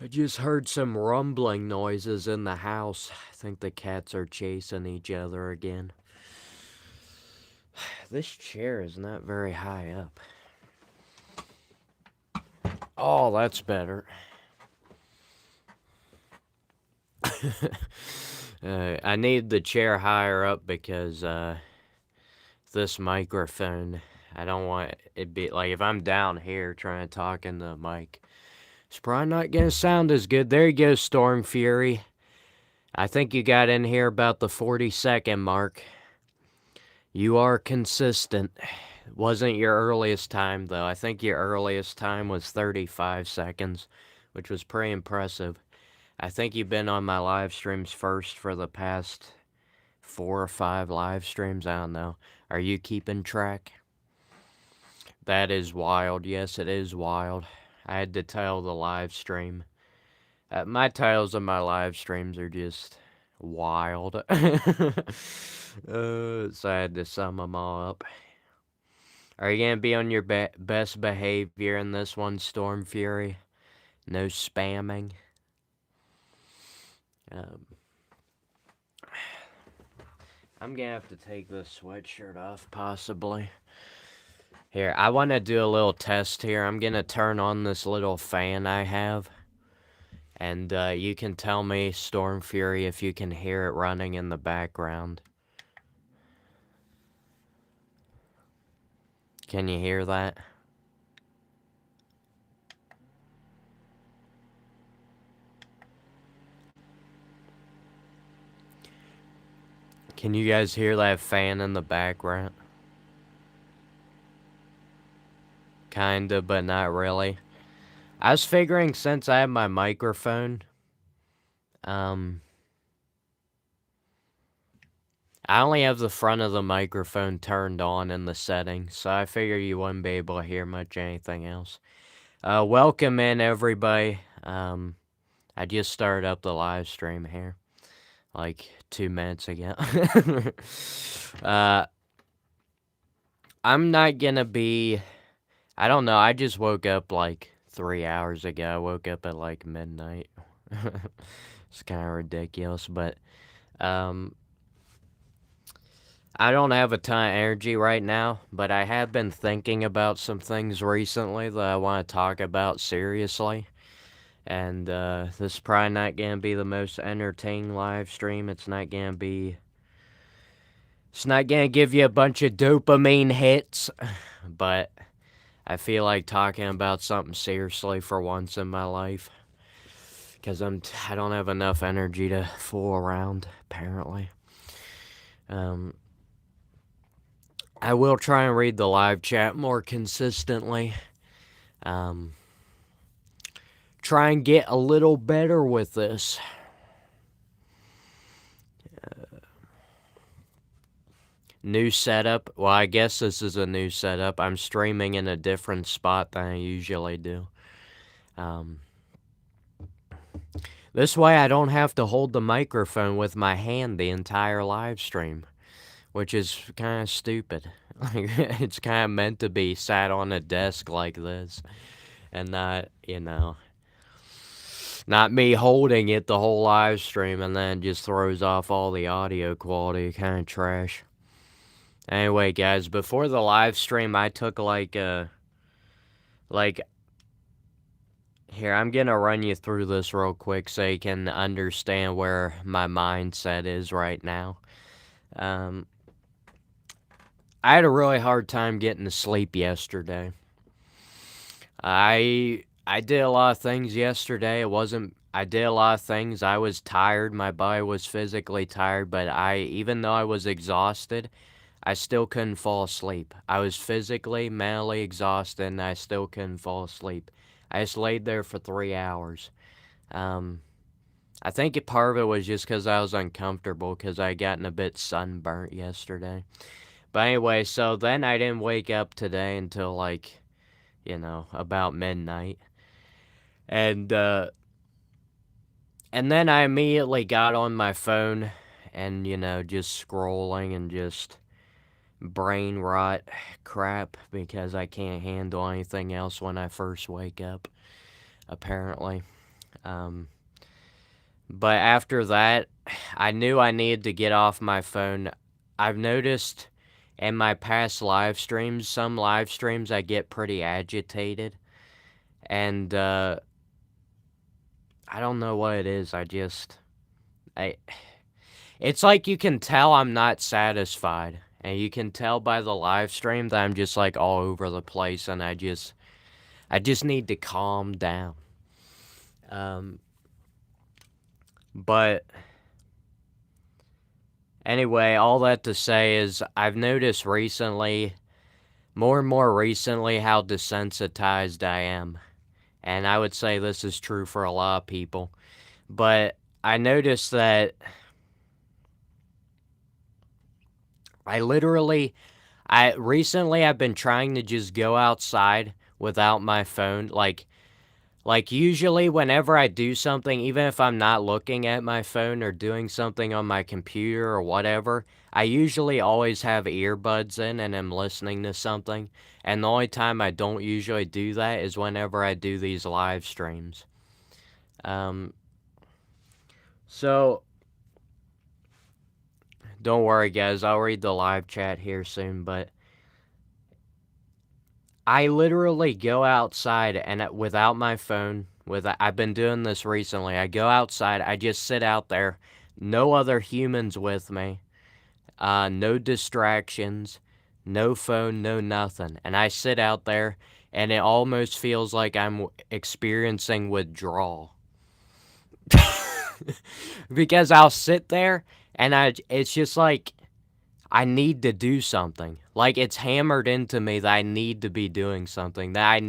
I just heard some rumbling noises in the house. I think the cats are chasing each other again. This chair is not very high up. Oh, that's better. I need the chair higher up because this microphone, I don't want it be like if I'm down here trying to talk in the mic, it's probably not gonna sound as good. There you go, Storm Fury. I think you got in here about the 40-second mark. You are consistent. Wasn't your earliest time, though. I think your earliest time was 35 seconds, which was pretty impressive. I think you've been on my live streams first for the past 4 or 5 live streams. I don't know. Are you keeping track? That is wild. Yes, it is wild. I had to tell the live stream. My titles of my live streams are just wild. So I had to sum them all up. Are you gonna be on your best behavior in this one, Storm Fury? No spamming. I'm gonna have to take this sweatshirt off, possibly. Here, I want to do a little test here. I'm gonna turn on this little fan I have. And you can tell me, Storm Fury, if you can hear it running in the background. Can you hear that? Can you guys hear that fan in the background? Kinda, but not really. I was figuring since I have my microphone, I only have the front of the microphone turned on in the settings, so I figure you wouldn't be able to hear much anything else. Welcome in, everybody. I just started up the live stream here, like 2 minutes ago. I'm not gonna be... I don't know, I just woke up like 3 hours ago. I woke up at like midnight. It's kind of ridiculous, but I don't have a ton of energy right now, but I have been thinking about some things recently that I want to talk about seriously. And this is probably not going to be the most entertaining live stream. It's not going to give you a bunch of dopamine hits, but I feel like talking about something seriously for once in my life. Because I don't have enough energy to fool around, apparently. I will try and read the live chat more consistently. Try and get a little better with this. New setup. Well, I guess this is a new setup. I'm streaming in a different spot than I usually do. This way I don't have to hold the microphone with my hand the entire live stream, which is kind of stupid. It's kind of meant to be sat on a desk like this, and not, not me holding it the whole live stream, and then it just throws off all the audio quality. Kind of trash. Anyway, guys, before the live stream, I took here, I'm gonna run you through this real quick so you can understand where my mindset is right now. I had a really hard time getting to sleep yesterday. I did a lot of things yesterday. I did a lot of things. I was tired. My body was physically tired, but even though I was exhausted, I still couldn't fall asleep. I was physically, mentally exhausted, and I still couldn't fall asleep. I just laid there for 3 hours. I think part of it was just because I was uncomfortable because I had gotten a bit sunburnt yesterday. But anyway, so then I didn't wake up today until about midnight. And then I immediately got on my phone and, just scrolling and just brain rot crap because I can't handle anything else when I first wake up, apparently. Um, but after that, I knew I needed to get off my phone. I've noticed in my past live streams, some live streams I get pretty agitated, and I don't know what it is. I it's like you can tell I'm not satisfied, and you can tell by the live stream that I'm just like all over the place, and I just need to calm down. Um, but anyway, all that to say is I've noticed recently, more and more recently, how desensitized I am. And I would say this is true for a lot of people. But I noticed that I literally, I've been trying to just go outside without my phone. Like usually whenever I do something, even if I'm not looking at my phone or doing something on my computer or whatever, I usually always have earbuds in and am listening to something. And the only time I don't usually do that is whenever I do these live streams. Um, so don't worry, guys. I'll read the live chat here soon, but I literally go outside and without my phone, I've been doing this recently. I go outside, I just sit out there, no other humans with me, no distractions, no phone, no nothing. And I sit out there and it almost feels like I'm experiencing withdrawal. Because I'll sit there and it's just like I need to do something. Like it's hammered into me that I need to be doing something. That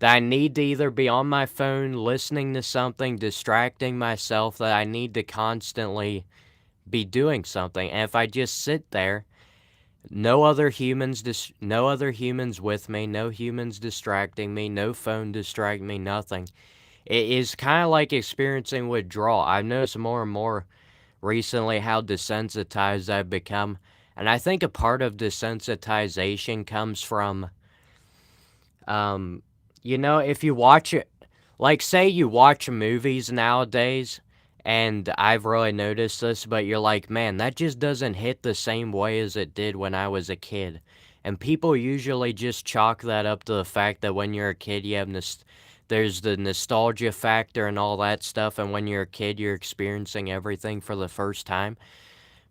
I need to either be on my phone listening to something, distracting myself, that I need to constantly be doing something. And if I just sit there, no other humans with me, no humans distracting me, no phone distracting me, nothing. It is kind of like experiencing withdrawal. I've noticed more and more recently how desensitized I've become. And I think a part of desensitization comes from, if you watch it, like say you watch movies nowadays, and I've really noticed this, but you're like, man, that just doesn't hit the same way as it did when I was a kid. And people usually just chalk that up to the fact that when you're a kid, there's the nostalgia factor and all that stuff, and when you're a kid, you're experiencing everything for the first time.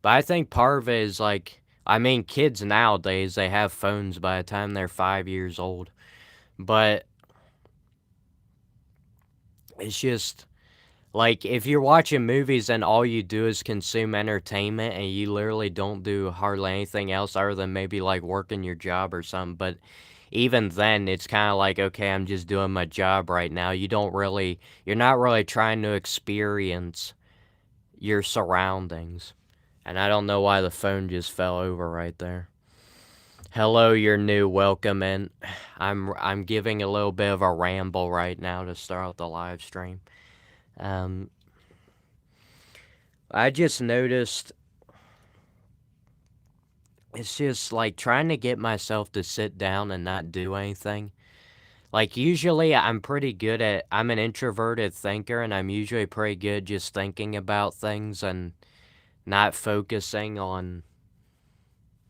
But I think part of it is like, I mean, kids nowadays, they have phones by the time they're 5 years old. But it's just like if you're watching movies and all you do is consume entertainment and you literally don't do hardly anything else other than maybe like working your job or something. But even then, it's kind of like, okay, I'm just doing my job right now. You're not really trying to experience your surroundings. And I don't know why the phone just fell over right there. Hello, you're new. Welcome in. I'm giving a little bit of a ramble right now to start out the live stream. Um, I just noticed it's just like trying to get myself to sit down and not do anything. Like usually I'm an introverted thinker and I'm usually pretty good just thinking about things and not focusing on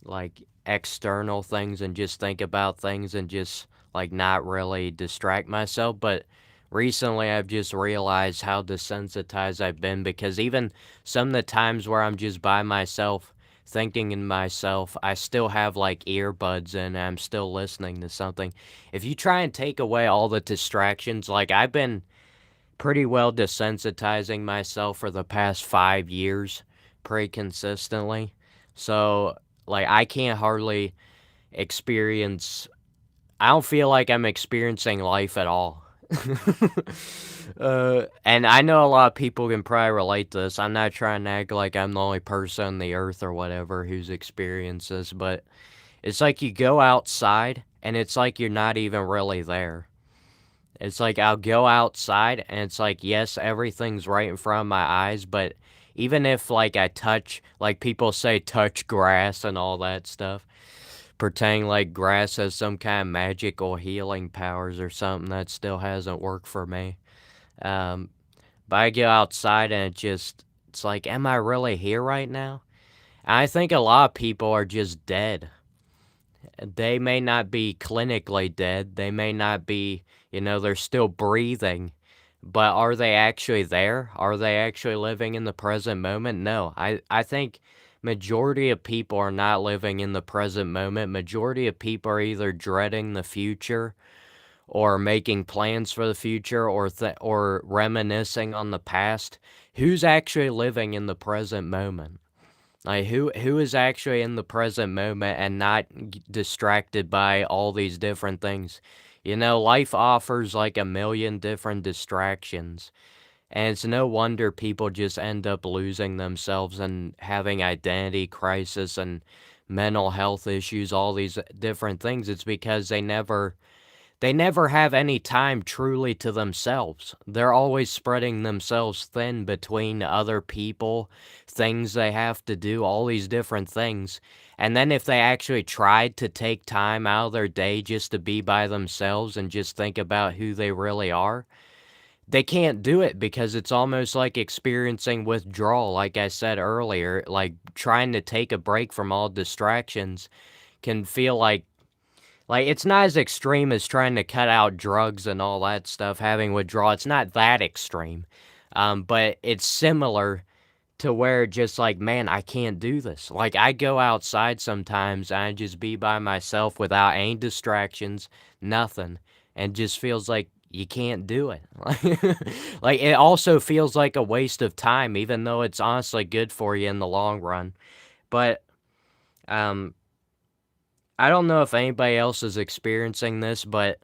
like external things and just think about things and just like not really distract myself. But recently I've just realized how desensitized I've been because even some of the times where I'm just by myself thinking in myself, I still have like earbuds in and I'm still listening to something. If you try and take away all the distractions, like I've been pretty well desensitizing myself for the past 5 years pretty consistently. So like I can't hardly experience I don't feel like I'm experiencing life at all. And I know a lot of people can probably relate to this. I'm not trying to act like I'm the only person on the earth or whatever who's experienced this, but it's like you go outside and it's like you're not even really there. It's like I'll go outside and it's like, yes, everything's right in front of my eyes, but even if like I touch, like people say, touch grass and all that stuff, pretending like grass has some kind of magical healing powers or something, that still hasn't worked for me. Um, But I go outside and it's like, am I really here right now? And I think a lot of people are just dead. They may not be clinically dead. They may not be, they're still breathing. But are they actually there? Are they actually living in the present moment? No. I think majority of people are not living in the present moment. Majority of people are either dreading the future or making plans for the future or reminiscing on the past. Who's actually living in the present moment? Like who is actually in the present moment and not distracted by all these different things? Life offers like a million different distractions. And it's no wonder people just end up losing themselves and having identity crisis and mental health issues, all these different things. It's because they never have any time truly to themselves. They're always spreading themselves thin between other people, things they have to do, all these different things. And then if they actually tried to take time out of their day just to be by themselves and just think about who they really are, they can't do it because it's almost like experiencing withdrawal, like I said earlier. Like trying to take a break from all distractions can feel like, it's not as extreme as trying to cut out drugs and all that stuff, having withdrawal. It's not that extreme. But it's similar to where just like, man, I can't do this. Like, I go outside sometimes and I just be by myself without any distractions, nothing. And just feels like you can't do it. Like, it also feels like a waste of time, even though it's honestly good for you in the long run. But, um, I don't know if anybody else is experiencing this, but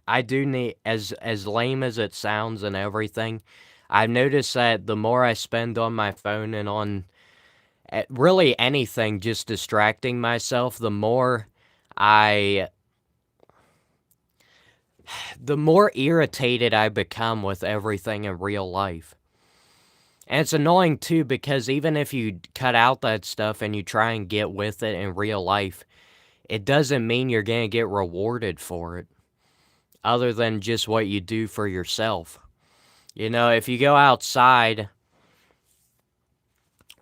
I do need, as lame as it sounds and everything, I've noticed that the more I spend on my phone and on really anything just distracting myself, I the more irritated I become with everything in real life. And it's annoying too because even if you cut out that stuff and you try and get with it in real life, it doesn't mean you're going to get rewarded for it other than just what you do for yourself. If you go outside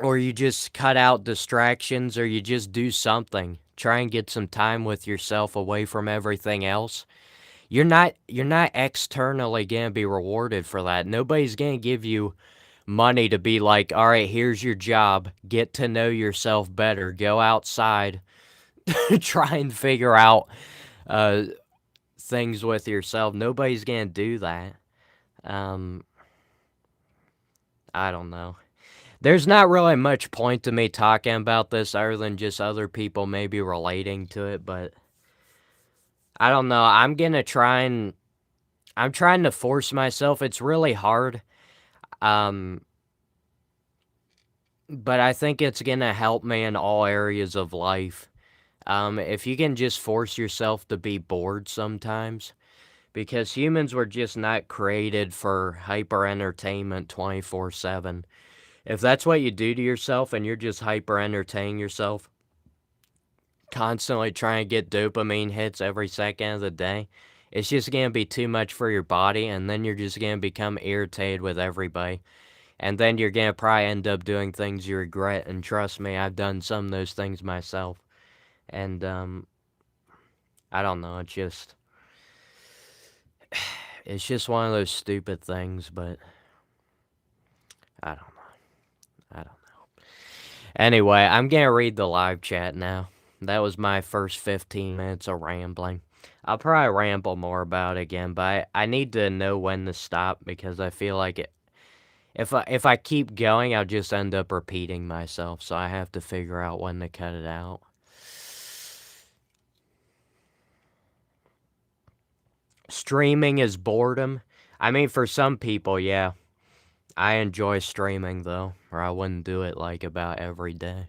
or you just cut out distractions or you just do something, try and get some time with yourself away from everything else, you're not externally going to be rewarded for that. Nobody's going to give you money to be like, all right, here's your job. Get to know yourself better. Go outside. Try and figure out uh, things with yourself. Nobody's going to do that. Um, I don't know. There's not really much point to me talking about this other than just other people maybe relating to it, but I don't know. I'm trying to force myself. It's really hard. Um, but I think it's gonna help me in all areas of life. If you can just force yourself to be bored sometimes, because humans were just not created for hyper entertainment 24/7. If that's what you do to yourself and you're just hyper entertaining yourself, constantly trying to get dopamine hits every second of the day, it's just going to be too much for your body, and then you're just going to become irritated with everybody. And then you're going to probably end up doing things you regret, and trust me, I've done some of those things myself. And, I don't know, it's just one of those stupid things, but I don't know. I don't know. Anyway, I'm going to read the live chat now. That was my first 15 minutes of rambling. I'll probably ramble more about it again, but I need to know when to stop because I feel like if I keep going, I'll just end up repeating myself, so I have to figure out when to cut it out. Streaming is boredom. I mean, for some people, yeah. I enjoy streaming, though, or I wouldn't do it, like, about every day.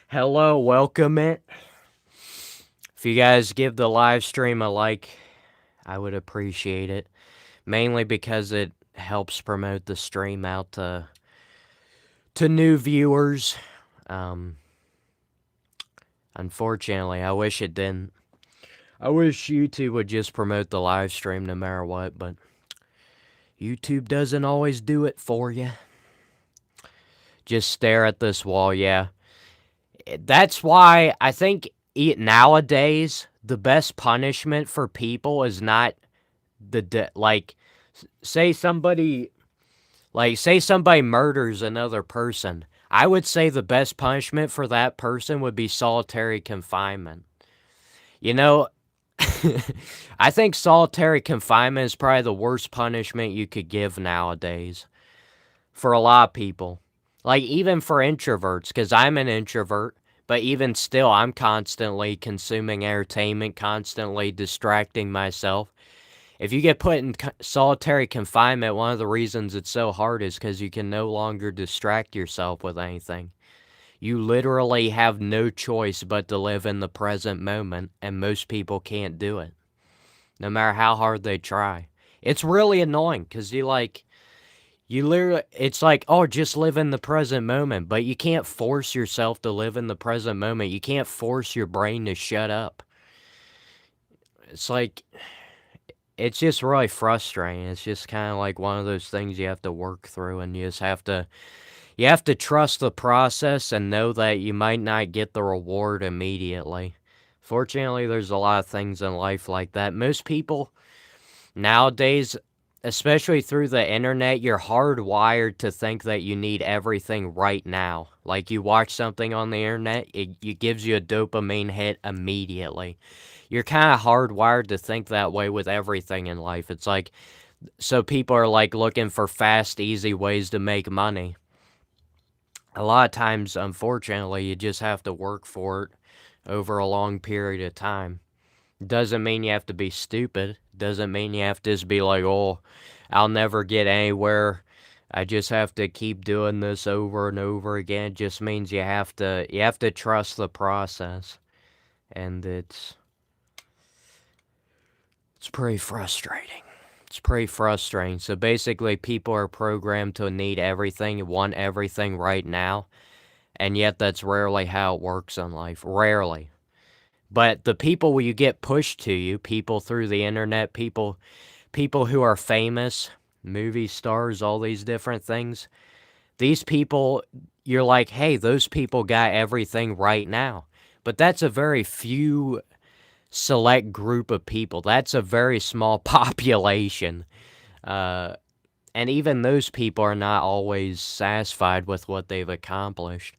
Hello, welcome it. If you guys give the live stream a like, I would appreciate it. Mainly because it helps promote the stream out to new viewers. Unfortunately, I wish it didn't. I wish YouTube would just promote the live stream no matter what, but YouTube doesn't always do it for you. Just stare at this wall, yeah. That's why I think nowadays the best punishment for people is not like say somebody murders another person. I would say the best punishment for that person would be solitary confinement. You know, I think solitary confinement is probably the worst punishment you could give nowadays for a lot of people. Like, even for introverts, because I'm an introvert, but even still, I'm constantly consuming entertainment, constantly distracting myself. If you get put in solitary confinement, one of the reasons it's so hard is because you can no longer distract yourself with anything. You literally have no choice but to live in the present moment, and most people can't do it, no matter how hard they try. It's really annoying because it's like, oh, just live in the present moment, but you can't force yourself to live in the present moment. You can't force your brain to shut up. It's like, it's just really frustrating. It's just kind of like one of those things you have to work through, and you just have to trust the process and know that you might not get the reward immediately. Fortunately, there's a lot of things in life like that. Most people nowadays, especially through the internet, you're hardwired to think that you need everything right now. Like, you watch something on the internet, it gives you a dopamine hit immediately. You're kind of hardwired to think that way with everything in life. It's like, so people are like looking for fast, easy ways to make money. A lot of times, unfortunately, you just have to work for it over a long period of time. Doesn't mean you have to be stupid. Doesn't mean you have to just be like, oh, I'll never get anywhere. I just have to keep doing this over and over again. It just means you have to trust the process. And it's pretty frustrating. It's pretty frustrating. So basically, people are programmed to need everything, want everything right now, and yet that's rarely how it works in life. Rarely. But the people you get pushed to you, people through the internet, people who are famous, movie stars, all these different things, these people, you're like, hey, those people got everything right now. But that's a very few select group of people. That's a very small population. And even those people are not always satisfied with what they've accomplished.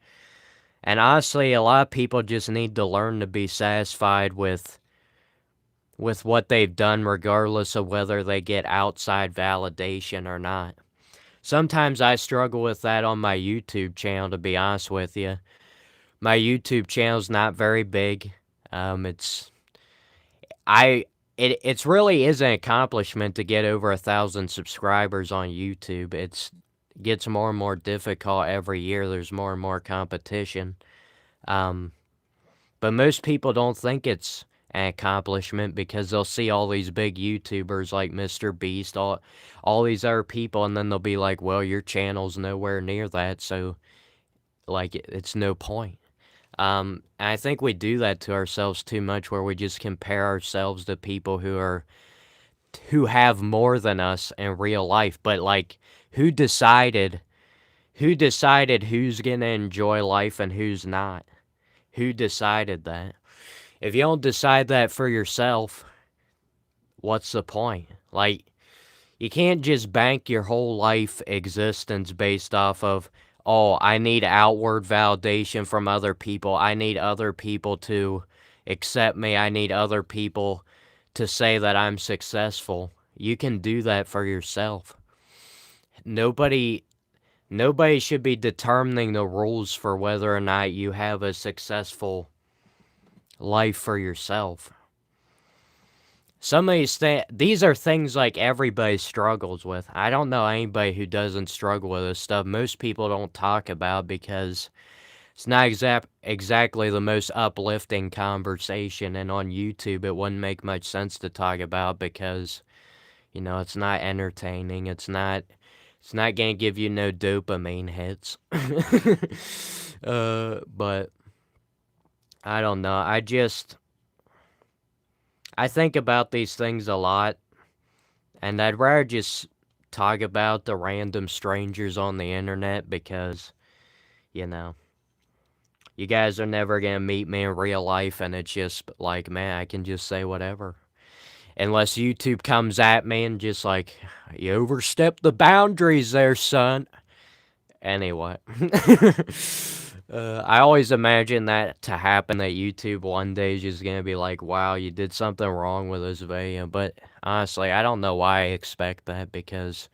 And honestly, a lot of people just need to learn to be satisfied with what they've done, regardless of whether they get outside validation or not. Sometimes I struggle with that on my YouTube channel, to be honest with you. My YouTube channel's not very big. It's really is an accomplishment to get over 1,000 subscribers on YouTube. It gets more and more difficult every year. There's more and more competition. But most people don't think it's an accomplishment because they'll see all these big YouTubers like Mr. Beast, all these other people, and then they'll be like, well, your channel's nowhere near that, so, like, it's no point. And I think we do that to ourselves too much, where we just compare ourselves to people who have more than us in real life. But, like, who decided who's gonna enjoy life and who's not? Who decided that? If you don't decide that for yourself, what's the point? Like, you can't just bank your whole life existence based off of, oh, I need outward validation from other people. I need other people to accept me. I need other people to say that I'm successful. You can do that for yourself. Nobody should be determining the rules for whether or not you have a successful life for yourself. Some of these are things like everybody struggles with. I don't know anybody who doesn't struggle with this stuff. Most people don't talk about because it's not exactly the most uplifting conversation, and on YouTube it wouldn't make much sense to talk about because, it's not entertaining. It's not gonna give you no dopamine hits. But I don't know. I think about these things a lot, and I'd rather just talk about the random strangers on the internet because, you know, you guys are never gonna meet me in real life, and it's just like, man, I can just say whatever. Unless YouTube comes at me and just like, you overstepped the boundaries there, son. Anyway, I always imagine that to happen, that YouTube one day is just gonna be like, wow, you did something wrong with this video. But honestly, I don't know why I expect that because,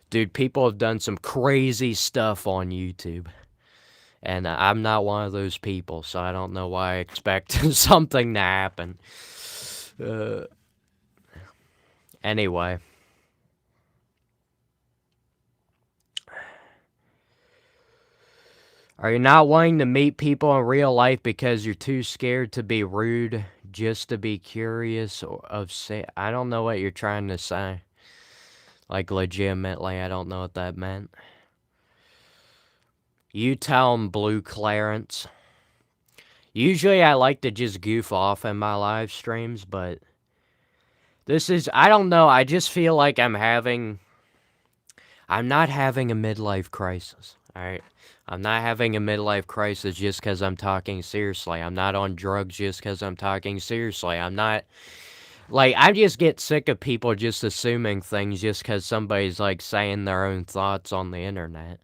dude, people have done some crazy stuff on YouTube. And I'm not one of those people, so I don't know why I expect something to happen. Anyway. Are you not wanting to meet people in real life because you're too scared to be rude, just to be curious of say? I don't know what you're trying to say. Like, legitimately, I don't know what that meant. You tell him, Blue Clarence. Usually I like to just goof off in my live streams, but this is, I don't know, I just feel like I'm not having a midlife crisis, alright? I'm not having a midlife crisis just because I'm talking seriously. I'm not on drugs just because I'm talking seriously. I'm not, like, I just get sick of people just assuming things just because somebody's, like, saying their own thoughts on the internet.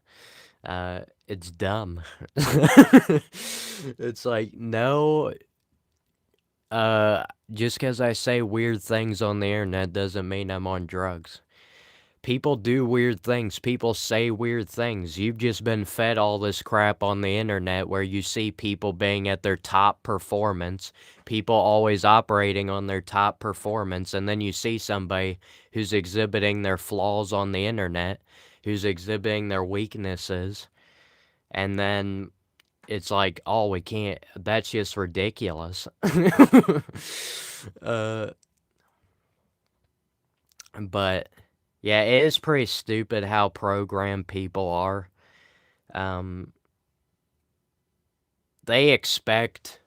It's dumb. It's like, no, just because I say weird things on the internet doesn't mean I'm on drugs. People do weird things. People say weird things. You've just been fed all this crap on the internet where you see people being at their top performance, people always operating on their top performance, and then you see somebody who's exhibiting their flaws on the internet, who's exhibiting their weaknesses, and then it's like, oh, we can't, that's just ridiculous. But yeah, it is pretty stupid how programmed people are. They expect,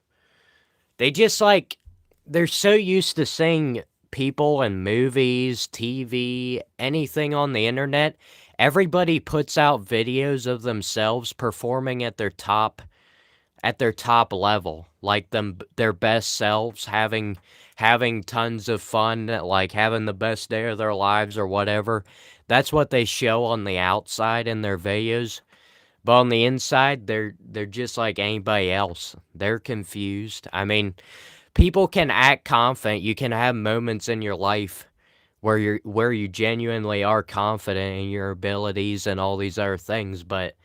they just like, they're so used to seeing people in movies, TV, anything on the internet. Everybody puts out videos of themselves performing at their top level, like their best selves, having tons of fun, like having the best day of their lives or whatever. That's what they show on the outside in their videos. But on the inside, they're just like anybody else. They're confused. I mean, people can act confident. You can have moments in your life where you genuinely are confident in your abilities and all these other things, but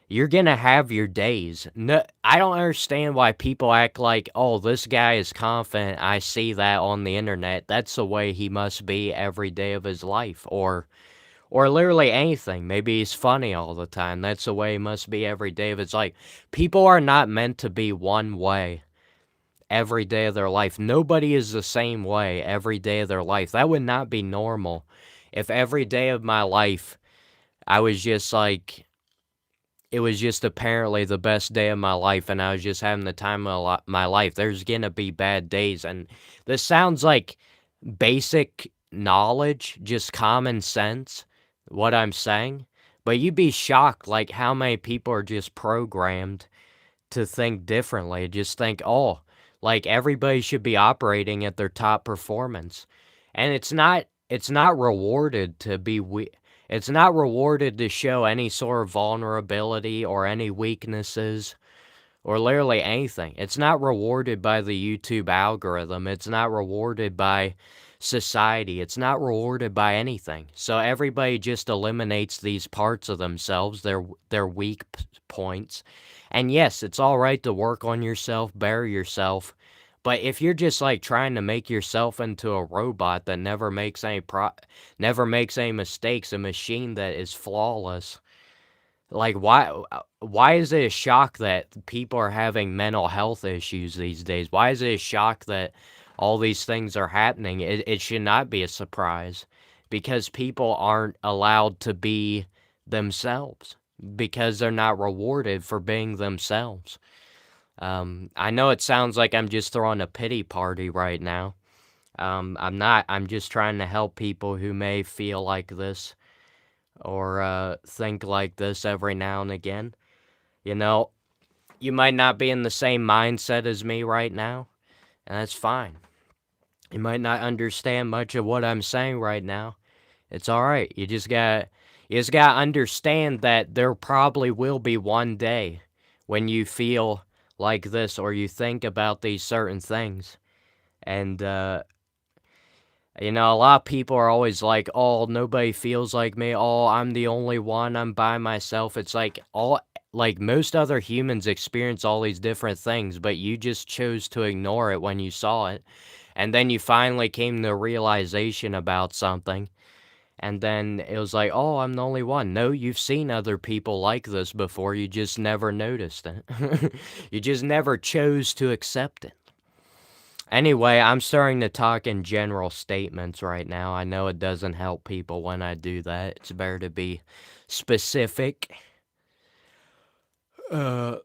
you're gonna have your days. No, I don't understand why people act like, oh, this guy is confident. I see that on the internet. That's the way he must be every day of his life, or literally anything. Maybe he's funny all the time. That's the way he must be every day of his life. People are not meant to be one way every day of their life. Nobody is the same way every day of their life. That would not be normal. If every day of my life I was just like, it was just apparently the best day of my life and I was just having the time of my life, there's gonna be bad days. And this sounds like basic knowledge, just common sense, what I'm saying. But you'd be shocked, like, how many people are just programmed to think differently. Just think, oh, like, everybody should be operating at their top performance. And it's not rewarded to be it's not rewarded to show any sort of vulnerability or any weaknesses or literally anything. It's not rewarded by the YouTube algorithm. It's not rewarded by society. It's not rewarded by anything. So everybody just eliminates these parts of themselves, their weak points. And yes, it's all right to work on yourself, better yourself. But if you're just like trying to make yourself into a robot that never makes any mistakes, a machine that is flawless, like, why is it a shock that people are having mental health issues these days? Why is it a shock that all these things are happening? It should not be a surprise because people aren't allowed to be themselves because they're not rewarded for being themselves. I know it sounds like I'm just throwing a pity party right now, I'm just trying to help people who may feel like this or think like this every now and again. You know, you might not be in the same mindset as me right now, and that's fine. You might not understand much of what I'm saying right now. It's all right. You just got to understand that there probably will be one day when you feel like this or you think about these certain things. And a lot of people are always like, "Oh, nobody feels like me. Oh, I'm the only one. I'm by myself." It's like most other humans experience all these different things, but you just chose to ignore it when you saw it. And then you finally came to a realization about something. And then it was like, "Oh, I'm the only one." No, you've seen other people like this before. You just never noticed it. You just never chose to accept it. Anyway, I'm starting to talk in general statements right now. I know it doesn't help people when I do that. It's better to be specific. But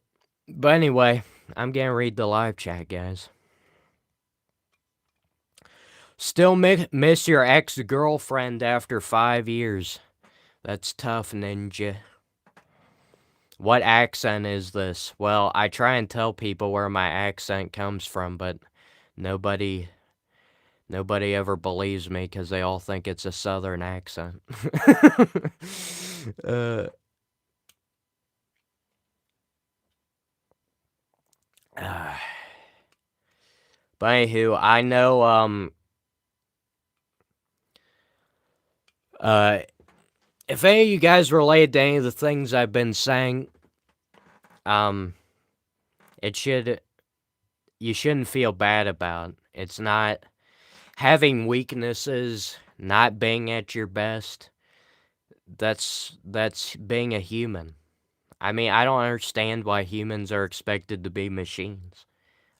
anyway, I'm gonna read the live chat, guys. Still miss your ex-girlfriend after 5 years. That's tough, Ninja. What accent is this? Well, I try and tell people where my accent comes from, but nobody ever believes me because they all think it's a southern accent. uh, uh, but anywho, I know if any of you guys relate to any of the things I've been saying, it should you shouldn't feel bad about. It's not having weaknesses, not being at your best. That's being a human. I mean, I don't understand why humans are expected to be machines.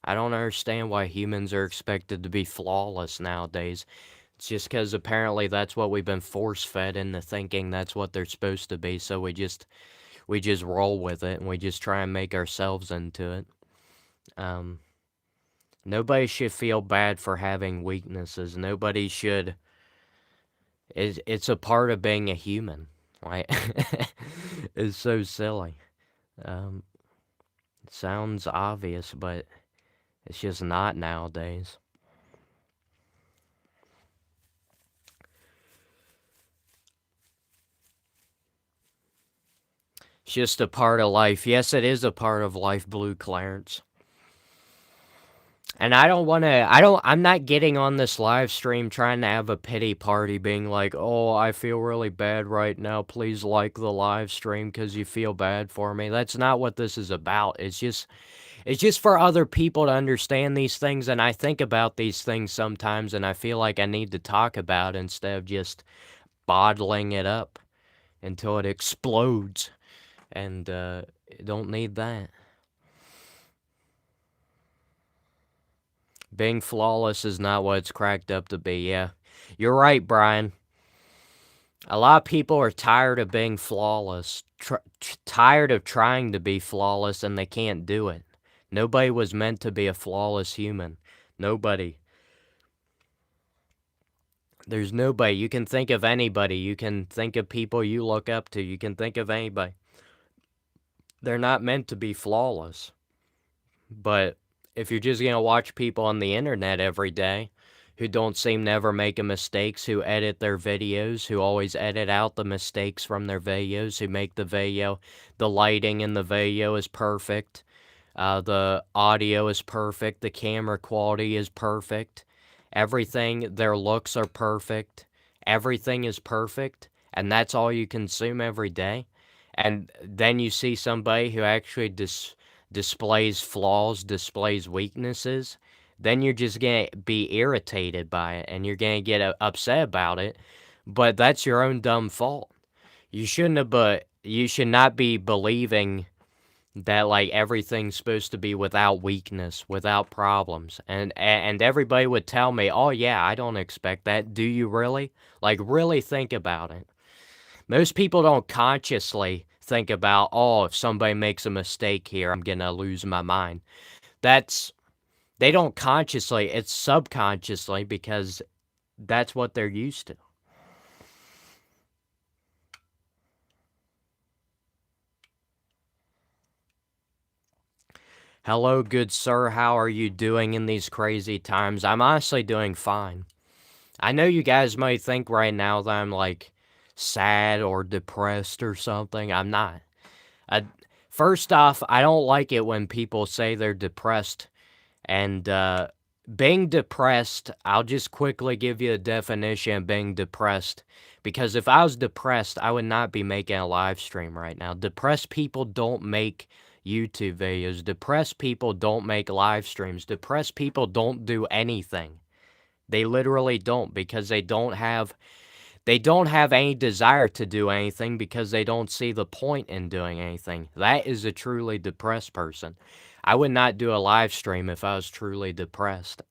I don't understand why humans are expected to be flawless nowadays. It's just because apparently that's what we've been force fed into thinking that's what they're supposed to be. So we just roll with it and we just try and make ourselves into it. Nobody should feel bad for having weaknesses. Nobody should. It's a part of being a human. Like it's so silly. It sounds obvious, but it's just not nowadays. It's just a part of life. Yes, it is a part of life, Blue Clarence. And I'm not getting on this live stream trying to have a pity party being like, "Oh, I feel really bad right now. Please like the live stream because you feel bad for me." That's not what this is about. It's just for other people to understand these things, and I think about these things sometimes, and I feel like I need to talk about it instead of just bottling it up until it explodes, and don't need that. Being flawless is not what it's cracked up to be, yeah. You're right, Brian. A lot of people are tired of being flawless, tired of trying to be flawless, and they can't do it. Nobody was meant to be a flawless human. Nobody. There's nobody. You can think of anybody. You can think of people you look up to. You can think of anybody. They're not meant to be flawless. But if you're just going to watch people on the internet every day who don't seem to ever make mistakes, who edit their videos, who always edit out the mistakes from their videos, who make the video, the lighting in the video is perfect, the audio is perfect, the camera quality is perfect, everything, their looks are perfect, everything is perfect, and that's all you consume every day. And then you see somebody who actually displays flaws, displays weaknesses, then you're just going to be irritated by it and you're going to get upset about it. But that's your own dumb fault. You shouldn't have, but you should not be believing that like everything's supposed to be without weakness, without problems. And everybody would tell me, "Oh yeah, I don't expect that." Do you really? Like really think about it. Most people don't consciously think about, "Oh, if somebody makes a mistake here, I'm going to lose my mind." That's They don't consciously, it's subconsciously because that's what they're used to. Hello, good sir. How are you doing in these crazy times? I'm honestly doing fine. I know you guys might think right now that I'm like sad or depressed or something. I'm not. I, First off, I don't like it when people say they're depressed. And being depressed, I'll just quickly give you a definition of being depressed. Because if I was depressed, I would not be making a live stream right now. Depressed people don't make YouTube videos. Depressed people don't make live streams. Depressed people don't do anything. They literally don't because they don't have any desire to do anything because they don't see the point in doing anything. That is a truly depressed person. I would not do a live stream if I was truly depressed.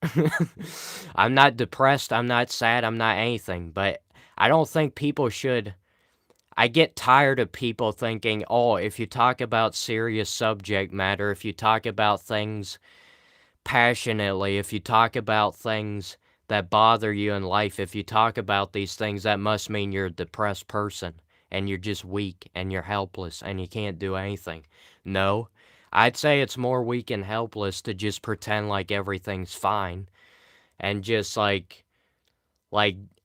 I'm not depressed, I'm not sad, I'm not anything, but I don't think people should. I get tired of people thinking, oh, if you talk about serious subject matter, if you talk about things passionately, if you talk about things that bother you in life, if you talk about these things, that must mean you're a depressed person and you're just weak and you're helpless and you can't do anything. No, I'd say it's more weak and helpless to just pretend like everything's fine and just like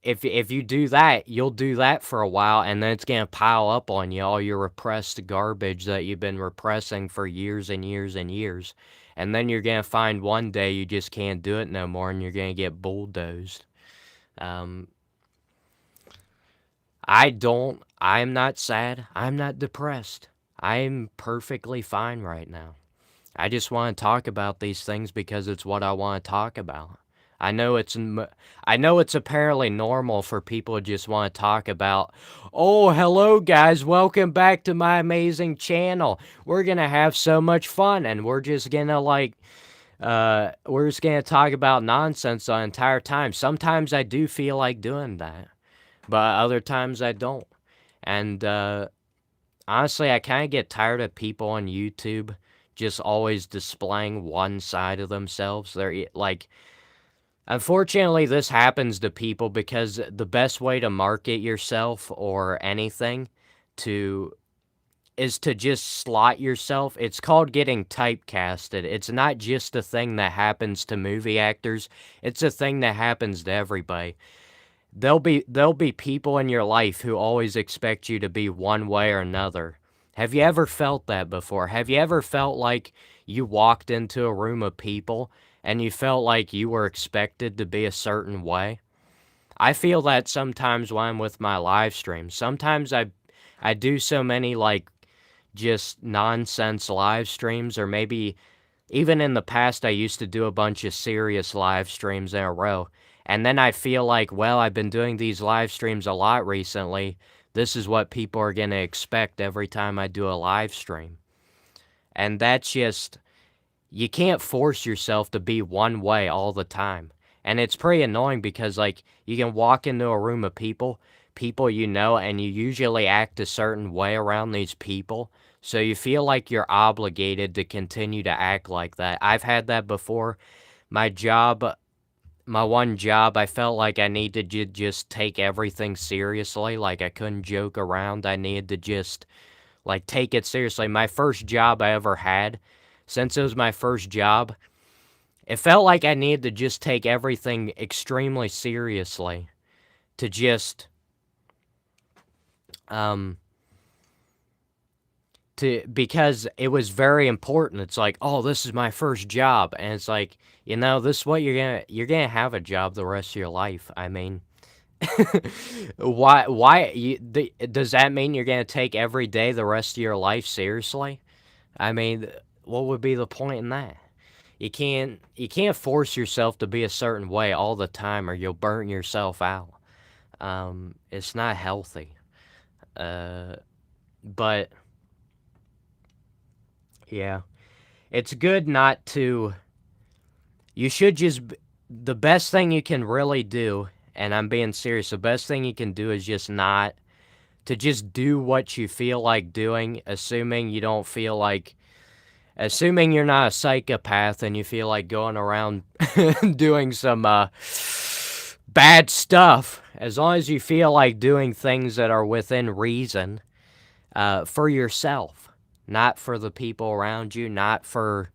if you do that, you'll do that for a while and then it's gonna pile up on you, all your repressed garbage that you've been repressing for years and years and years. And then you're gonna find one day you just can't do it no more and you're gonna get bulldozed. Um, I'm not sad. I'm not depressed. I'm perfectly fine right now. I just want to talk about these things because it's what I want to talk about. I know I know it's apparently normal for people to just want to talk about, oh, hello guys, welcome back to my amazing channel. We're going to have so much fun and we're just going to we're just going to talk about nonsense the entire time. Sometimes I do feel like doing that, but other times I don't. And honestly, I kind of get tired of people on YouTube just always displaying one side of themselves. They're like, unfortunately, this happens to people because the best way to market yourself or anything to is to just slot yourself. It's called getting typecasted. It's not just a thing that happens to movie actors. It's a thing that happens to everybody. There'll be people in your life who always expect you to be one way or another. Have you ever felt that before? Have you ever felt like you walked into a room of people and you felt like you were expected to be a certain way? I feel that sometimes when I'm with my live streams. Sometimes I do so many just nonsense live streams, or maybe even in the past I used to do a bunch of serious live streams in a row. And then I feel like, well, I've been doing these live streams a lot recently. This is what people are going to expect every time I do a live stream. And that's just, you can't force yourself to be one way all the time. And it's pretty annoying because, you can walk into a room of people you know, and you usually act a certain way around these people. So you feel like you're obligated to continue to act like that. I've had that before. My one job, I felt like I needed to just take everything seriously. Like, I couldn't joke around. I needed to just, take it seriously. My first job I ever had, since it was my first job, it felt like I needed to just take everything extremely seriously to just, because it was very important. It's like, oh, this is my first job. And it's like, this is what you're gonna have a job the rest of your life. I mean, does that mean you're gonna take every day the rest of your life seriously? I mean, what would be the point in that? You can't force yourself to be a certain way all the time or you'll burn yourself out. It's not healthy. But yeah, it's good not to. You should the best thing you can really do, and I'm being serious, the best thing you can do is just not to just do what you feel like doing, assuming you don't feel like assuming you're not a psychopath and you feel like going around doing some bad stuff, as long as you feel like doing things that are within reason, for yourself, not for the people around you, not for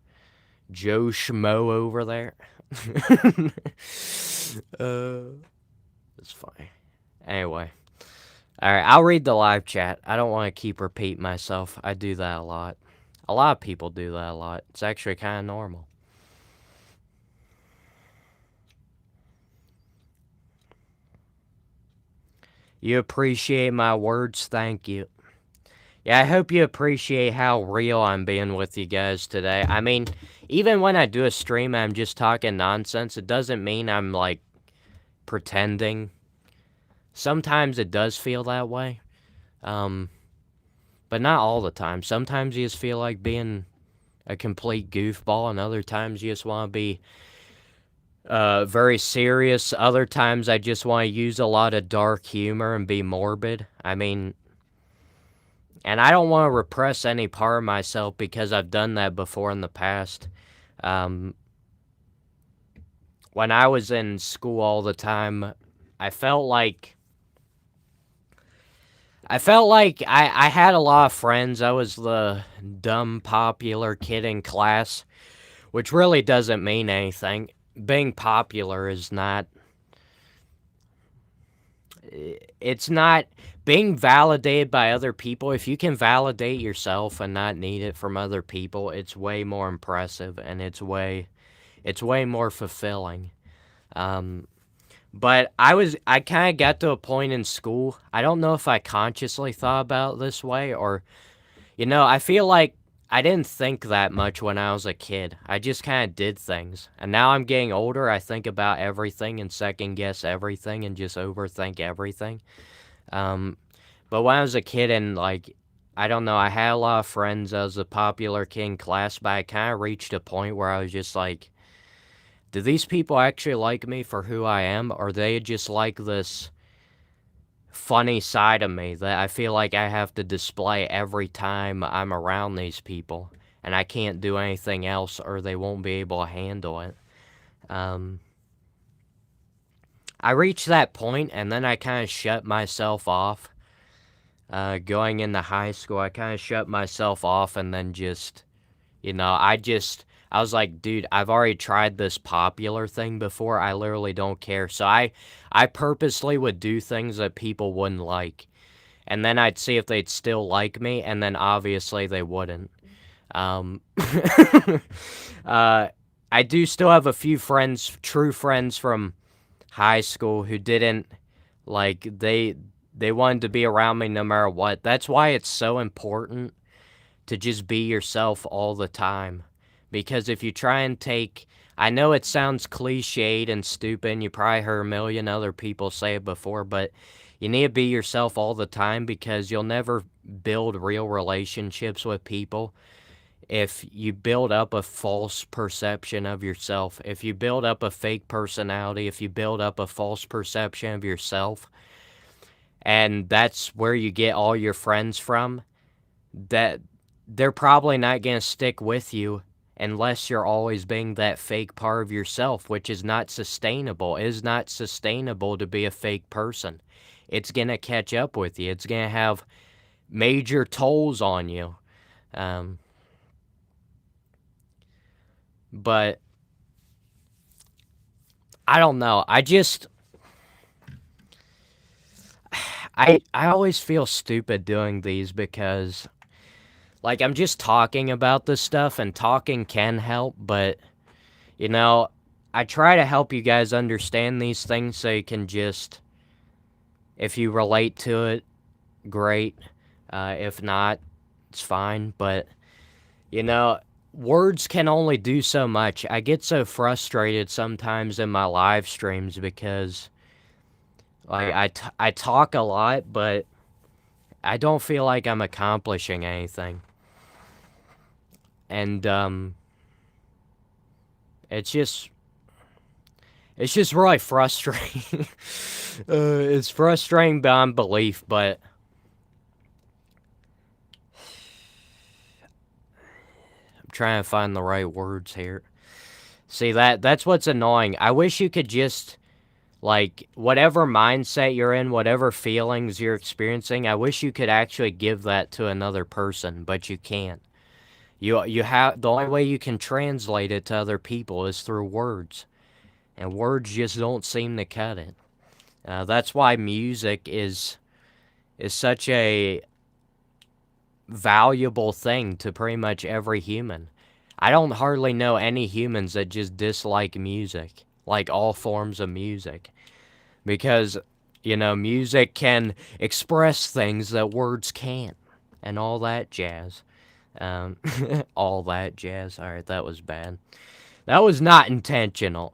Joe Schmo over there. It's funny. Anyway. Alright, I'll read the live chat. I don't want to keep repeating myself. I do that a lot. A lot of people do that a lot. It's actually kind of normal. You appreciate my words? Thank you. Yeah, I hope you appreciate how real I'm being with you guys today. I mean, even when I do a stream, I'm just talking nonsense. It doesn't mean I'm, like, pretending. Sometimes it does feel that way. But not all the time. Sometimes you just feel like being a complete goofball, and other times you just want to be very serious. Other times I just want to use a lot of dark humor and be morbid. I mean, and I don't want to repress any part of myself because I've done that before in the past. When I was in school all the time, I felt like I had a lot of friends. I was the dumb, popular kid in class, which really doesn't mean anything. Being popular is not... It's not... Being validated by other people, if you can validate yourself and not need it from other people, it's way more impressive, and it's way more fulfilling. But I kind of got to a point in school, I don't know if I consciously thought about it this way, or, I feel like I didn't think that much when I was a kid. I just kind of did things. And now I'm getting older, I think about everything and second guess everything and just overthink everything. But when I was a kid and, like, I don't know, I had a lot of friends, I was a popular kid in class, but I kind of reached a point where I was just like, do these people actually like me for who I am, or they just like this funny side of me that I feel like I have to display every time I'm around these people, and I can't do anything else or they won't be able to handle it. I reached that point, and then I kind of shut myself off. Going into high school, I kind of shut myself off, and then just, I was like, dude, I've already tried this popular thing before. I literally don't care. So I purposely would do things that people wouldn't like. And then I'd see if they'd still like me, and then obviously they wouldn't. I do still have a few friends, true friends from high school who didn't, like, they wanted to be around me no matter what. That's why it's so important to just be yourself all the time. Because if you try and I know it sounds cliched and stupid, and you probably heard a million other people say it before, but you need to be yourself all the time, because you'll never build real relationships with people if you build up a false perception of yourself. If you build up a fake personality, if you build up a false perception of yourself, and that's where you get all your friends from, that they're probably not going to stick with you unless you're always being that fake part of yourself, which is not sustainable. It is not sustainable to be a fake person. It's going to catch up with you. It's going to have major tolls on you. But I don't know. I always feel stupid doing these because, like, I'm just talking about this stuff, and talking can help, but, I try to help you guys understand these things so you can just, if you relate to it, great. If not, it's fine, but, words can only do so much. I get so frustrated sometimes in my live streams because, like, I talk a lot, but I don't feel like I'm accomplishing anything. And, it's just really frustrating. It's frustrating beyond belief, but I'm trying to find the right words here. See, that's what's annoying. I wish you could just, like, whatever mindset you're in, whatever feelings you're experiencing, I wish you could actually give that to another person, but you can't. You have, the only way you can translate it to other people is through words, and words just don't seem to cut it. That's why music is such a valuable thing to pretty much every human. I don't hardly know any humans that just dislike music, like all forms of music, because, music can express things that words can't, and all that jazz. Um, all that jazz. All right, that was bad. That was not intentional.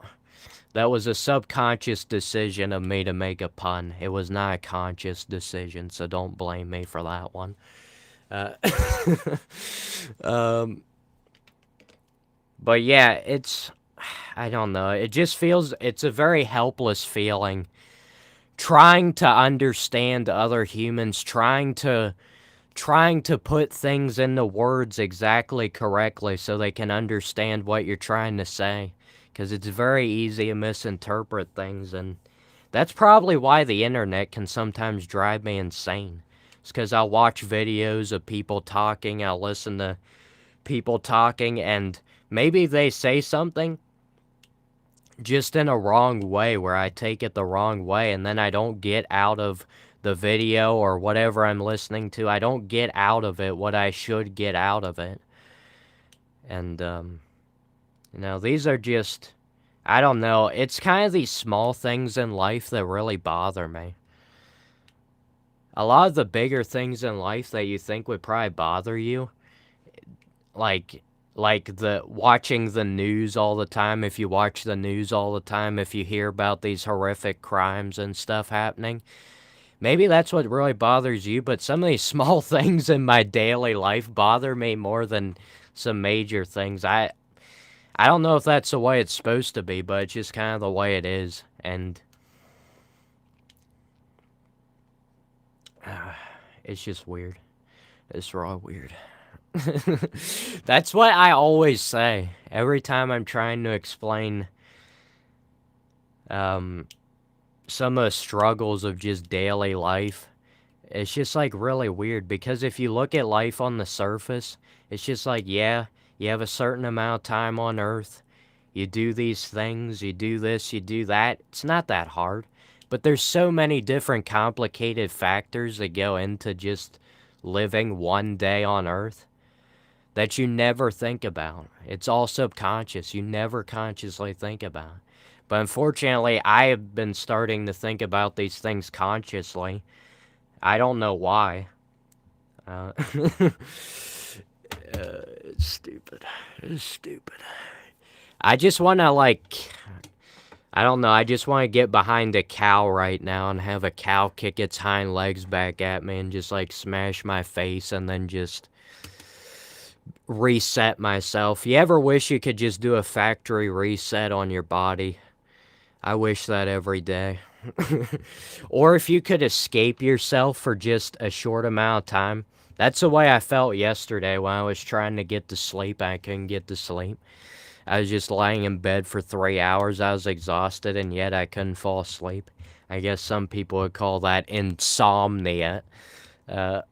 That was a subconscious decision of me to make a pun. It was not a conscious decision, so don't blame me for that one. Uh, um, but yeah, I don't know. It just feels, it's a very helpless feeling. Trying to understand other humans, trying to put things into words exactly correctly so they can understand what you're trying to say. Because it's very easy to misinterpret things, and that's probably why the internet can sometimes drive me insane. It's because I'll watch videos of people talking, I'll listen to people talking, and maybe they say something just in a wrong way, where I take it the wrong way, and then I don't get out of the video or whatever I'm listening to, I don't get out of it what I should get out of it. And, these are just, I don't know, it's kind of these small things in life that really bother me. A lot of the bigger things in life that you think would probably bother you, like the watching the news all the time, if you watch the news all the time, if you hear about these horrific crimes and stuff happening, maybe that's what really bothers you, but some of these small things in my daily life bother me more than some major things. I don't know if that's the way it's supposed to be, but it's just kind of the way it is, and it's just weird. It's raw weird. That's what I always say every time I'm trying to explain some of the struggles of just daily life. It's just like really weird, because if you look at life on the surface, it's just like, yeah, you have a certain amount of time on Earth, you do these things, you do this, you do that. It's not that hard, but there's so many different complicated factors that go into just living one day on Earth that you never think about. It's all subconscious. You never consciously think about. But unfortunately, I have been starting to think about these things consciously. I don't know why. It's stupid. It's stupid. I just want to, I don't know, I just want to get behind a cow right now and have a cow kick its hind legs back at me and just, smash my face and then just reset myself. You ever wish you could just do a factory reset on your body? I wish that every day. Or if you could escape yourself for just a short amount of time. That's the way I felt yesterday when I was trying to get to sleep. I couldn't get to sleep. I was just lying in bed for 3 hours. I was exhausted, and yet I couldn't fall asleep. I guess some people would call that insomnia. But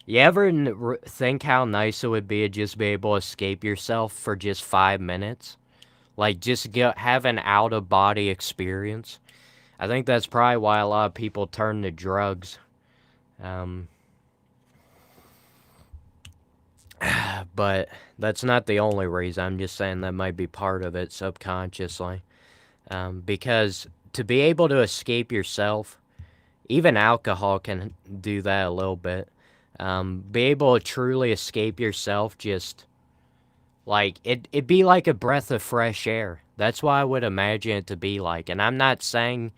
you ever think how nice it would be to just be able to escape yourself for just 5 minutes? Just have an out-of-body experience. I think that's probably why a lot of people turn to drugs. But that's not the only reason. I'm just saying that might be part of it subconsciously. Because to be able to escape yourself, even alcohol can do that a little bit. Be able to truly escape yourself, just it'd be like a breath of fresh air. That's what I would imagine it to be like. And I'm not trying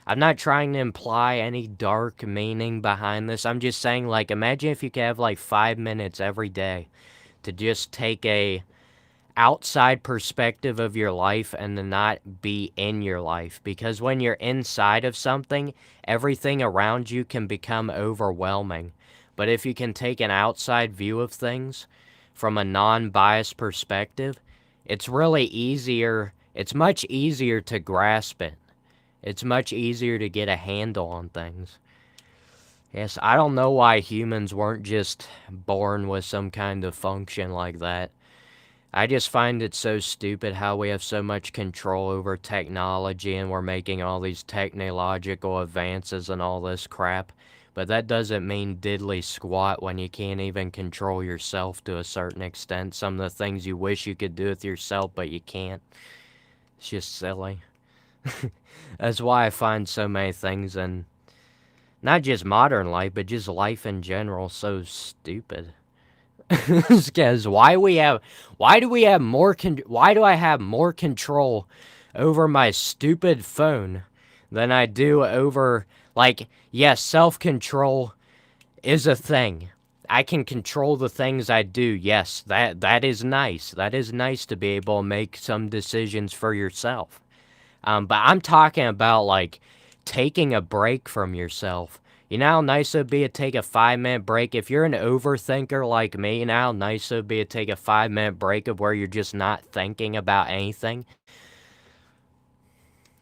to imply any dark meaning behind this. I'm just saying, imagine if you could have 5 minutes every day to just take a outside perspective of your life and to not be in your life. Because when you're inside of something, everything around you can become overwhelming. But if you can take an outside view of things from a non-biased perspective, it's really easier, it's much easier to grasp it. It's much easier to get a handle on things. Yes, I don't know why humans weren't just born with some kind of function like that. I just find it so stupid how we have so much control over technology and we're making all these technological advances and all this crap. But that doesn't mean diddly squat when you can't even control yourself to a certain extent. Some of the things you wish you could do with yourself, but you can't. It's just silly. That's why I find so many things in not just modern life, but just life in general so stupid. Because why do I have more control over my stupid phone than I do over, like, yes, self-control is a thing. I can control the things I do. Yes, that is nice. That is nice to be able to make some decisions for yourself. But I'm talking about, like, taking a break from yourself. You know how nice it would be to take a 5-minute break? If you're an overthinker like me, you know how nice it would be to take a 5-minute break of where you're just not thinking about anything?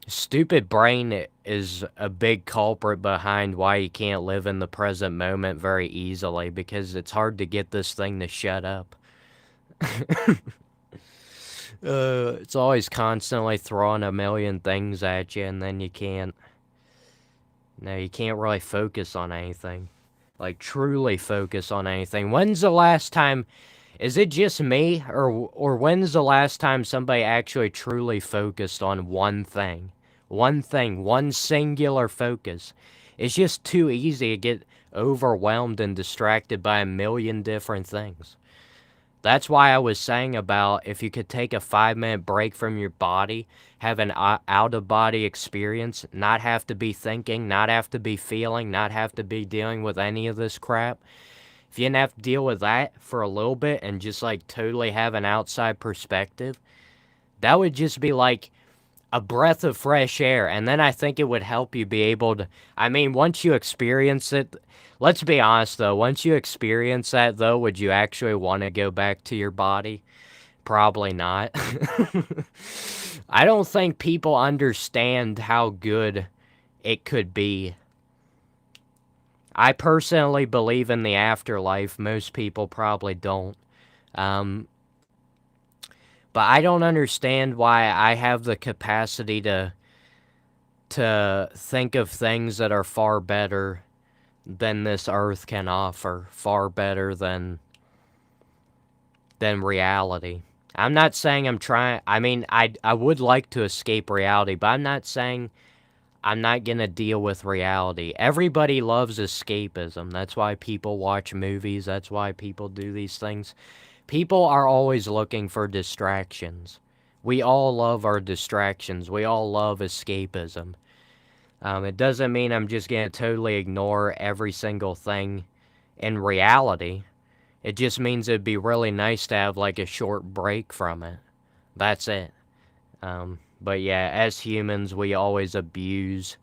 Stupid brain is a big culprit behind why you can't live in the present moment very easily, because it's hard to get this thing to shut up. It's always constantly throwing a million things at you, and then you can't. No, you can't really focus on anything. Like, truly focus on anything. When's the last time... Is it just me? Or when's the last time somebody actually truly focused on one thing? One thing. One singular focus. It's just too easy to get overwhelmed and distracted by a million different things. That's why I was saying about if you could take a 5-minute break from your body, have an out-of-body experience, not have to be thinking, not have to be feeling, not have to be dealing with any of this crap. If you didn't have to deal with that for a little bit and just, like, totally have an outside perspective, that would just be like a breath of fresh air. And then I think it would help you be able to... I mean, once you experience it... Let's be honest, though. Once you experience that, though, would you actually want to go back to your body? Probably not. I don't think people understand how good it could be. I personally believe in the afterlife. Most people probably don't. But I don't understand why I have the capacity to think of things that are far better than this earth can offer, far better than reality. I'm not saying I'm trying... I mean, I would like to escape reality, but I'm not saying I'm not gonna deal with reality. Everybody loves escapism. That's why people watch movies. That's why people do these things. People are always looking for distractions. We all love our distractions. We all love escapism. It doesn't mean I'm just going to totally ignore every single thing in reality. It just means it'd be really nice to have, like, a short break from it. That's it. But yeah, as humans, we always abuse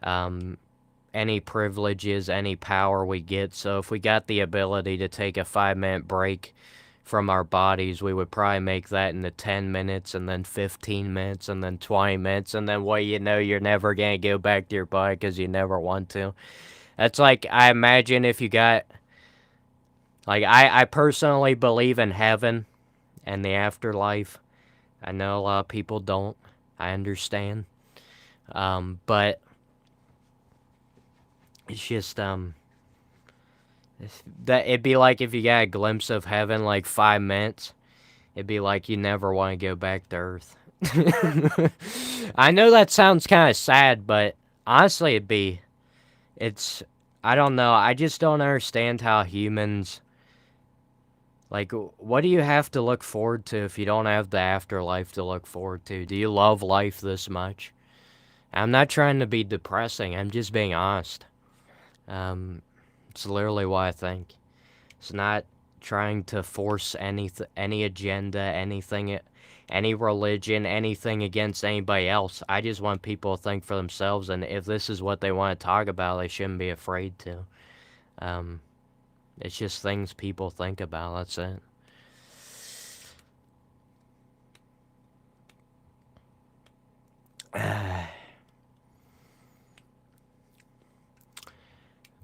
any privileges, any power we get. So if we got the ability to take a 5-minute break from our bodies, we would probably make that into 10 minutes, and then 15 minutes, and then 20 minutes, and then, well, you know, you're never going to go back to your body because you never want to. That's like, I imagine if you got, like, I personally believe in heaven and the afterlife. I know a lot of people don't. I understand. But it's just, that it'd be like if you got a glimpse of heaven, like 5 minutes. It'd be like you never want to go back to Earth. I know that sounds kind of sad, but honestly, I don't know. I just don't understand how humans, like, what do you have to look forward to if you don't have the afterlife to look forward to? Do you love life this much? I'm not trying to be depressing. I'm just being honest. It's literally what I think. It's not trying to force any agenda, anything, any religion, anything against anybody else. I just want people to think for themselves, and if this is what they want to talk about, they shouldn't be afraid to. It's just things people think about, that's it.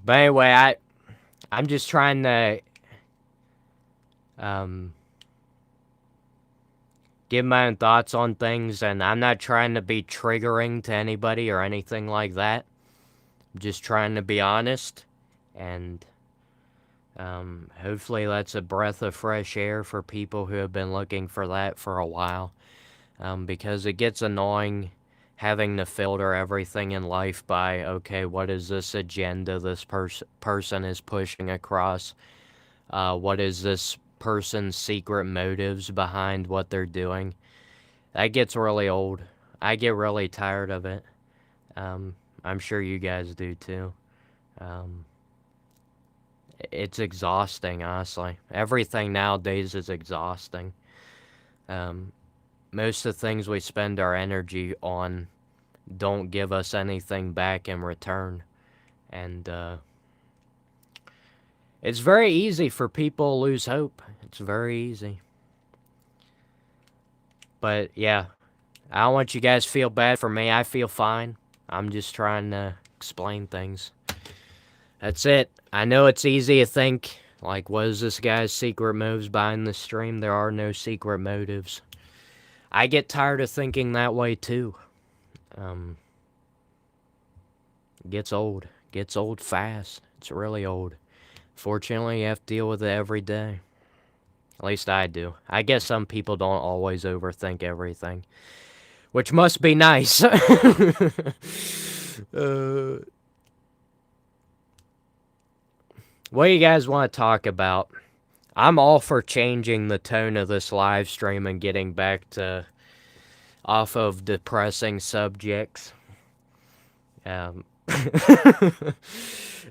But anyway, I'm just trying to give my own thoughts on things, and I'm not trying to be triggering to anybody or anything like that. I'm just trying to be honest, and hopefully that's a breath of fresh air for people who have been looking for that for a while, because it gets annoying having to filter everything in life by, okay, what is this agenda this person is pushing across? What is this person's secret motives behind what they're doing? That gets really old. I get really tired of it. I'm sure you guys do too. It's exhausting, honestly. Everything nowadays is exhausting. Most of the things we spend our energy on don't give us anything back in return. And it's very easy for people to lose hope. It's very easy. But yeah, I don't want you guys to feel bad for me. I feel fine. I'm just trying to explain things. That's it. I know it's easy to think, like, what is this guy's secret motives behind the stream? There are no secret motives. I get tired of thinking that way too. It gets old. It gets old fast. It's really old. Fortunately, you have to deal with it every day. At least I do. I guess some people don't always overthink everything, which must be nice. What do you guys want to talk about? I'm all for changing the tone of this live stream and getting back to off of depressing subjects.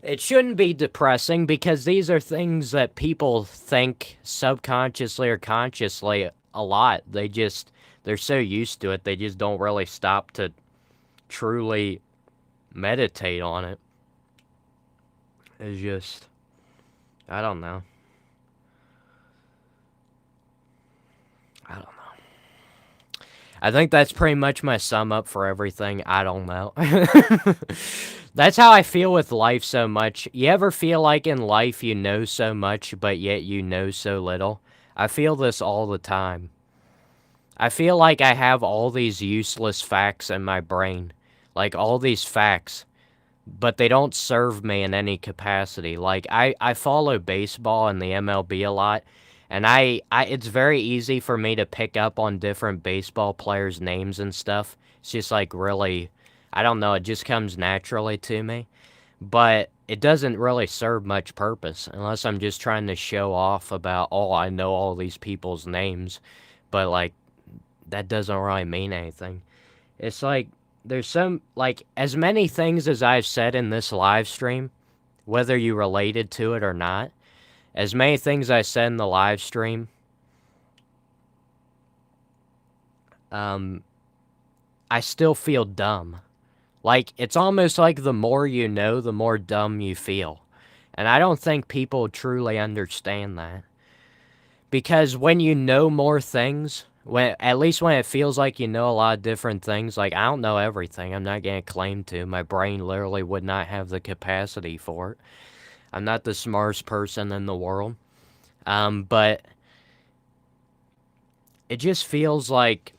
It shouldn't be depressing because these are things that people think subconsciously or consciously a lot. They're so used to it, they just don't really stop to truly meditate on it. It's just, I don't know. I think that's pretty much my sum up for everything. I don't know. That's how I feel with life so much. You ever feel like in life you know so much, but yet you know so little? I feel this all the time. I feel like I have all these useless facts in my brain. Like, all these facts. But they don't serve me in any capacity. Like, I follow baseball and the MLB a lot. And it's very easy for me to pick up on different baseball players' names and stuff. It's just like really, I don't know, it just comes naturally to me. But it doesn't really serve much purpose unless I'm just trying to show off about, oh, I know all these people's names. But like, that doesn't really mean anything. It's like, there's some, like, as many things as I've said in this live stream, whether you related to it or not, as many things I said in the live stream, I still feel dumb. Like, it's almost like the more you know, the more dumb you feel. And I don't think people truly understand that. Because when you know more things, at least when it feels like you know a lot of different things, like, I don't know everything. I'm not going to claim to. My brain literally would not have the capacity for it. I'm not the smartest person in the world. But it just feels like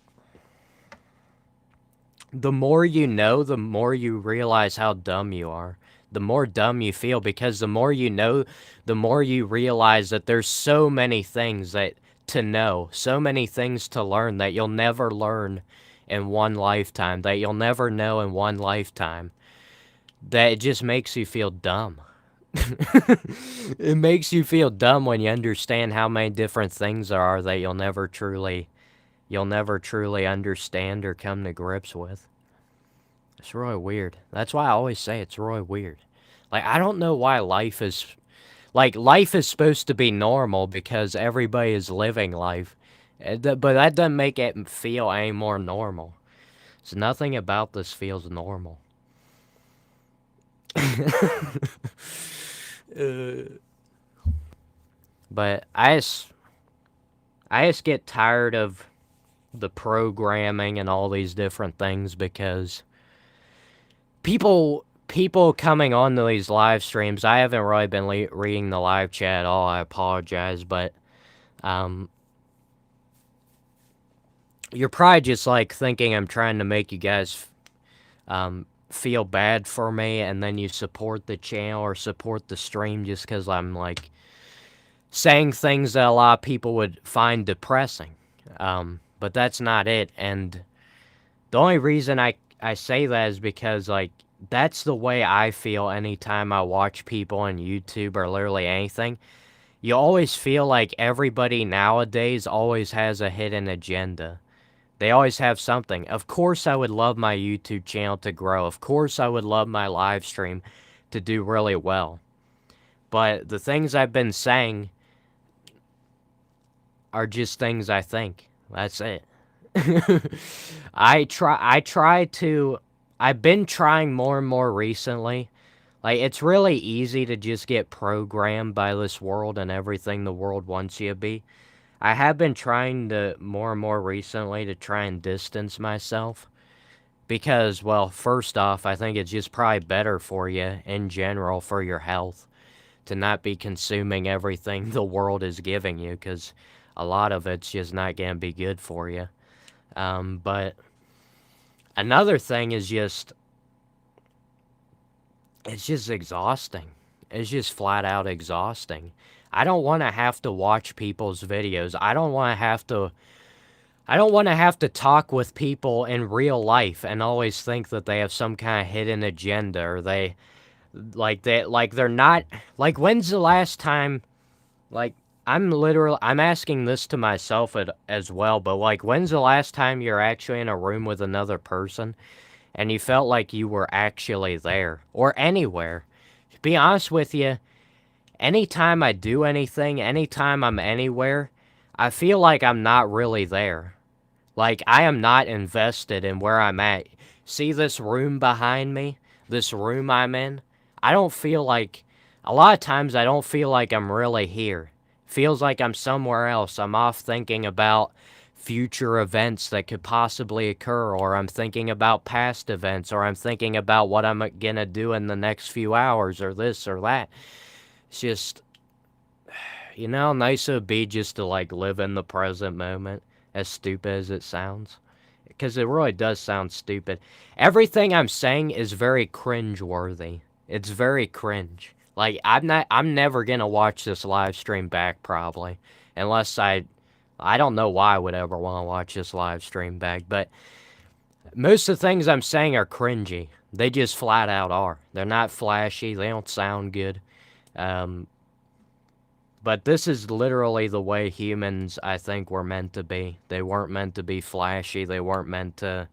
the more you know, the more you realize how dumb you are. The more dumb you feel, because the more you know, the more you realize that there's so many things to know, so many things to learn that you'll never learn in one lifetime, that you'll never know in one lifetime, that it just makes you feel dumb. It makes you feel dumb when you understand how many different things there are that you'll never truly understand or come to grips with. It's really weird. That's why I always say it's really weird. Like, I don't know why life is supposed to be normal because everybody is living life. But that doesn't make it feel any more normal. So nothing about this feels normal. But I just get tired of the programming and all these different things because people coming on to these live streams. I haven't really been reading the live chat at all. I apologize, but um, you're probably just like thinking I'm trying to make you guys feel bad for me, and then you support the channel or support the stream just because I'm like saying things that a lot of people would find depressing. But that's not it. And the only reason I say that is because, like, that's the way I feel anytime I watch people on YouTube or literally anything. You always feel like everybody nowadays always has a hidden agenda. They always have something. Of course, I would love my YouTube channel to grow. Of course, I would love my live stream to do really well. But the things I've been saying are just things I think. That's it. I've been trying more and more recently. Like, it's really easy to just get programmed by this world and everything the world wants you to be. I have been trying to more and more recently to try and distance myself because, well, first off, I think it's just probably better for you in general for your health to not be consuming everything the world is giving you because a lot of it's just not going to be good for you. But another thing is it's just exhausting. It's just flat out exhausting. I don't want to have to watch people's videos. I don't want to have to talk with people in real life and always think that they have some kind of hidden agenda or they're not, like, when's the last time, like, I'm asking this to myself as well, but, like, when's the last time you're actually in a room with another person and you felt like you were actually there or anywhere? To be honest with you, anytime I do anything, anytime I'm anywhere, I feel like I'm not really there. Like, I am not invested in where I'm at. See this room behind me? This room I'm in? I don't feel like, a lot of times I don't feel like I'm really here. Feels like I'm somewhere else. I'm off thinking about future events that could possibly occur, or I'm thinking about past events, or I'm thinking about what I'm gonna do in the next few hours, or this or that. It's just, nice it would be just to, like, live in the present moment, as stupid as it sounds. Because it really does sound stupid. Everything I'm saying is very cringe-worthy. It's very cringe. Like, I'm never gonna watch this live stream back, probably. Unless I don't know why I would ever want to watch this live stream back, but most of the things I'm saying are cringy. They just flat out are. They're not flashy. They don't sound good. But this is literally the way humans, I think, were meant to be. They weren't meant to be flashy. They weren't meant to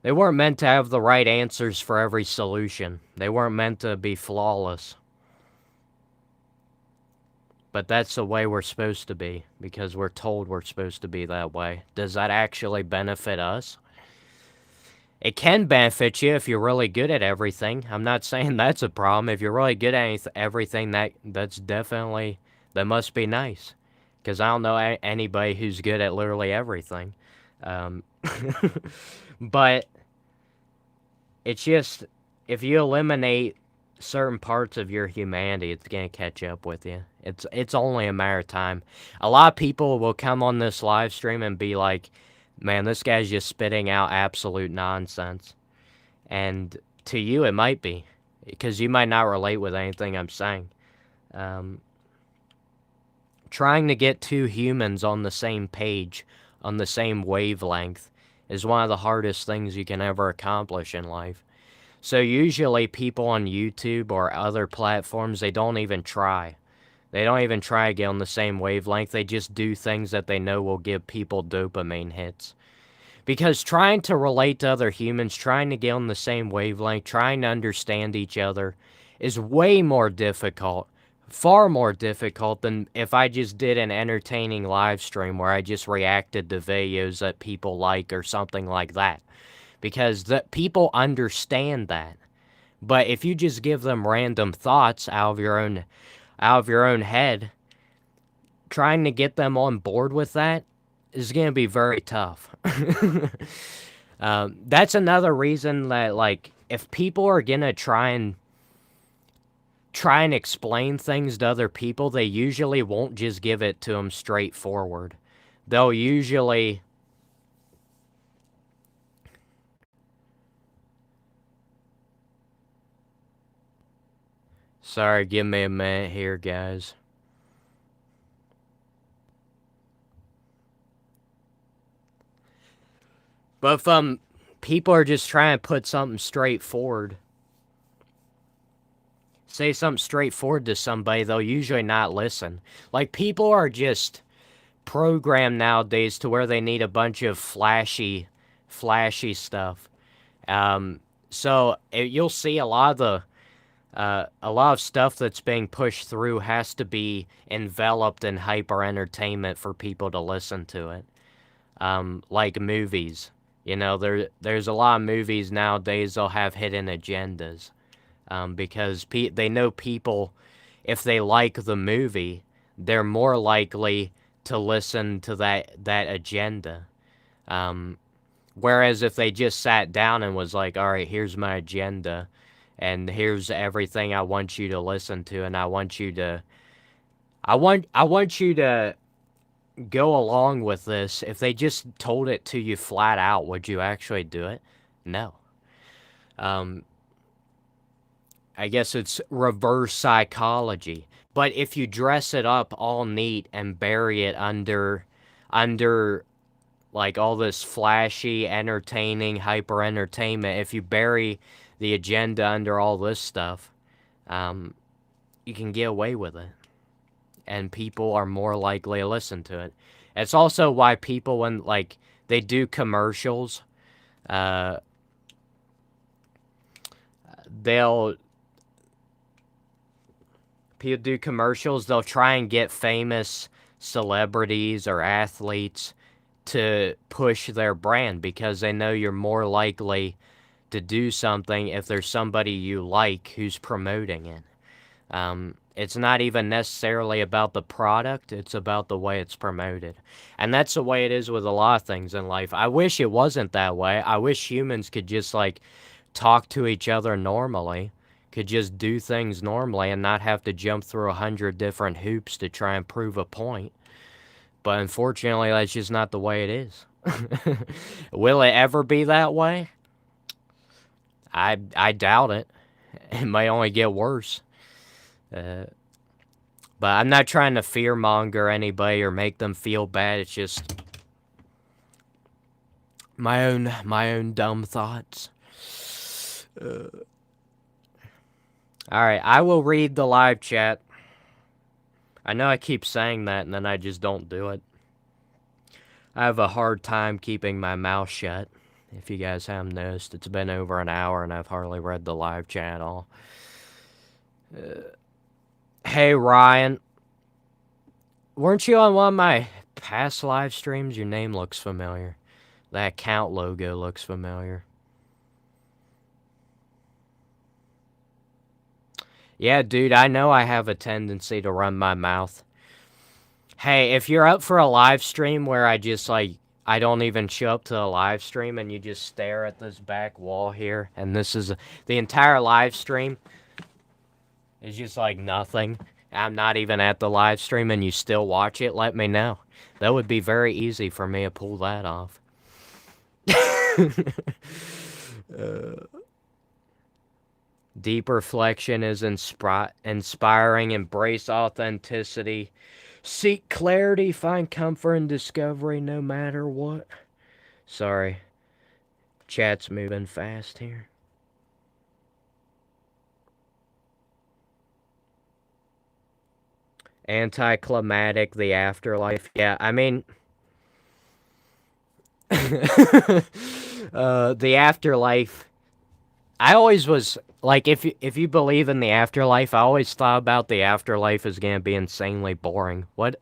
have the right answers for every solution. They weren't meant to be flawless. But that's the way we're supposed to be, because we're told we're supposed to be that way. Does that actually benefit us? It can benefit you if you're really good at everything. I'm not saying that's a problem. If you're really good at everything, that must be nice. Because I don't know anybody who's good at literally everything. But it's just, if you eliminate certain parts of your humanity, it's going to catch up with you. It's only a matter of time. A lot of people will come on this live stream and be like, man, this guy's just spitting out absolute nonsense. And to you, it might be, because you might not relate with anything I'm saying. Trying to get two humans on the same page, on the same wavelength, is one of the hardest things you can ever accomplish in life. So usually people on YouTube or other platforms, they don't even try. They don't even try to get on the same wavelength. They just do things that they know will give people dopamine hits. Because trying to relate to other humans, trying to get on the same wavelength, trying to understand each other is way more difficult. Far more difficult than if I just did an entertaining live stream where I just reacted to videos that people like or something like that. Because people understand that. But if you just give them random thoughts out of your own head, trying to get them on board with that is going to be very tough. That's another reason that, like, if people are going to try and explain things to other people, they usually won't just give it to them straightforward. They'll usually... Sorry, give me a minute here, guys. But if people are just trying to put something straightforward, say something straightforward to somebody, they'll usually not listen. Like, people are just programmed nowadays to where they need a bunch of flashy stuff. So you'll see a lot of stuff that's being pushed through has to be enveloped in hyper entertainment for people to listen to it. Like movies. You know, there's a lot of movies nowadays that'll have hidden agendas. Because they know people, if they like the movie, they're more likely to listen to that agenda. Whereas if they just sat down and was like, all right, here's my agenda, and here's everything I want you to listen to, and I want you to go along with this. If they just told it to you flat out, would you actually do it? No. I guess it's reverse psychology. But if you dress it up all neat and bury it under like all this flashy, entertaining, hyper entertainment, if you bury the agenda under all this stuff, you can get away with it. And people are more likely to listen to it. It's also why people, when like they do commercials, they'll try and get famous celebrities or athletes to push their brand because they know you're more likely to do something if there's somebody you like who's promoting it. It's not even necessarily about the product, it's about the way it's promoted. And that's the way it is with a lot of things in life. I wish it wasn't that way. I wish humans could just, like, talk to each other normally, could just do things normally and not have to jump through 100 different hoops to try and prove a point. But unfortunately, that's just not the way it is. Will it ever be that way? I doubt it. It may only get worse. But I'm not trying to fearmonger anybody or make them feel bad. It's just my own dumb thoughts. Alright, I will read the live chat. I know I keep saying that and then I just don't do it. I have a hard time keeping my mouth shut. If you guys haven't noticed, it's been over an hour and I've hardly read the live chat at all. Hey, Ryan. Weren't you on one of my past live streams? Your name looks familiar. That account logo looks familiar. Yeah, dude, I know I have a tendency to run my mouth. Hey, if you're up for a live stream where I just, like, I don't even show up to the live stream and you just stare at this back wall here, and this is the entire live stream is just like nothing. I'm not even at the live stream and you still watch it, let me know. That would be very easy for me to pull that off. Deep reflection is inspiring. Embrace authenticity. Seek clarity. Find comfort in discovery no matter what. Sorry. Chat's moving fast here. Anticlimactic, the afterlife. Yeah, I mean... the afterlife... I always was... Like, if you believe in the afterlife, I always thought about the afterlife as gonna be insanely boring. What...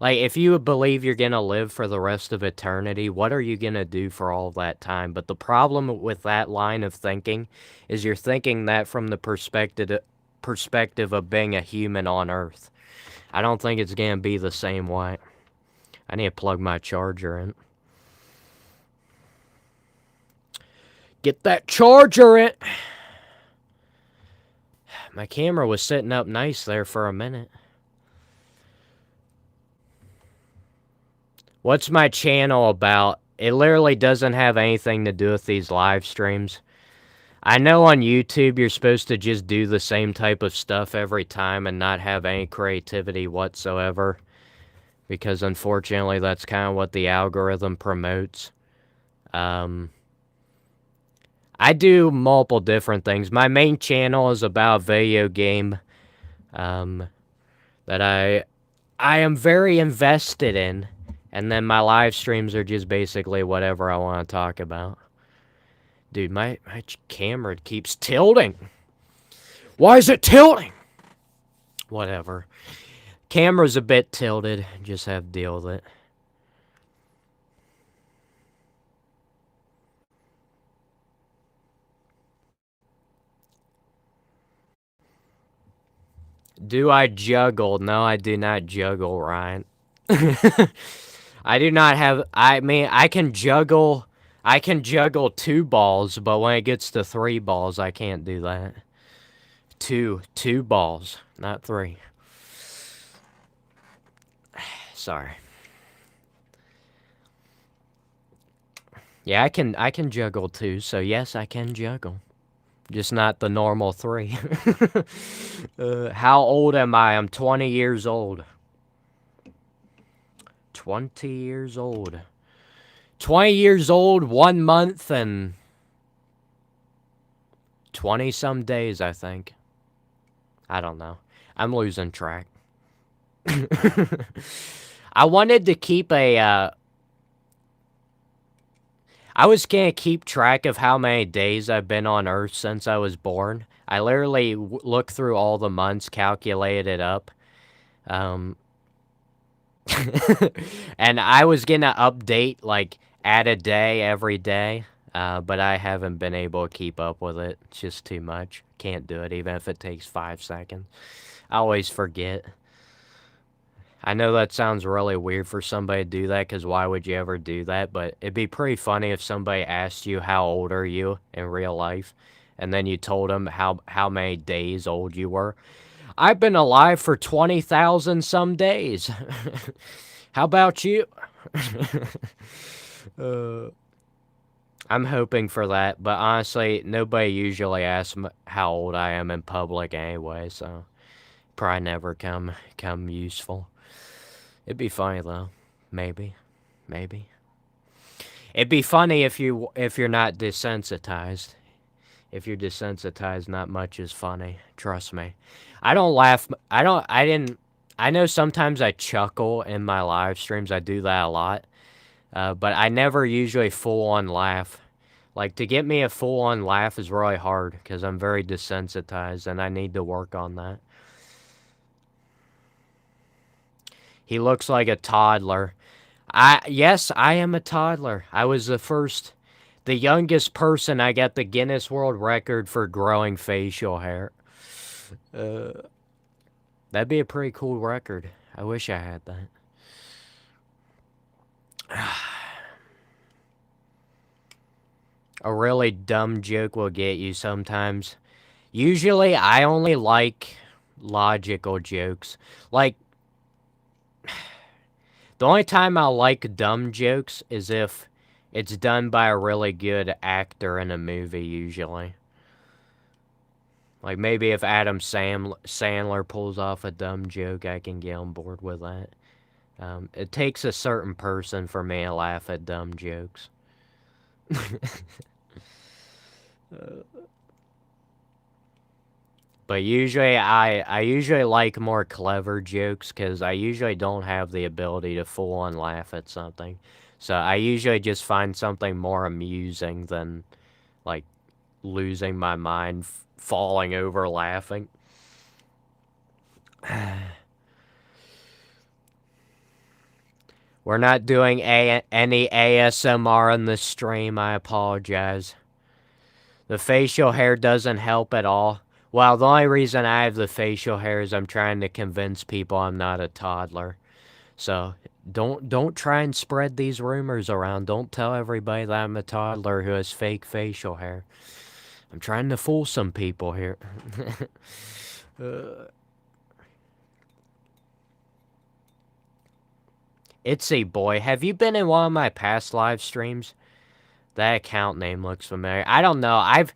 Like, if you believe you're gonna live for the rest of eternity, what are you gonna do for all that time? But the problem with that line of thinking is you're thinking that from the perspective of being a human on Earth. I don't think it's gonna be the same way. I need to plug my charger in. Get that charger in! My camera was sitting up nice there for a minute. What's my channel about? It literally doesn't have anything to do with these live streams. I know on YouTube you're supposed to just do the same type of stuff every time and not have any creativity whatsoever. Because unfortunately that's kind of what the algorithm promotes. I do multiple different things. My main channel is about a video game that I am very invested in. And then my live streams are just basically whatever I want to talk about. Dude, my camera keeps tilting. Why is it tilting? Whatever. Camera's a bit tilted. Just have to deal with it. Do I juggle? No, I do not juggle, Ryan. I do not have... I mean, I can juggle 2 balls, but when it gets to 3 balls, I can't do that. 2 balls, not 3. Sorry. Yeah, I can juggle 2, so yes, I can juggle. Just not the normal 3. How old am I? I'm 20 years old. 20 years old. 20 years old, 1 month, and 20-some days, I think. I don't know. I'm losing track. I wanted to keep a, I was gonna keep track of how many days I've been on Earth since I was born. I literally looked through all the months, calculated it up. And I was gonna update, like, add a day every day. But I haven't been able to keep up with it. It's just too much. Can't do it, even if it takes 5 seconds. I always forget. I know that sounds really weird for somebody to do that, because why would you ever do that? But it'd be pretty funny if somebody asked you, how old are you in real life? And then you told them how many days old you were. I've been alive for 20,000 some days. How about you? I'm hoping for that, but honestly, nobody usually asks how old I am in public anyway, so probably never come useful. It'd be funny though, maybe. It'd be funny if you're not desensitized. If you're desensitized, not much is funny. Trust me. I don't laugh. I know sometimes I chuckle in my live streams. I do that a lot. But I never usually full-on laugh. Like, to get me a full-on laugh is really hard, because I'm very desensitized, and I need to work on that. He looks like a toddler. Yes, I am a toddler. I was the youngest person. I got the Guinness World Record for growing facial hair. That'd be a pretty cool record. I wish I had that. A really dumb joke will get you sometimes. Usually, I only like logical jokes. Like, the only time I like dumb jokes is if it's done by a really good actor in a movie, usually. Like, maybe if Adam Sandler pulls off a dumb joke, I can get on board with that. It takes a certain person for me to laugh at dumb jokes. But usually, I usually like more clever jokes, because I usually don't have the ability to full-on laugh at something. So I usually just find something more amusing than, like, losing my mind, falling over laughing. We're not doing any ASMR on this stream, I apologize. The facial hair doesn't help at all. Well, the only reason I have the facial hair is I'm trying to convince people I'm not a toddler. So don't try and spread these rumors around. Don't tell everybody that I'm a toddler who has fake facial hair. I'm trying to fool some people here. Itsy boy, have you been in one of my past live streams? That account name looks familiar. I don't know. I've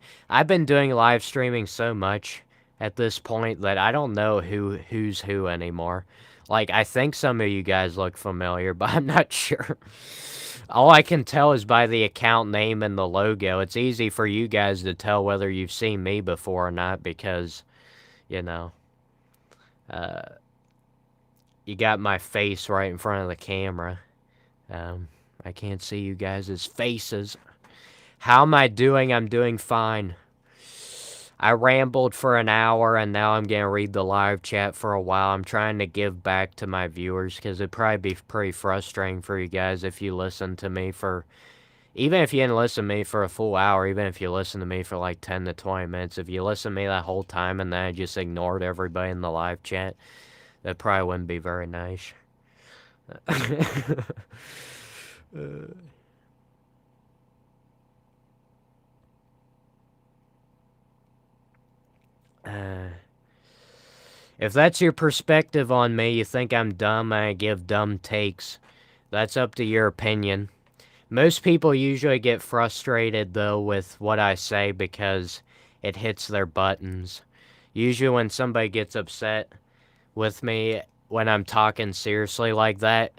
been doing live streaming so much at this point that I don't know who's who anymore. Like I think some of you guys look familiar, but I'm not sure. All I can tell is by the account name and the logo. It's easy for you guys to tell whether you've seen me before or not because, you know, uh, you got my face right in front of the camera. I can't see you guys' faces. How am I doing? I'm doing fine. I rambled for an hour and now I'm going to read the live chat for a while. I'm trying to give back to my viewers because it'd probably be pretty frustrating for you guys if you listen to me for, even if you didn't listen to me for a full hour, even if you listen to me for like 10 to 20 minutes, if you listen to me that whole time and then I just ignored everybody in the live chat, that probably wouldn't be very nice. If that's your perspective on me, you think I'm dumb and I give dumb takes, that's up to your opinion. Most people usually get frustrated, though, with what I say because it hits their buttons. Usually when somebody gets upset with me when I'm talking seriously like that,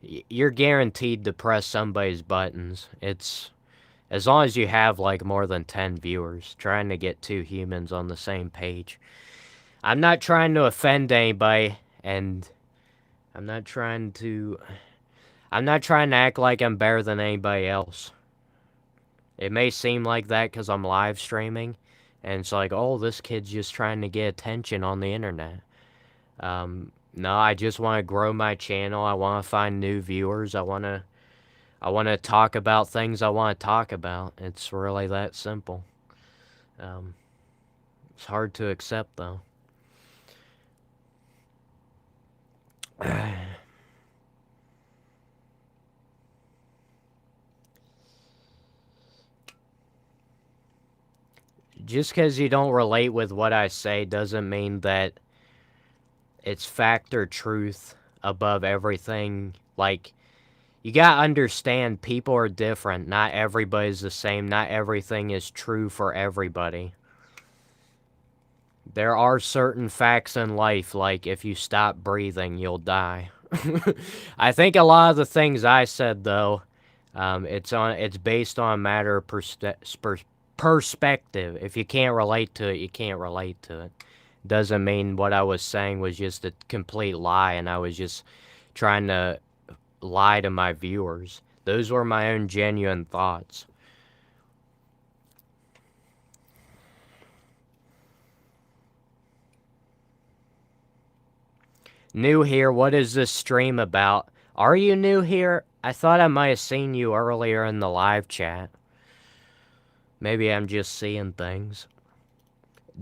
you're guaranteed to press somebody's buttons. It's as long as you have like more than 10 viewers, trying to get two humans on the same page. I'm not trying to offend anybody, and I'm not trying to act like I'm better than anybody else. It may seem like that because I'm live streaming, and it's like, oh, this kid's just trying to get attention on the internet. No, I just want to grow my channel. I want to find new viewers. I want to talk about things I want to talk about. It's really that simple. It's hard to accept, though. Just because you don't relate with what I say doesn't mean that it's fact or truth above everything. Like, you gotta understand people are different. Not everybody's the same. Not everything is true for everybody. There are certain facts in life, like if you stop breathing, you'll die. I think a lot of the things I said, though, it's based on a matter of perspective. If you can't relate to it, you can't relate to it. Doesn't mean what I was saying was just a complete lie, and I was just trying to lie to my viewers. Those were my own genuine thoughts. New here, what is this stream about? Are you new here? I thought I might have seen you earlier in the live chat. Maybe I'm just seeing things.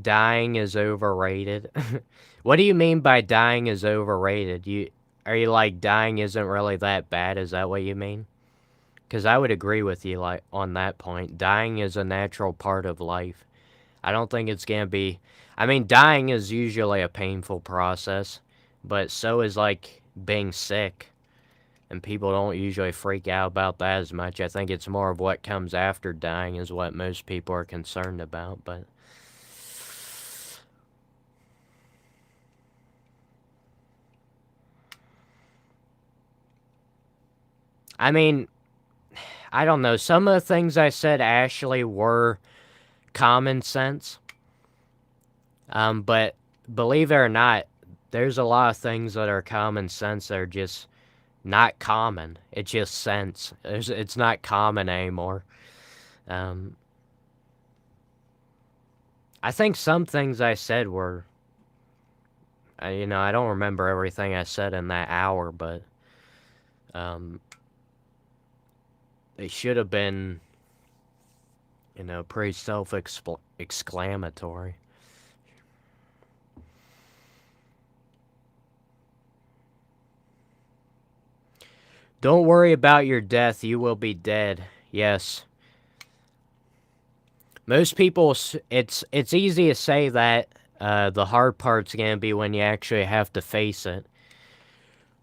Dying is overrated. What do you mean by dying is overrated? Are you like dying isn't really that bad? Is that what you mean? Because I would agree with you like on that point. Dying is a natural part of life. I don't think it's gonna be. I mean, dying is usually a painful process, but so is like being sick. And people don't usually freak out about that as much. I think it's more of what comes after dying is what most people are concerned about, but I mean, I don't know. Some of the things I said actually were common sense. But believe it or not, there's a lot of things that are common sense that are just not common. It's just sense. It's not common anymore. I think some things I said were, I don't remember everything I said in that hour, but they should have been, pretty self-exclamatory. Don't worry about your death, you will be dead. Yes. Most people, it's easy to say that. The hard part's gonna be when you actually have to face it.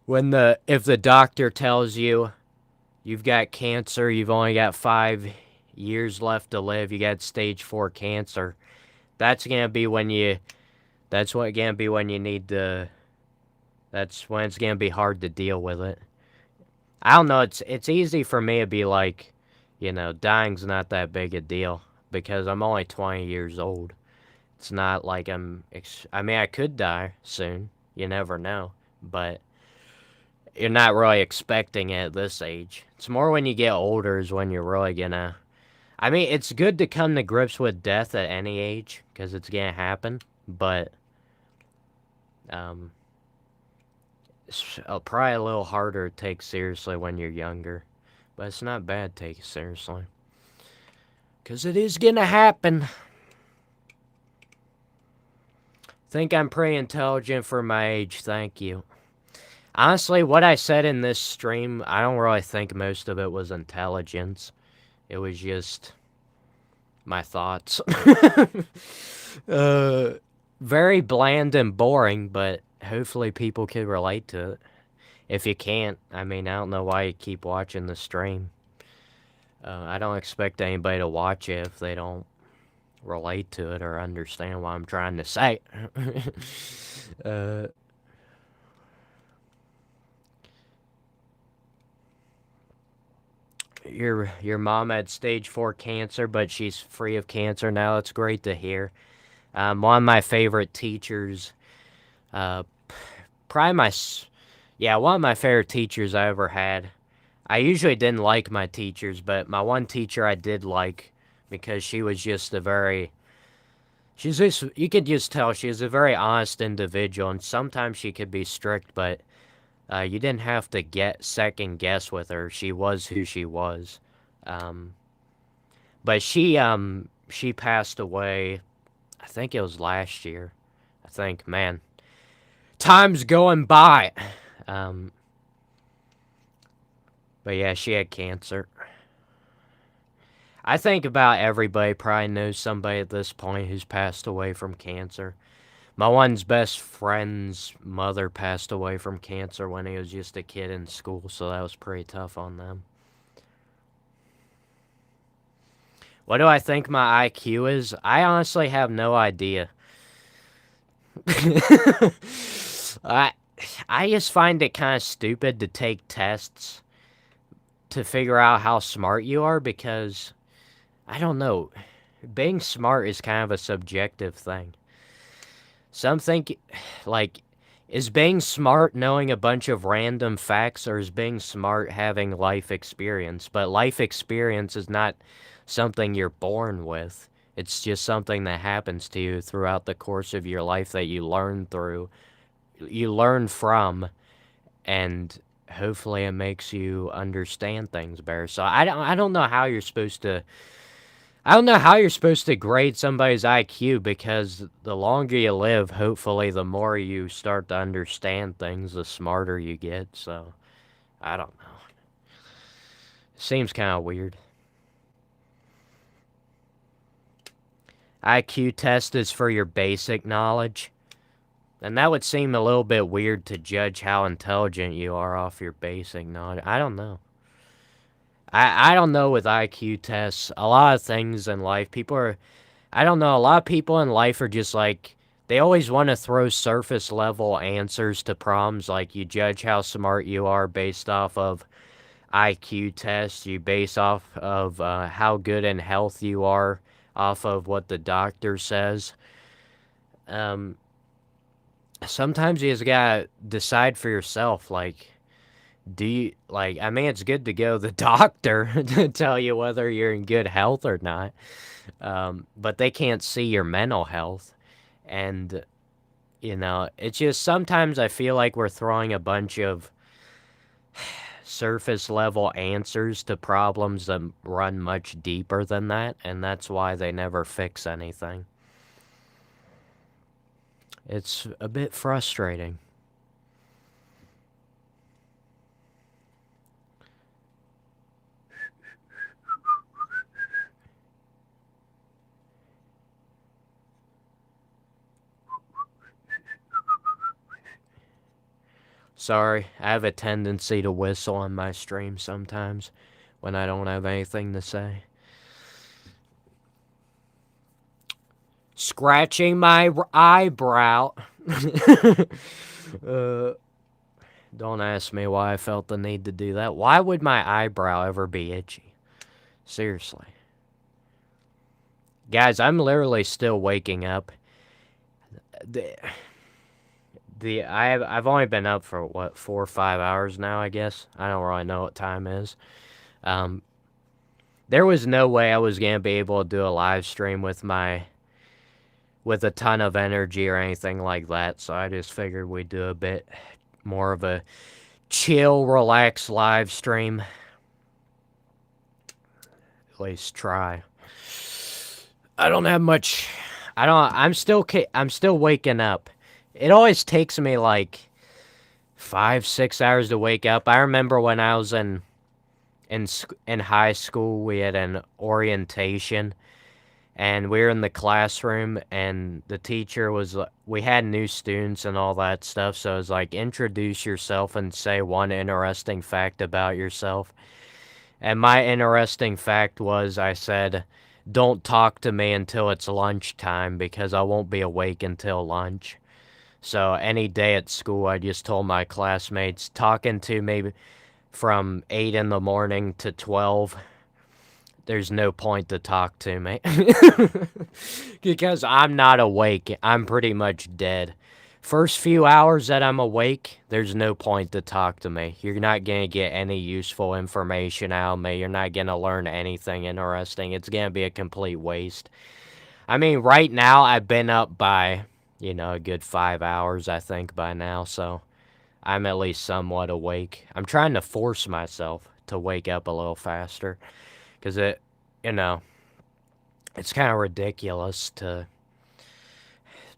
If the doctor tells you you've got cancer, you've only got 5 years left to live, you got stage 4 cancer, that's gonna be when you, that's what gonna be when you need to, that's when it's gonna be hard to deal with it. I don't know, it's easy for me to be like, dying's not that big a deal because I'm only 20 years old. It's not like I mean, I could die soon. You never know. But you're not really expecting it at this age. It's more when you get older is when you're really gonna. I mean, it's good to come to grips with death at any age because it's gonna happen. But um, it's probably a little harder to take seriously when you're younger. But it's not bad to take it seriously. Because it is gonna happen. Think I'm pretty intelligent for my age, thank you. Honestly, what I said in this stream, I don't really think most of it was intelligence. It was just my thoughts. Very bland and boring, but hopefully people can relate to it. If you can't, I mean, I don't know why you keep watching the stream. I don't expect anybody to watch it if they don't relate to it or understand what I'm trying to say. Your mom had stage 4 cancer, but she's free of cancer now. It's great to hear. One of my favorite teachers, probably one of my favorite teachers I ever had. I usually didn't like my teachers, but my one teacher I did like because she was just you could just tell she was a very honest individual, and sometimes she could be strict, but you didn't have to second guess with her. She was who she was. But she passed away, I think it was last year. I think, man, time's going by. But yeah, she had cancer. I think about everybody probably knows somebody at this point who's passed away from cancer. My one's best friend's mother passed away from cancer when he was just a kid in school, so that was pretty tough on them. What do I think my IQ is? I honestly have no idea. I just find it kind of stupid to take tests to figure out how smart you are because, I don't know, being smart is kind of a subjective thing. Some think, like, is being smart knowing a bunch of random facts, or is being smart having life experience? But life experience is not something you're born with. It's just something that happens to you throughout the course of your life that you learn from, and hopefully it makes you understand things better. So I don't know how you're supposed to grade somebody's IQ because the longer you live, hopefully the more you start to understand things, the smarter you get. So I don't know. Seems kind of weird. IQ test is for your basic knowledge. And that would seem a little bit weird to judge how intelligent you are off your basic knowledge. I don't know. I don't know with IQ tests. A lot of things in life, I don't know, a lot of people in life are just like, they always want to throw surface level answers to problems. Like, you judge how smart you are based off of IQ tests. You base off of how good in health you are off of what the doctor says. Sometimes you just gotta decide for yourself, like, I mean, it's good to go to the doctor to tell you whether you're in good health or not, but they can't see your mental health, and, it's just sometimes I feel like we're throwing a bunch of surface level answers to problems that run much deeper than that, and that's why they never fix anything. It's a bit frustrating. Sorry, I have a tendency to whistle on my stream sometimes when I don't have anything to say. Scratching my eyebrow. Don't ask me why I felt the need to do that. Why would my eyebrow ever be itchy? Seriously. Guys, I'm literally still waking up. I've only been up for, what, 4 or 5 hours now, I guess? I don't really know what time is. There was no way I was going to be able to do a live stream with a ton of energy or anything like that, so I just figured we'd do a bit more of a chill, relaxed live stream. At least try. I don't have much. I'm still waking up. It always takes me like 5-6 hours to wake up. I remember when I was in high school, we had an orientation, and we were in the classroom, and the teacher was, we had new students and all that stuff, so it was like, introduce yourself and say one interesting fact about yourself. And my interesting fact was, I said, don't talk to me until it's lunchtime because I won't be awake until lunch. So any day at school, I just told my classmates, talking to me from 8 in the morning to 12, there's no point to talk to me. Because I'm not awake. I'm pretty much dead. First few hours that I'm awake, there's no point to talk to me. You're not going to get any useful information out of me. You're not going to learn anything interesting. It's going to be a complete waste. I mean, right now, I've been up by, a good 5 hours, I think, by now, so I'm at least somewhat awake. I'm trying to force myself to wake up a little faster, because it's kind of ridiculous to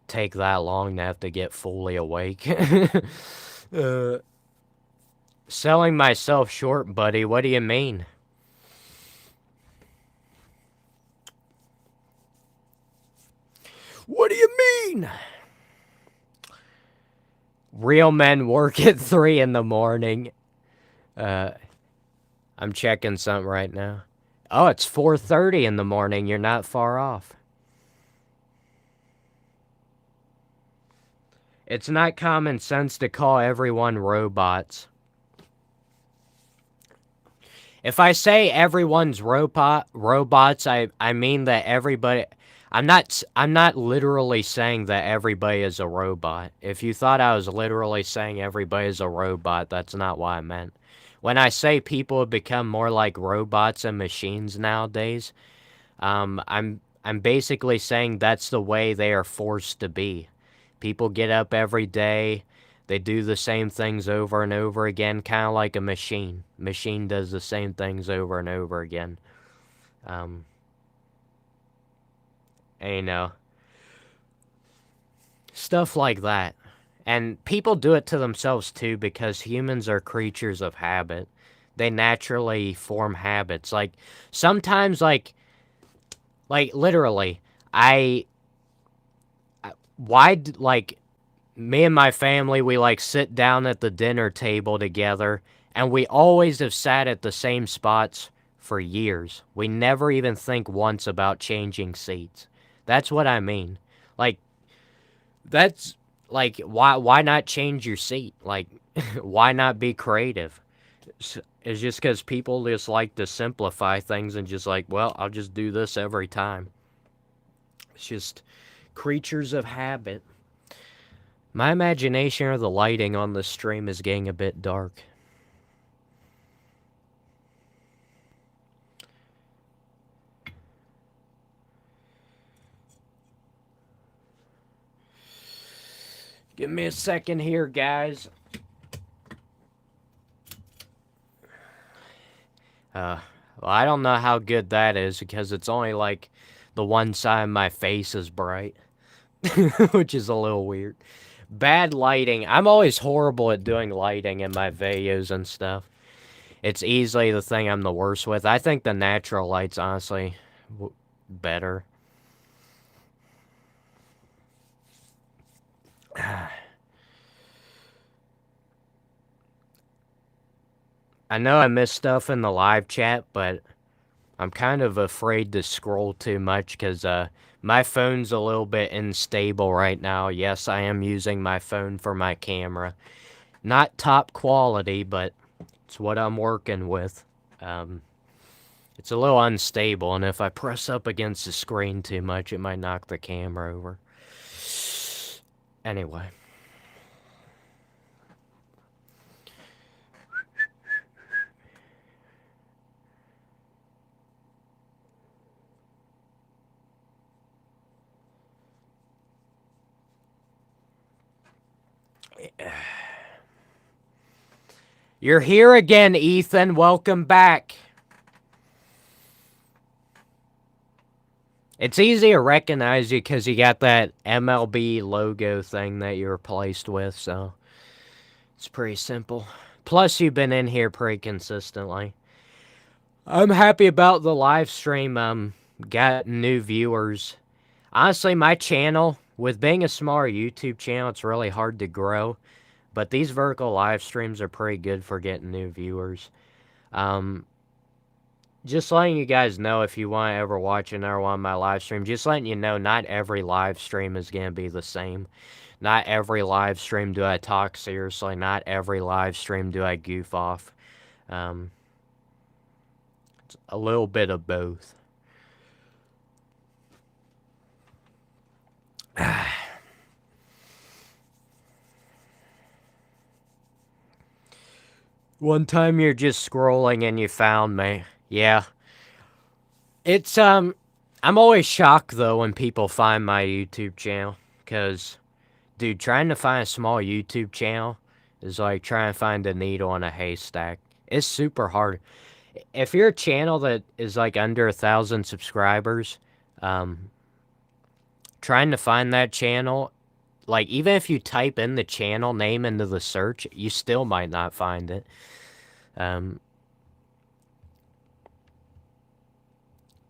take that long to have to get fully awake. Selling myself short, buddy. What do you mean? What do you mean? Real men work at 3 in the morning. I'm checking something right now. Oh, it's 4:30 in the morning. You're not far off. It's not common sense to call everyone robots. If I say everyone's robots, I mean that everybody. I'm not literally saying that everybody is a robot. If you thought I was literally saying everybody is a robot, that's not what I meant. When I say people have become more like robots and machines nowadays, I'm basically saying that's the way they are forced to be. People get up every day, they do the same things over and over again, kind of like a machine. Machine does the same things over and over again. And, stuff like that. And people do it to themselves too because humans are creatures of habit. They naturally form habits. Like, sometimes, literally, me and my family, we, sit down at the dinner table together, and we always have sat at the same spots for years. We never even think once about changing seats. That's what I mean. That's, why not change your seat? Why not be creative? It's just because people just like to simplify things and just well, I'll just do this every time. It's just creatures of habit. My imagination or the lighting on the stream is getting a bit dark. Give me a second here, guys. Well, I don't know how good that is because it's only the one side of my face is bright, which is a little weird. Bad lighting. I'm always horrible at doing lighting in my videos and stuff. It's easily the thing I'm the worst with. I think the natural light's honestly better. I know I missed stuff in the live chat, but I'm kind of afraid to scroll too much because my phone's a little bit unstable right now. Yes, I am using my phone for my camera. Not top quality, but it's what I'm working with. It's a little unstable, and if I press up against the screen too much, it might knock the camera over. Anyway. You're here again, Ethan. Welcome back. It's easy to recognize you because you got that MLB logo thing that you're replaced with, so it's pretty simple. Plus, you've been in here pretty consistently. I'm happy about the live stream. Got new viewers. Honestly, my channel, with being a smaller YouTube channel, it's really hard to grow. But these vertical live streams are pretty good for getting new viewers. Just letting you guys know if you want to ever watch another one of my live streams, just letting you know not every live stream is going to be the same. Not every live stream do I talk seriously. Not every live stream do I goof off. It's a little bit of both. One time you're just scrolling and you found me. Yeah. It's, I'm always shocked, though, when people find my YouTube channel. Because, dude, trying to find a small YouTube channel is like trying to find a needle in a haystack. It's super hard. If you're a channel that is, like, under 1,000 subscribers, trying to find that channel, like, even if you type in the channel name into the search, you still might not find it.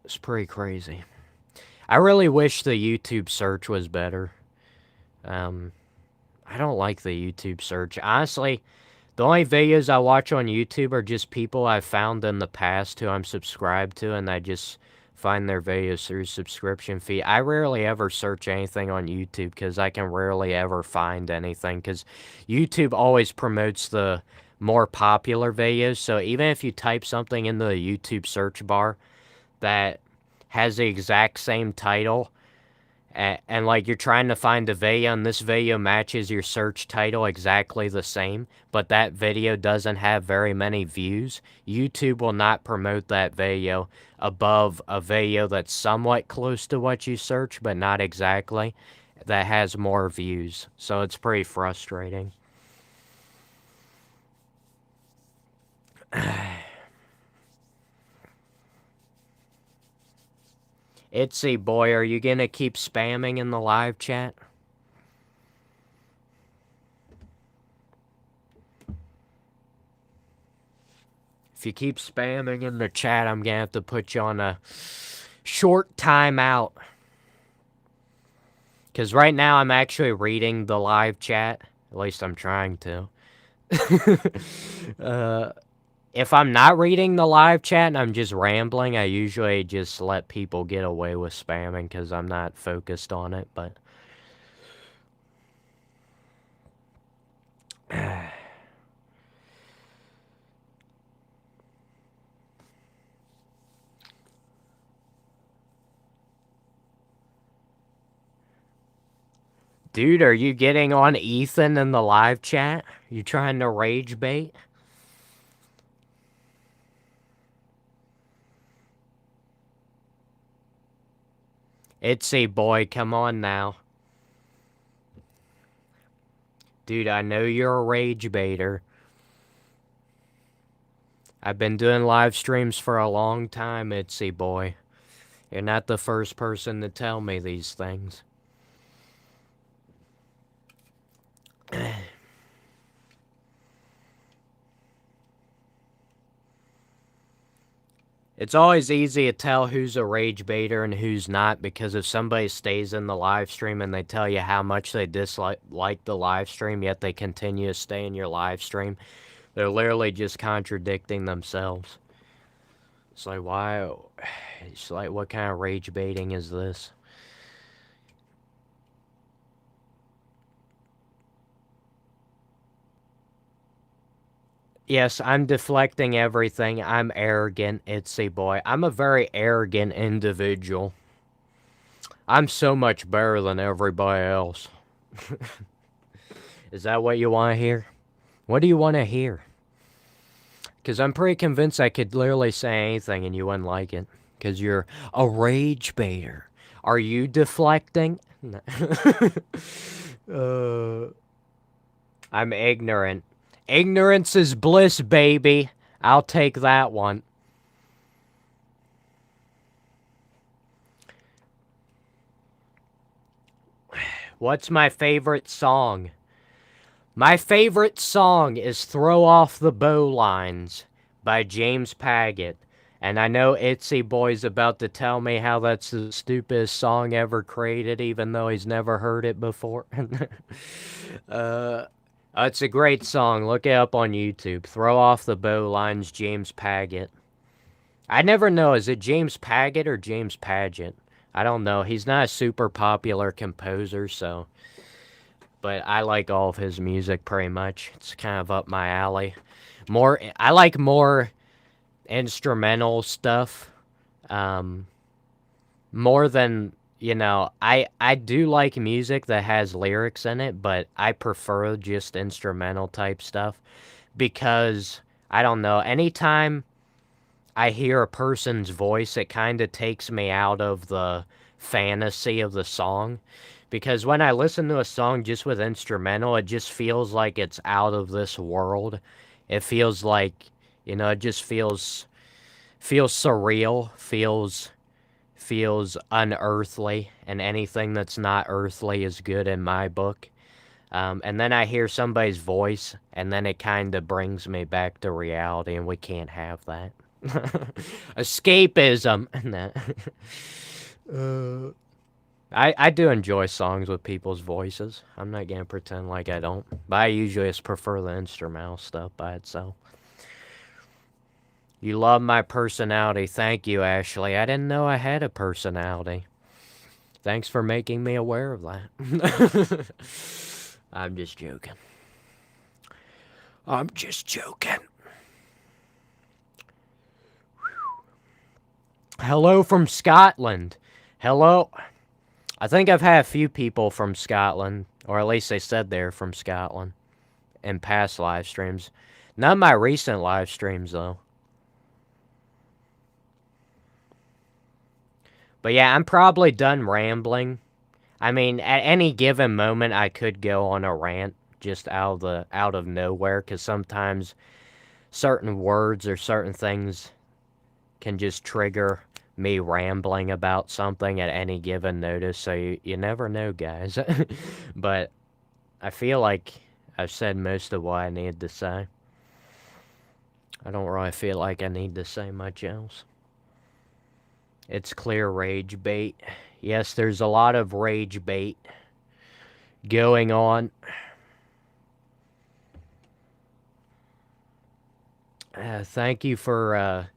It's pretty crazy. I really wish the YouTube search was better. I don't like the YouTube search. Honestly, the only videos I watch on YouTube are just people I've found in the past who I'm subscribed to, and I just find their videos through subscription feed. I rarely ever search anything on YouTube because I can rarely ever find anything because YouTube always promotes the more popular videos. So even if you type something into the YouTube search bar that has the exact same title, and like you're trying to find a video and this video matches your search title exactly the same, but that video doesn't have very many views, YouTube will not promote that video above a video that's somewhat close to what you search, but not exactly, that has more views. So it's pretty frustrating. Itsy boy, are you gonna keep spamming in the live chat? If you keep spamming in the chat, I'm gonna have to put you on a short timeout. Because right now I'm actually reading the live chat. At least I'm trying to. If I'm not reading the live chat and I'm just rambling, I usually just let people get away with spamming because I'm not focused on it, but... Dude, are you getting on Ethan in the live chat? You trying to rage bait? Itsy boy, come on now. Dude, I know you're a rage baiter. I've been doing live streams for a long time, Itsy boy. You're not the first person to tell me these things. It's always easy to tell who's a rage baiter and who's not, because if somebody stays in the live stream and they tell you how much they dislike the live stream, yet they continue to stay in your live stream, They're literally just contradicting themselves. It's like, why? It's like, what kind of rage baiting is this? Yes, I'm deflecting everything. I'm arrogant, Itsy boy. I'm a very arrogant individual. I'm so much better than everybody else. Is that what you want to hear? What do you want to hear? Because I'm pretty convinced I could literally say anything and you wouldn't like it. Because you're a rage baiter. Are you deflecting? I'm ignorant. Ignorance is bliss, baby. I'll take that one. What's my favorite song? My favorite song is Throw Off the Bowlines by James Paget. And I know Itsy Boy's about to tell me how that's the stupidest song ever created, even though he's never heard it before. It's a great song. Look it up on YouTube. Throw Off the Bowlines, James Paget. I never know, is it James Paget or James Paget? I don't know. He's not a super popular composer, so... But I like all of his music pretty much. It's kind of up my alley. I like more instrumental stuff. More than, I do like music that has lyrics in it, but I prefer just instrumental type stuff. Because, I don't know, anytime I hear a person's voice, it kind of takes me out of the fantasy of the song. Because when I listen to a song just with instrumental, it just feels like it's out of this world. It feels like, it just feels surreal, feels unearthly, and anything that's not earthly is good in my book. And then I hear somebody's voice, and then it kind of brings me back to reality, and we can't have that. Escapism. I do enjoy songs with people's voices. I'm not gonna pretend like I don't. But I usually just prefer the instrumental stuff by itself. You love my personality. Thank you, Ashley. I didn't know I had a personality. Thanks for making me aware of that. I'm just joking. I'm just joking. Hello from Scotland. Hello. I think I've had a few people from Scotland, or at least they said they're from Scotland, in past live streams. None of my recent live streams, though. But yeah, I'm probably done rambling. I mean, at any given moment, I could go on a rant just out of nowhere, because sometimes certain words or certain things can just trigger me rambling about something at any given notice, so you never know, guys. But I feel like I've said most of what I need to say. I don't really feel like I need to say much else. It's clear rage bait. Yes, there's a lot of rage bait going on. Thank you for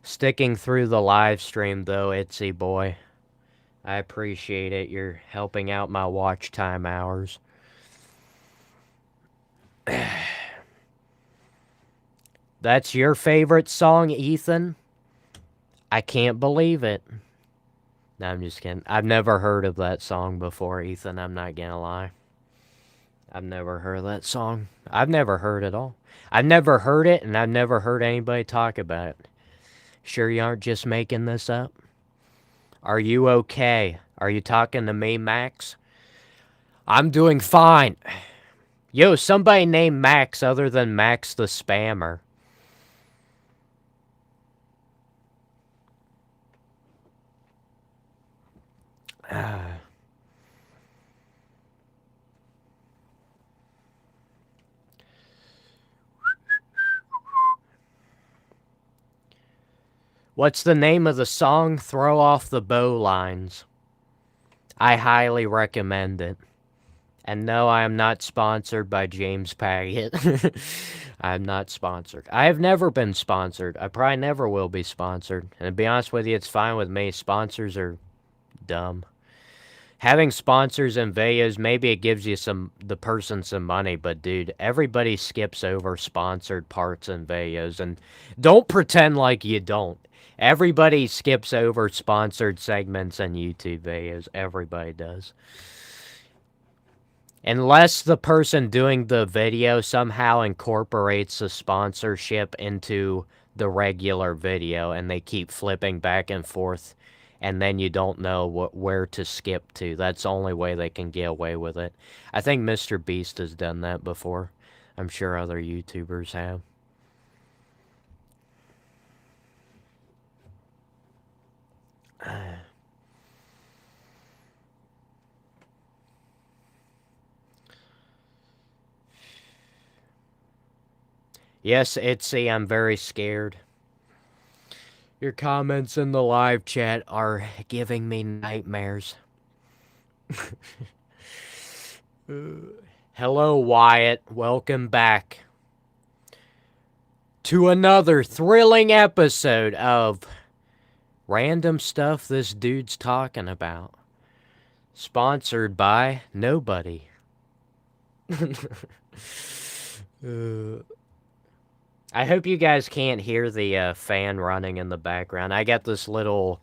sticking through the live stream, though, Itsy boy. I appreciate it. You're helping out my watch time hours. That's your favorite song, Ethan? I can't believe it. No, I'm just kidding. I've never heard of that song before, Ethan. I'm not gonna lie. I've never heard of that song. I've never heard it all. I've never heard it, and I've never heard anybody talk about it. Sure you aren't just making this up? Are you okay? Are you talking to me, Max? I'm doing fine. Yo, somebody named Max other than Max the Spammer. What's the name of the song? Throw Off the Bowlines. I highly recommend it. And no, I am not sponsored by James Paget. I'm not sponsored. I have never been sponsored. I probably never will be sponsored. And to be honest with you, it's fine with me. Sponsors are dumb. Having sponsors in videos, maybe it gives you the person some money, but dude, everybody skips over sponsored parts in videos, and don't pretend like you don't. Everybody skips over sponsored segments in YouTube videos. Everybody does. Unless the person doing the video somehow incorporates the sponsorship into the regular video and they keep flipping back and forth and then you don't know where to skip to. That's the only way they can get away with it. I think Mr. Beast has done that before. I'm sure other YouTubers have. Yes, Itzy, I'm very scared. Your comments in the live chat are giving me nightmares. Hello, Wyatt. Welcome back to another thrilling episode of Random Stuff This Dude's Talking About. Sponsored by nobody. I hope you guys can't hear the fan running in the background. I got this little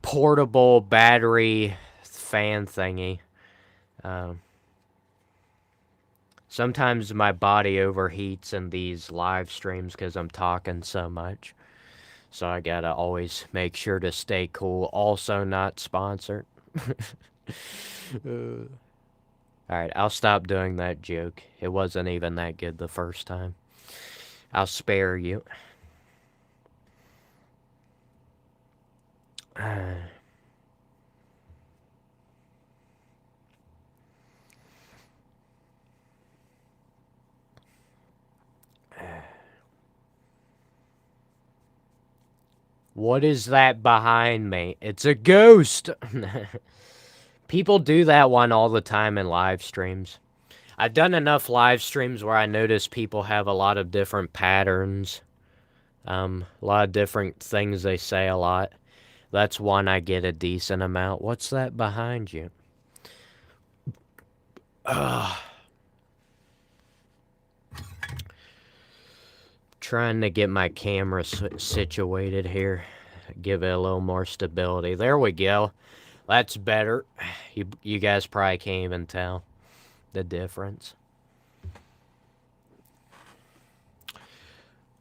portable battery fan thingy. Sometimes my body overheats in these live streams because I'm talking so much. So I gotta always make sure to stay cool. Also not sponsored. Alright, I'll stop doing that joke. It wasn't even that good the first time. I'll spare you. What is that behind me? It's a ghost! People do that one all the time in live streams. I've done enough live streams where I notice people have a lot of different patterns. A lot of different things they say a lot. That's one I get a decent amount. What's that behind you? Trying to get my camera situated here. Give it a little more stability. There we go. That's better. You guys probably can't even tell the difference.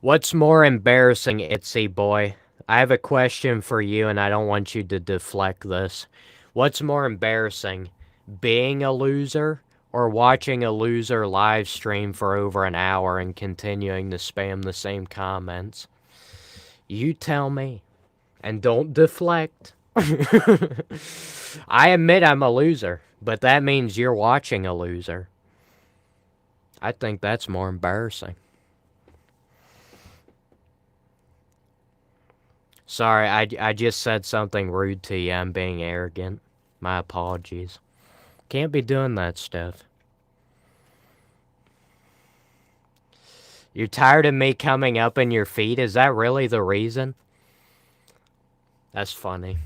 What's more embarrassing, Itzy boy? I have a question for you and I don't want you to deflect this. What's more embarrassing, being a loser or watching a loser live stream for over an hour and continuing to spam the same comments? You tell me. And don't deflect. I admit I'm a loser, but that means you're watching a loser. I think that's more embarrassing. Sorry, I just said something rude to you. I'm being arrogant. My apologies. Can't be doing that stuff. You're tired of me coming up in your feed? Is that really the reason? That's funny.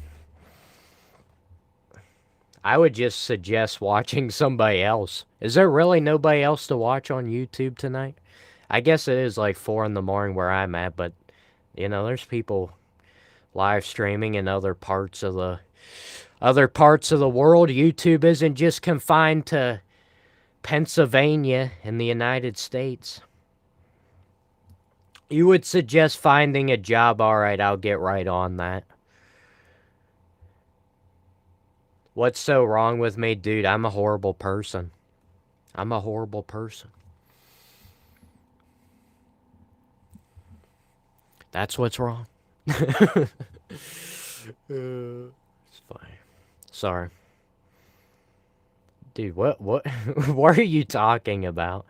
I would just suggest watching somebody else. Is there really nobody else to watch on YouTube tonight? I guess it is like 4 in the morning where I'm at, but, you know, there's people live streaming in other parts of the world. YouTube isn't just confined to Pennsylvania in the United States. You would suggest finding a job. All right, I'll get right on that. What's so wrong with me? Dude, I'm a horrible person. I'm a horrible person. That's what's wrong. It's fine. Sorry. Dude, what what are you talking about?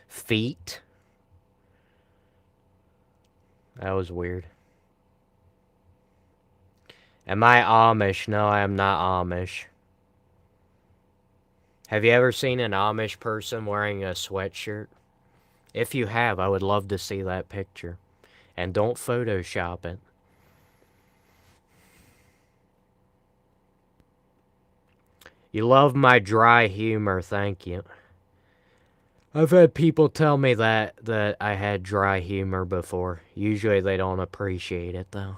Feet? That was weird. Am I Amish? No, I am not Amish. Have you ever seen an Amish person wearing a sweatshirt? If you have, I would love to see that picture. And don't Photoshop it. You love my dry humor, thank you. I've had people tell me that I had dry humor before. Usually they don't appreciate it though.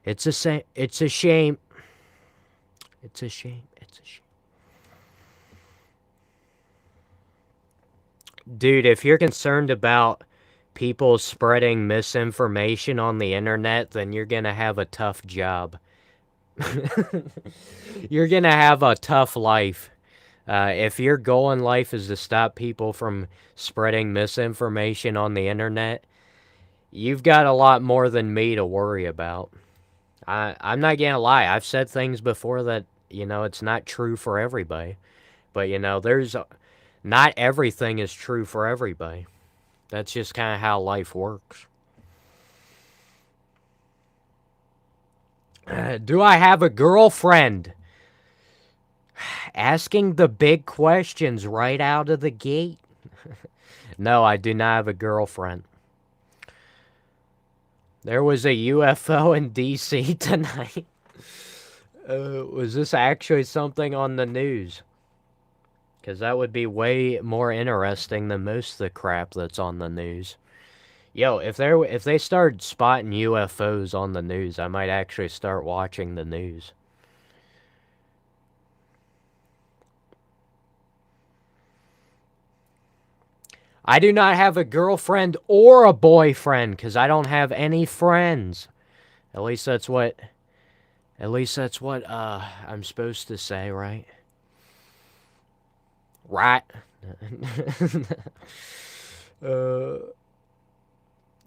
It's a shame. It's a shame. It's a shame. It's a shame. Dude, if you're concerned about people spreading misinformation on the internet, then you're gonna have a tough job. You're gonna have a tough life. If your goal in life is to stop people from spreading misinformation on the internet, you've got a lot more than me to worry about. I'm not gonna lie. I've said things before that, it's not true for everybody. But, not everything is true for everybody. That's just kind of how life works. Do I have a girlfriend? Asking the big questions right out of the gate. No, I do not have a girlfriend. There was a UFO in DC tonight. Was this actually something on the news? Because that would be way more interesting than most of the crap that's on the news. Yo, if they start spotting UFOs on the news, I might actually start watching the news. I do not have a girlfriend or a boyfriend because I don't have any friends. At least that's what I'm supposed to say, right? Right.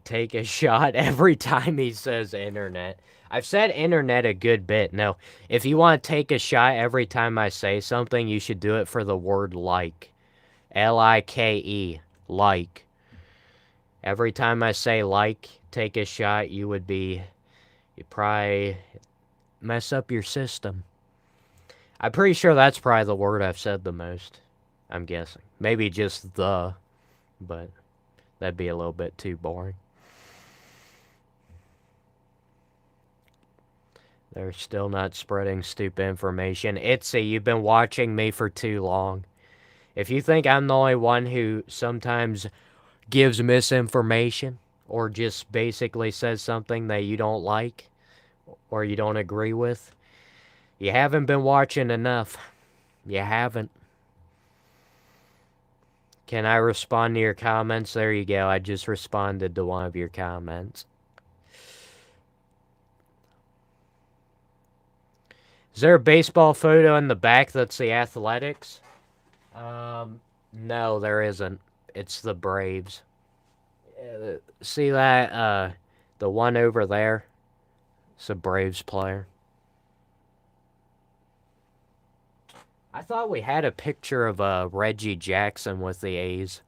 Take a shot every time he says internet. I've said internet a good bit. No, if you want to take a shot every time I say something, you should do it for the word like. Like. Like. Every time I say like, take a shot, you probably mess up your system. I'm pretty sure that's probably the word I've said the most. I'm guessing. Maybe just the, but that'd be a little bit too boring. They're still not spreading stupid information. Itzy, you've been watching me for too long. If you think I'm the only one who sometimes gives misinformation or just basically says something that you don't like or you don't agree with, you haven't been watching enough. You haven't. Can I respond to your comments? There you go. I just responded to one of your comments. Is there a baseball photo in the back that's the Athletics? No, there isn't. It's the Braves. See that, the one over there? It's a Braves player. I thought we had a picture of Reggie Jackson with the A's,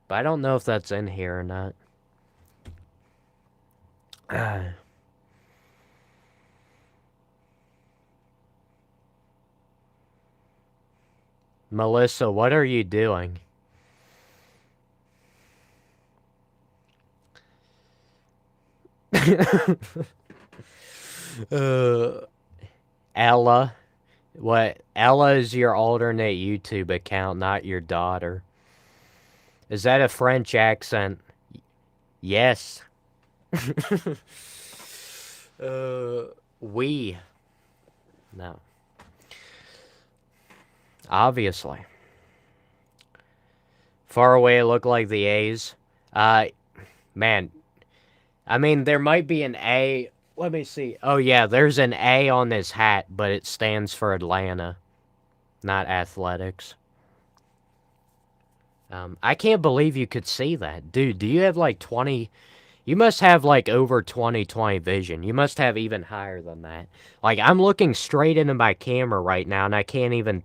but I don't know if that's in here or not. Melissa, what are you doing? Ella. What? Ella is your alternate YouTube account, not your daughter. Is that a French accent? Yes. We. No. Obviously. Far away look like the A's. Man. I mean, there might be an A. Let me see. Oh, yeah, there's an A on his hat, but it stands for Atlanta, not Athletics. I can't believe you could see that. Dude, do you have like 20... You must have like over 20/20 vision. You must have even higher than that. Like, I'm looking straight into my camera right now, and I can't even...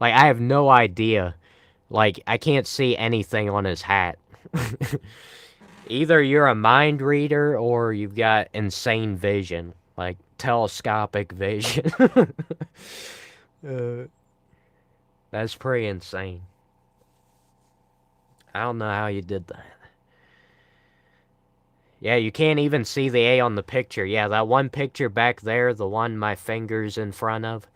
Like, I have no idea. Like, I can't see anything on his hat. Either you're a mind reader or you've got insane vision. Like, telescopic vision. That's pretty insane. I don't know how you did that. Yeah, you can't even see the A on the picture. Yeah, that one picture back there, the one my finger's in front of,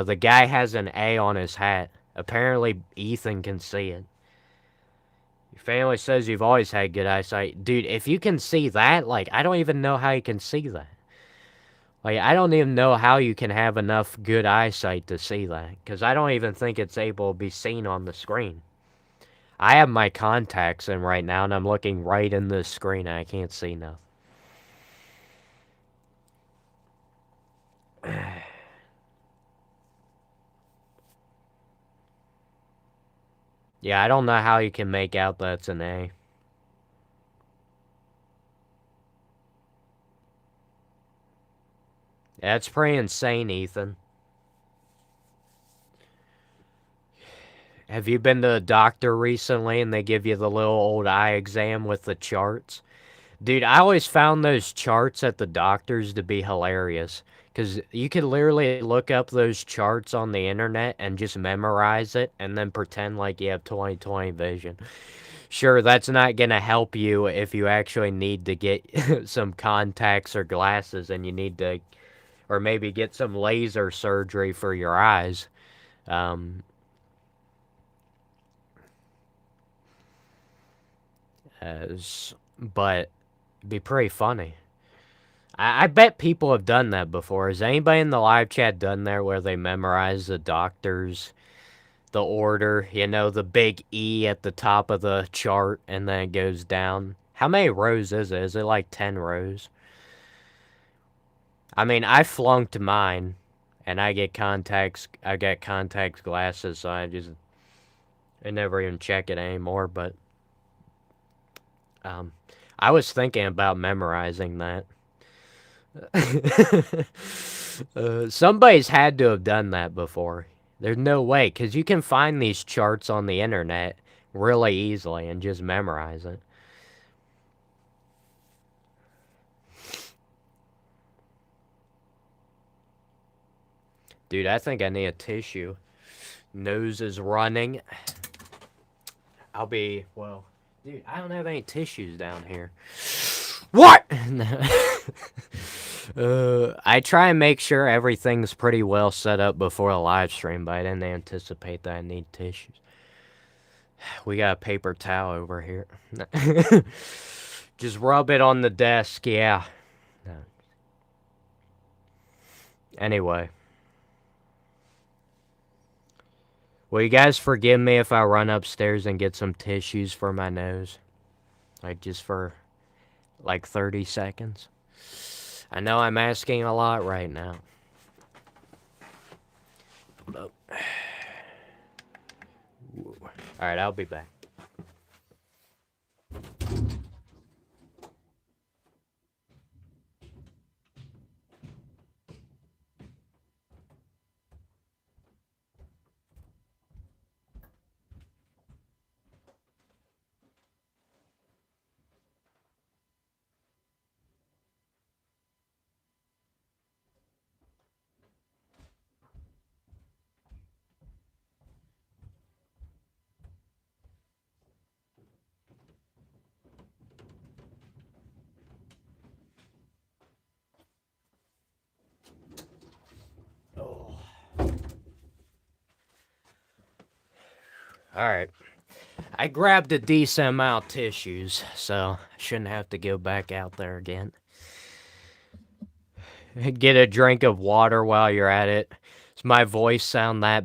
the guy has an A on his hat. Apparently, Ethan can see it. Your family says you've always had good eyesight. Dude, if you can see that, like, I don't even know how you can see that. Like, I don't even know how you can have enough good eyesight to see that. Because I don't even think it's able to be seen on the screen. I have my contacts in right now, and I'm looking right in the screen, and I can't see nothing. Yeah, I don't know how you can make out that's an A. That's pretty insane, Ethan. Have you been to the doctor recently and they give you the little old eye exam with the charts? Dude, I always found those charts at the doctor's to be hilarious. Because you could literally look up those charts on the internet and just memorize it and then pretend like you have 20/20 vision. Sure, that's not going to help you if you actually need to get some contacts or glasses and you need to, or maybe get some laser surgery for your eyes. But it'd be pretty funny. I bet people have done that before. Has anybody in the live chat done that where they memorize the doctors, the order, the big E at the top of the chart, and then it goes down? How many rows is it? Is it like 10 rows? I mean, I flunked mine, and I got contacts glasses, so I never even check it anymore, but I was thinking about memorizing that. Somebody's had to have done that before. There's no way, because you can find these charts on the internet really easily and just memorize it. Dude, I think I need a tissue. Nose is running. Well, dude, I don't have any tissues down here. What? I try and make sure everything's pretty well set up before a live stream, but I didn't anticipate that I need tissues. We got a paper towel over here. Just rub it on the desk, yeah. Anyway. Will you guys forgive me if I run upstairs and get some tissues for my nose? Like, just for, 30 seconds? I know I'm asking a lot right now. Alright, I'll be back. Alright. I grabbed a decent amount of tissues, so I shouldn't have to go back out there again. Get a drink of water while you're at it. Does my voice sound that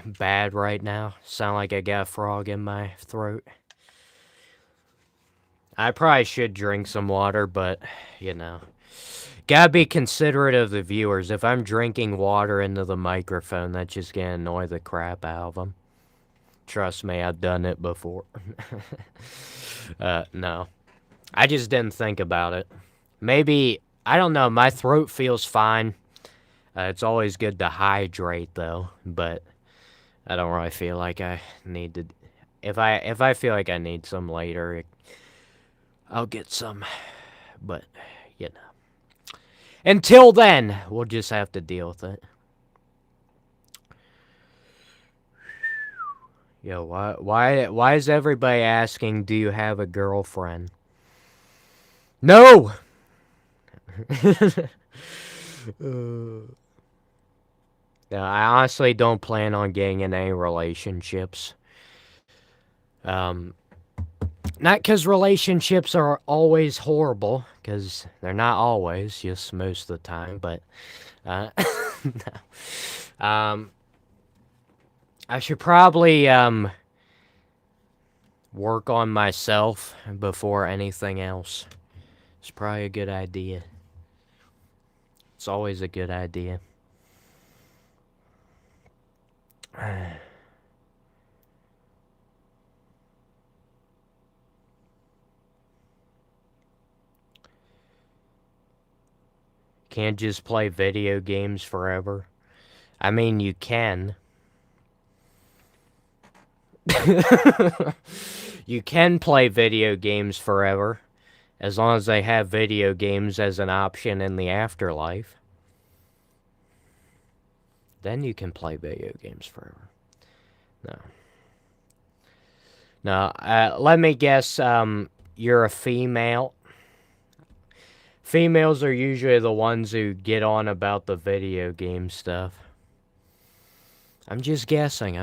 bad right now? Sound like I got a frog in my throat? I probably should drink some water, but, gotta be considerate of the viewers. If I'm drinking water into the microphone, that's just gonna annoy the crap out of them. Trust me, I've done it before. No. I just didn't think about it. Maybe, I don't know, my throat feels fine. It's always good to hydrate, though, but I don't really feel like I need to... If I feel like I need some later, I'll get some. But, Until then, we'll just have to deal with it. Yo, why is everybody asking, do you have a girlfriend? No! No, I honestly don't plan on getting in any relationships. Not because relationships are always horrible, because they're not always, just most of the time, but, no. I should probably, work on myself before anything else. It's probably a good idea. It's always a good idea. Can't just play video games forever. I mean, you can. You can play video games forever, as long as they have video games as an option in the afterlife. Then you can play video games forever. No. No, let me guess, you're a female. Females are usually the ones who get on about the video game stuff. I'm just guessing.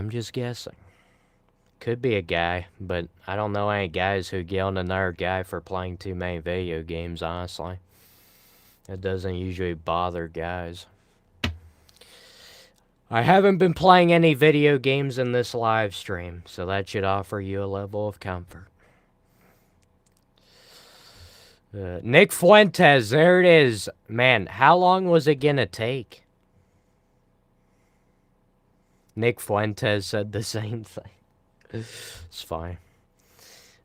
Could be a guy, but I don't know any guys who get on another guy for playing too many video games, honestly. It doesn't usually bother guys. I haven't been playing any video games in this live stream, so that should offer you a level of comfort. Nick Fuentes, there it is. Man, how long was it gonna take? Nick Fuentes said the same thing. It's fine.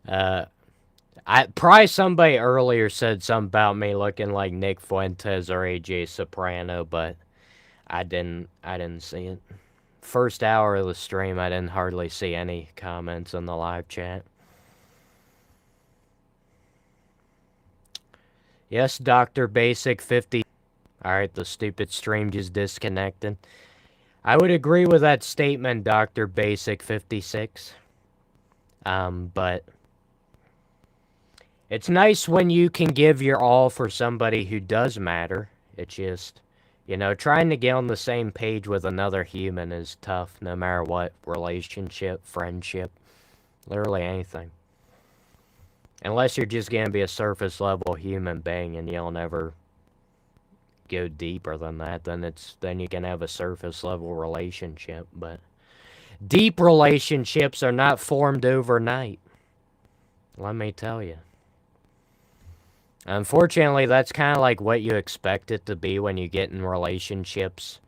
Probably somebody earlier said something about me looking like Nick Fuentes or AJ Soprano, but I didn't see it. First hour of the stream, I didn't hardly see any comments in the live chat. Yes, Dr. Basic 50. Alright, the stupid stream just disconnected. I would agree with that statement, Dr. Basic 56. But it's nice when you can give your all for somebody who does matter. It's just, you know, trying to get on the same page with another human is tough, no matter what relationship, friendship, literally anything. Unless you're just gonna be a surface level human being and you'll never go deeper than that, then you can have a surface level relationship, but deep relationships are not formed overnight. Let me tell you. Unfortunately, that's kind of like what you expect it to be when you get in relationships.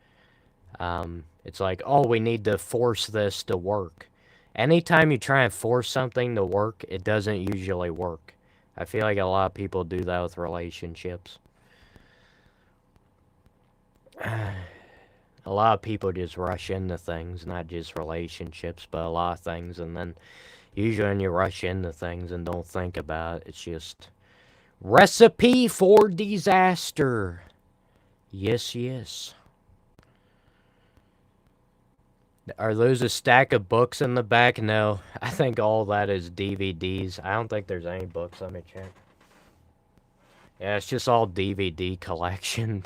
It's like, oh, we need to force this to work. Anytime you try and force something to work, it doesn't usually work. I feel like a lot of people do that with relationships. A lot of people just rush into things, not just relationships, but a lot of things, and then usually when you rush into things and don't think about it, it's just recipe for disaster. Yes, yes. Are those a stack of books in the back? No, I think all that is DVDs. I don't think there's any books. Let me check. Yeah, it's just all DVD collection.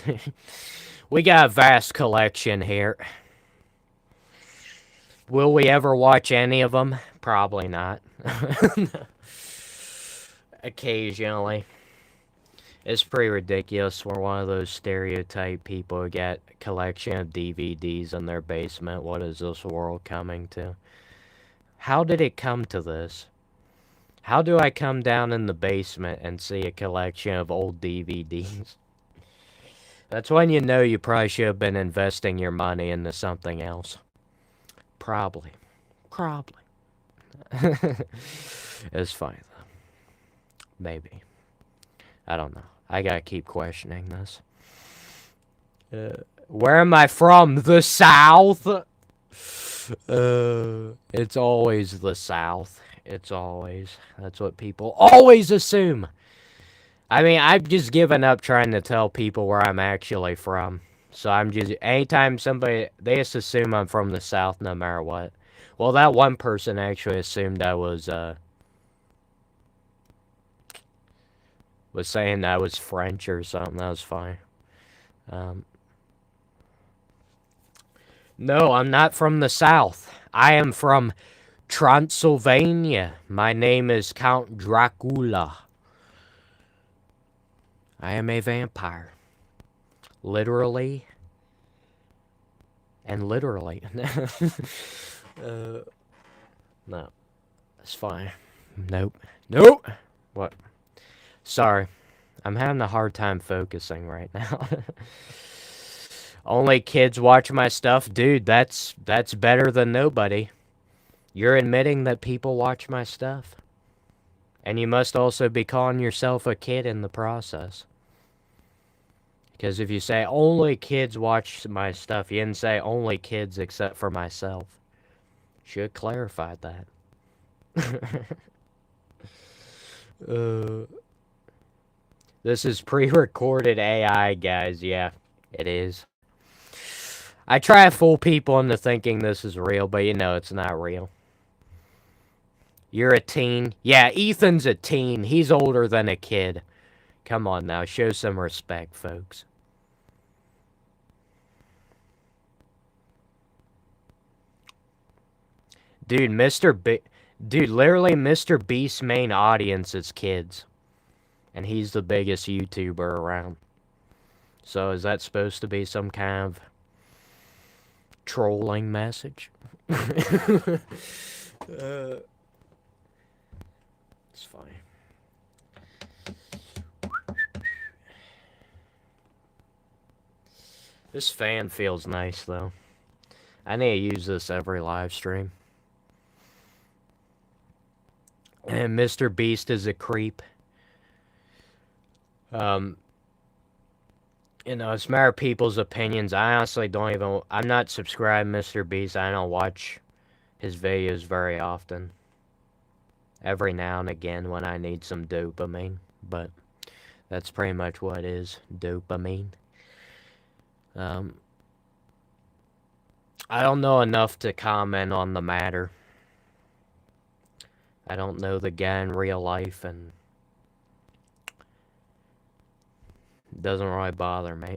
We got a vast collection here. Will we ever watch any of them? Probably not. Occasionally. It's pretty ridiculous. We're one of those stereotype people who get a collection of DVDs in their basement. What is this world coming to? How did it come to this? How do I come down in the basement and see a collection of old DVDs? That's when you know you probably should have been investing your money into something else. Probably. It's fine, though. Maybe. I don't know. I gotta keep questioning this. Where am I from? The South? It's always the South. It's always. That's what people always assume. I mean, I've just given up trying to tell people where I'm actually from. So I'm just, anytime somebody, they just assume I'm from the South no matter what. Well, that one person actually assumed I was saying I was French or something. That was fine. No, I'm not from the South. I am from Transylvania. My name is Count Dracula. I am a vampire. Literally. And literally. No. That's fine. Nope. Nope. What? Sorry. I'm having a hard time focusing right now. Only kids watch my stuff. Dude, that's better than nobody. You're admitting that people watch my stuff. And you must also be calling yourself a kid in the process. Because if you say only kids watch my stuff, you didn't say only kids except for myself. Should have clarified that. This is pre-recorded AI, guys. Yeah, it is. I try to fool people into thinking this is real, but you know it's not real. You're a teen. Yeah, Ethan's a teen. He's older than a kid. Come on now, show some respect, folks. Dude, literally Mr. Beast's main audience is kids. And he's the biggest YouTuber around. So is that supposed to be some kind of trolling message? It's fine. This fan feels nice, though. I need to use this every live stream. And Mr. Beast is a creep. You know, it's a matter of people's opinions. I honestly don't even... I'm not subscribed to Mr. Beast. I don't watch his videos very often. Every now and again when I need some dopamine. But that's pretty much what it is. Dopamine. I don't know enough to comment on the matter. I don't know the guy in real life, and it doesn't really bother me.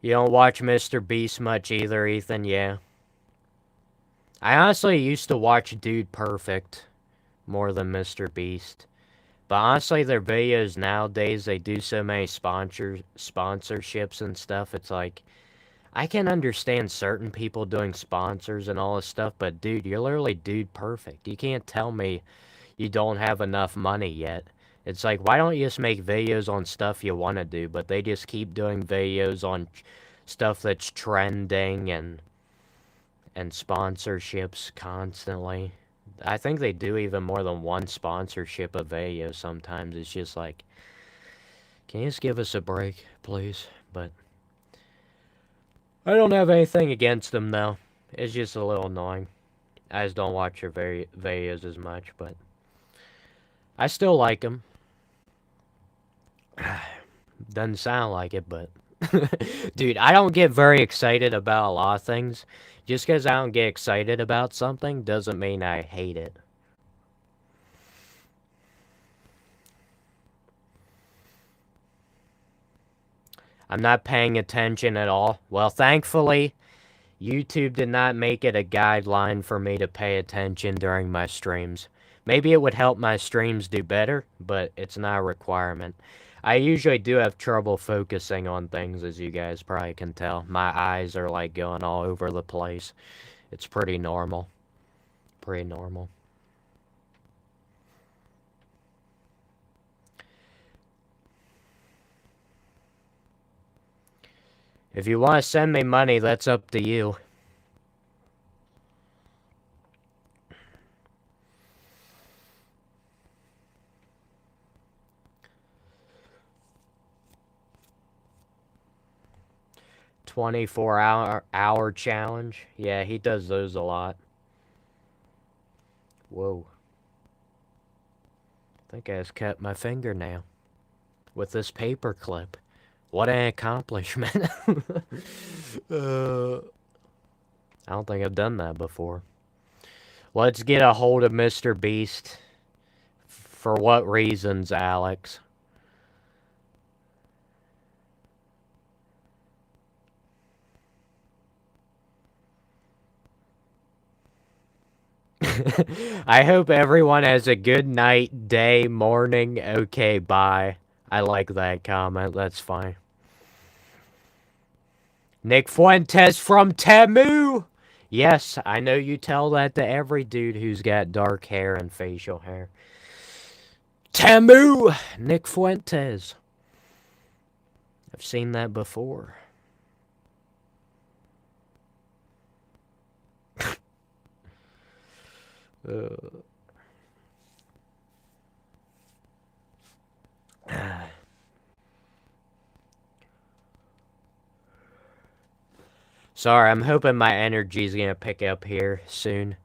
You don't watch Mr. Beast much either, Ethan? Yeah. I honestly used to watch Dude Perfect more than Mr. Beast. But honestly, their videos nowadays, they do so many sponsorships and stuff. It's like, I can understand certain people doing sponsors and all this stuff, but dude, you're literally Dude Perfect. You can't tell me you don't have enough money yet. It's like, why don't you just make videos on stuff you want to do? But they just keep doing videos on stuff that's trending and sponsorships constantly. I think they do even more than one sponsorship a video sometimes. It's just like, can you just give us a break, please? But I don't have anything against them, though. It's just a little annoying. I just don't watch your videos as much, but I still like them. Doesn't sound like it, but... Dude, I don't get very excited about a lot of things. Just because I don't get excited about something doesn't mean I hate it. I'm not paying attention at all. Well, thankfully, YouTube did not make it a guideline for me to pay attention during my streams. Maybe it would help my streams do better, but it's not a requirement. I usually do have trouble focusing on things, as you guys probably can tell. My eyes are like going all over the place. It's pretty normal. Pretty normal. If you want to send me money, that's up to you. 24-hour challenge. Yeah, he does those a lot. Whoa. I think I just cut my finger now with this paper clip. What an accomplishment. I don't think I've done that before. Let's get a hold of Mr. Beast. For what reasons, Alex? I hope everyone has a good night, day, morning. Okay, bye. I like that comment. That's fine. Nick Fuentes from Temu! Yes, I know you tell that to every dude who's got dark hair and facial hair. Temu! Nick Fuentes. I've seen that before. Sorry, I'm hoping my energy's gonna pick up here soon.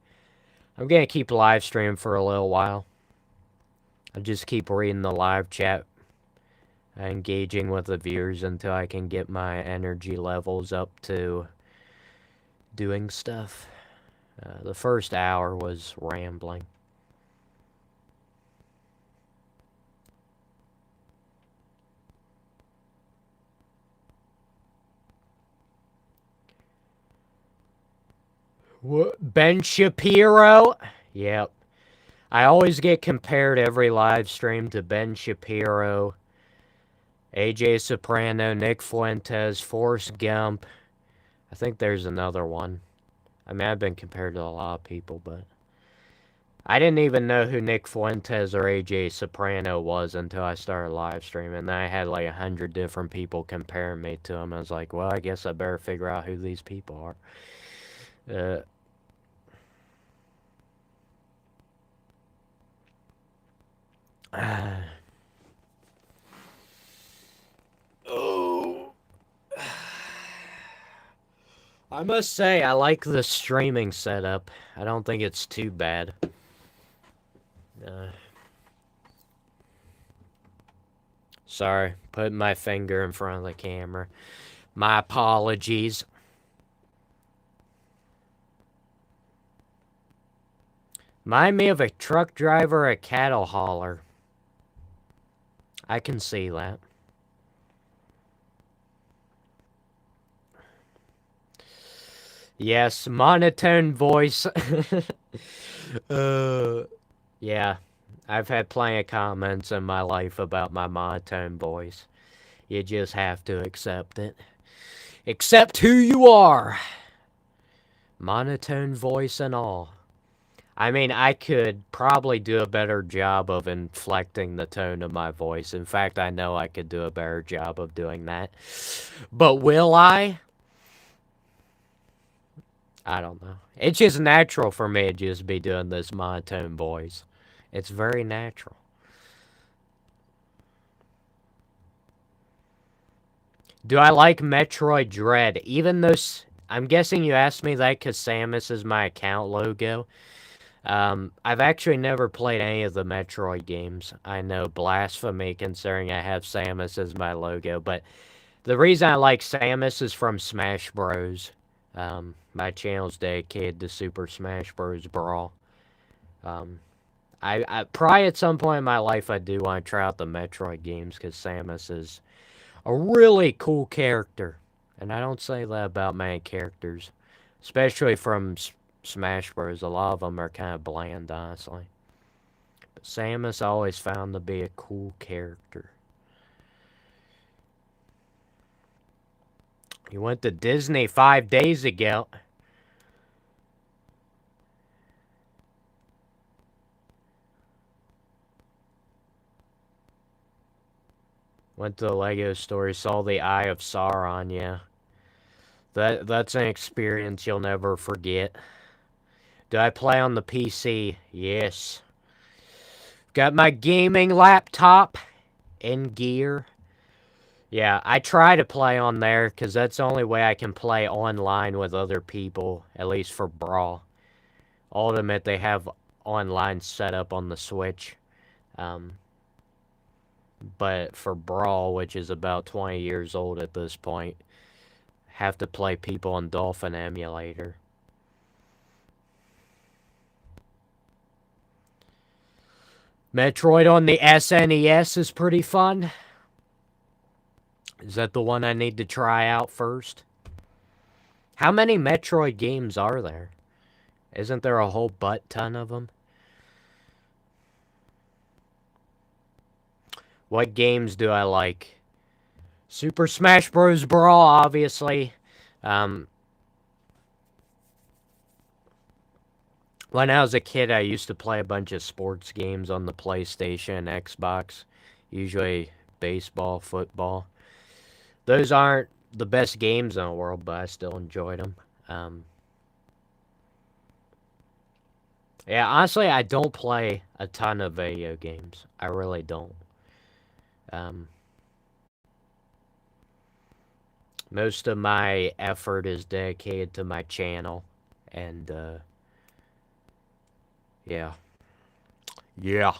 I'm gonna keep live streaming for a little while. I'll just keep reading the live chat, engaging with the viewers until I can get my energy levels up to doing stuff. The first hour was rambling. What? Ben Shapiro? Yep. I always get compared every live stream to Ben Shapiro, AJ Soprano, Nick Fuentes, Forrest Gump. I think there's another one. I mean, I've been compared to a lot of people, but I didn't even know who Nick Fuentes or AJ Soprano was until I started live streaming. And I had like 100 different people comparing me to him. I was like, well, I guess I better figure out who these people are. Oh. I must say, I like the streaming setup. I don't think it's too bad. Sorry, putting my finger in front of the camera. My apologies. Remind me of a truck driver, a cattle hauler. I can see that. Yes, monotone voice. Yeah. I've had plenty of comments in my life about my monotone voice. You just have to accept it. Accept who you are. Monotone voice and all. I mean, I could probably do a better job of inflecting the tone of my voice. In fact, I know I could do a better job of doing that. But will I? I don't know. It's just natural for me to just be doing this monotone voice. It's very natural. Do I like Metroid Dread? Even though... I'm guessing you asked me that because Samus is my account logo. I've actually never played any of the Metroid games. I know, blasphemy considering I have Samus as my logo, but the reason I like Samus is from Smash Bros. My channel's dedicated to Super Smash Bros. Brawl. I probably at some point in my life I do want to try out the Metroid games because Samus is a really cool character. And I don't say that about many characters. Especially from Smash Bros. A lot of them are kind of bland, honestly. But Samus I always found to be a cool character. You went to Disney 5 days ago. Went to the Lego store, saw the Eye of Sauron, yeah. That's an experience you'll never forget. Do I play on the PC? Yes. Got my gaming laptop in gear. Yeah, I try to play on there because that's the only way I can play online with other people, at least for Brawl. Ultimate, they have online set up on the Switch. But for Brawl, which is about 20 years old at this point, have to play people on Dolphin Emulator. Metroid on the SNES is pretty fun. Is that the one I need to try out first? How many Metroid games are there? Isn't there a whole butt ton of them? What games do I like? Super Smash Bros. Brawl, obviously. When I was a kid, I used to play a bunch of sports games on the PlayStation, Xbox. Usually baseball, football. Those aren't the best games in the world, but I still enjoyed them. Yeah, honestly, I don't play a ton of video games. I really don't. Most of my effort is dedicated to my channel, and, yeah. Yeah.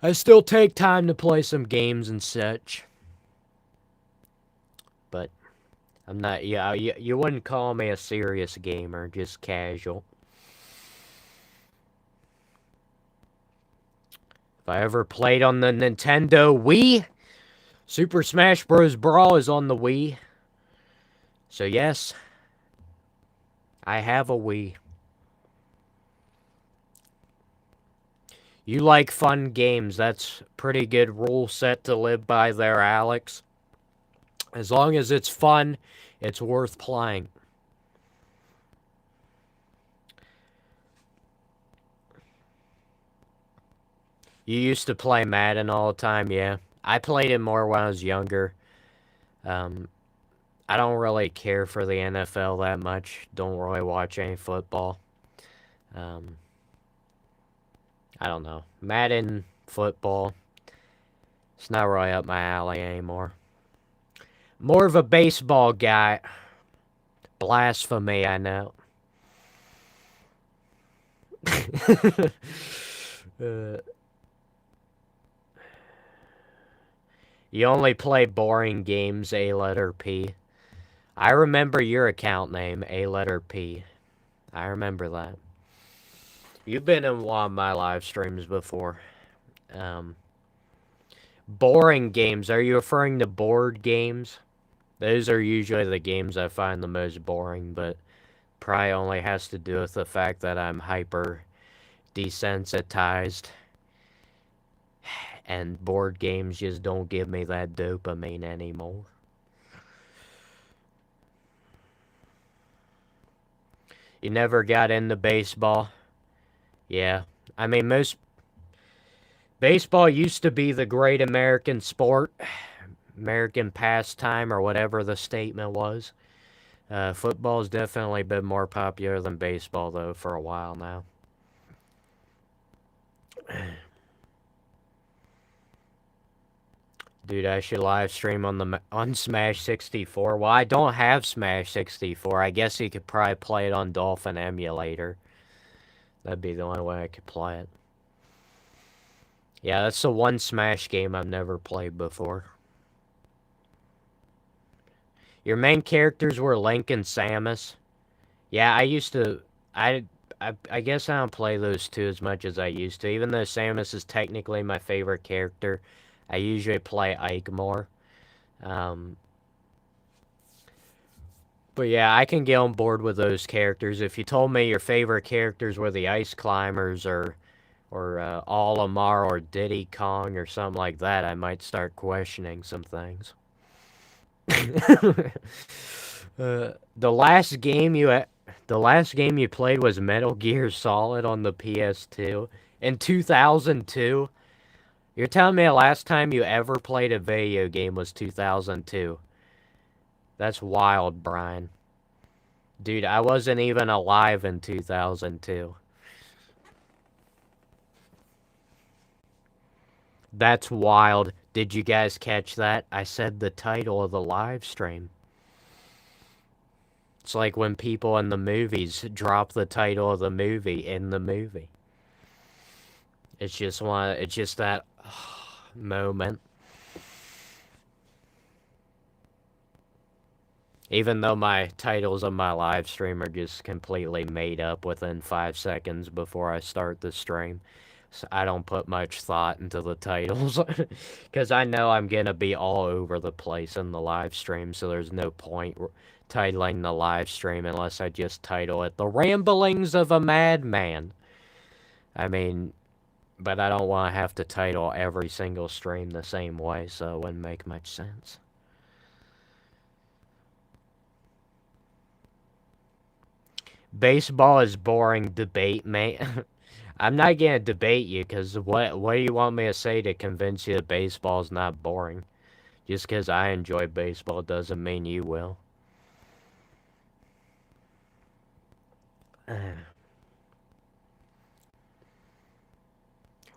I still take time to play some games and such. But I'm not, yeah, you wouldn't call me a serious gamer, just casual. If I ever played on the Nintendo Wii, Super Smash Bros. Brawl is on the Wii. So yes, I have a Wii. You like fun games. That's pretty good rule set to live by there, Alex. As long as it's fun, it's worth playing. You used to play Madden all the time, yeah. I played it more when I was younger. I don't really care for the NFL that much. Don't really watch any football. I don't know. Madden, football, it's not really up my alley anymore. More of a baseball guy. Blasphemy, I know. You only play boring games, A letter P. I remember your account name, A letter P. I remember that. You've been in one of my live streams before. Boring games. Are you referring to board games? Those are usually the games I find the most boring, but probably only has to do with the fact that I'm hyper desensitized. And board games just don't give me that dopamine anymore. You never got into baseball? Yeah. I mean, most... Baseball used to be the great American sport. American pastime, or whatever the statement was. Football's definitely been more popular than baseball, though, for a while now. Dude, I should live stream on Smash 64. Well, I don't have Smash 64. I guess you could probably play it on Dolphin Emulator. That'd be the only way I could play it. Yeah, that's the one Smash game I've never played before. Your main characters were Link and Samus. Yeah, I used to... I guess I don't play those two as much as I used to. Even though Samus is technically my favorite character, I usually play Ike more. But yeah, I can get on board with those characters. If you told me your favorite characters were the Ice Climbers or Olimar or Diddy Kong or something like that, I might start questioning some things. The last game you played was Metal Gear Solid on the PS2 in 2002. You're telling me the last time you ever played a video game was 2002. That's wild, Brian. Dude, I wasn't even alive in 2002. That's wild. Did you guys catch that? I said the title of the live stream. It's like when people in the movies drop the title of the movie in the movie. It's just that moment. Even though my titles of my live stream are just completely made up within 5 seconds before I start the stream. So I don't put much thought into the titles. Because I know I'm going to be all over the place in the live stream, so there's no point titling the live stream unless I just title it The Ramblings of a Madman. I mean, but I don't want to have to title every single stream the same way, so it wouldn't make much sense. Baseball is boring, debate, mate. I'm not gonna debate you, because what do you want me to say to convince you that baseball's not boring? Just because I enjoy baseball doesn't mean you will.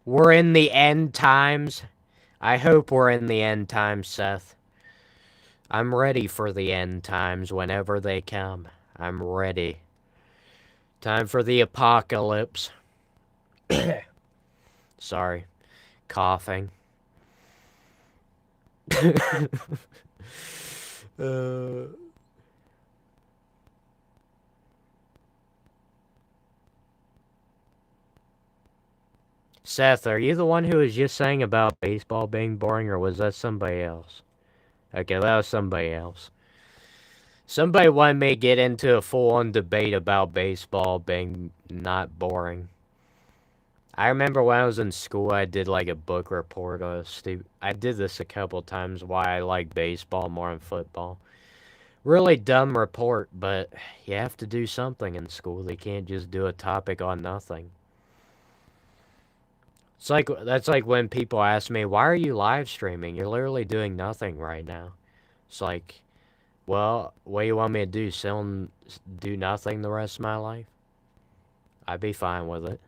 We're in the end times. I hope we're in the end times, Seth. I'm ready for the end times whenever they come. I'm ready. Time for the apocalypse. Sorry. Coughing. Seth, are you the one who was just saying about baseball being boring, or was that somebody else? Okay, that was somebody else. Somebody wanted me to get into a full-on debate about baseball being not boring. I remember when I was in school, I did like a book report on I did this a couple times, why I like baseball more than football. Really dumb report, but you have to do something in school. They can't just do a topic on nothing. That's like when people ask me, why are you live streaming? You're literally doing nothing right now. It's like, well, what do you want me to do? Do nothing the rest of my life? I'd be fine with it.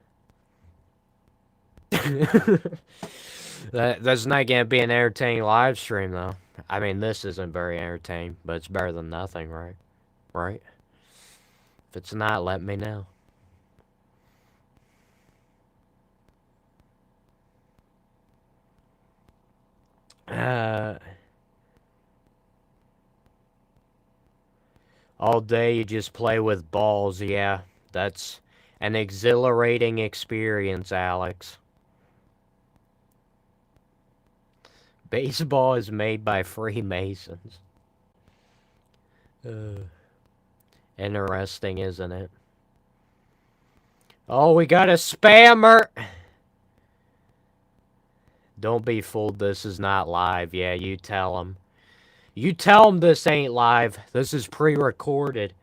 That's not gonna be an entertaining live stream, though. I mean, this isn't very entertaining, but it's better than nothing, right? Right? If it's not, let me know. All day you just play with balls, yeah. That's an exhilarating experience, Alex. Baseball is made by Freemasons. Interesting, isn't it? Oh, we got a spammer! Don't be fooled, this is not live. Yeah, you tell him. You tell him this ain't live. This is pre-recorded.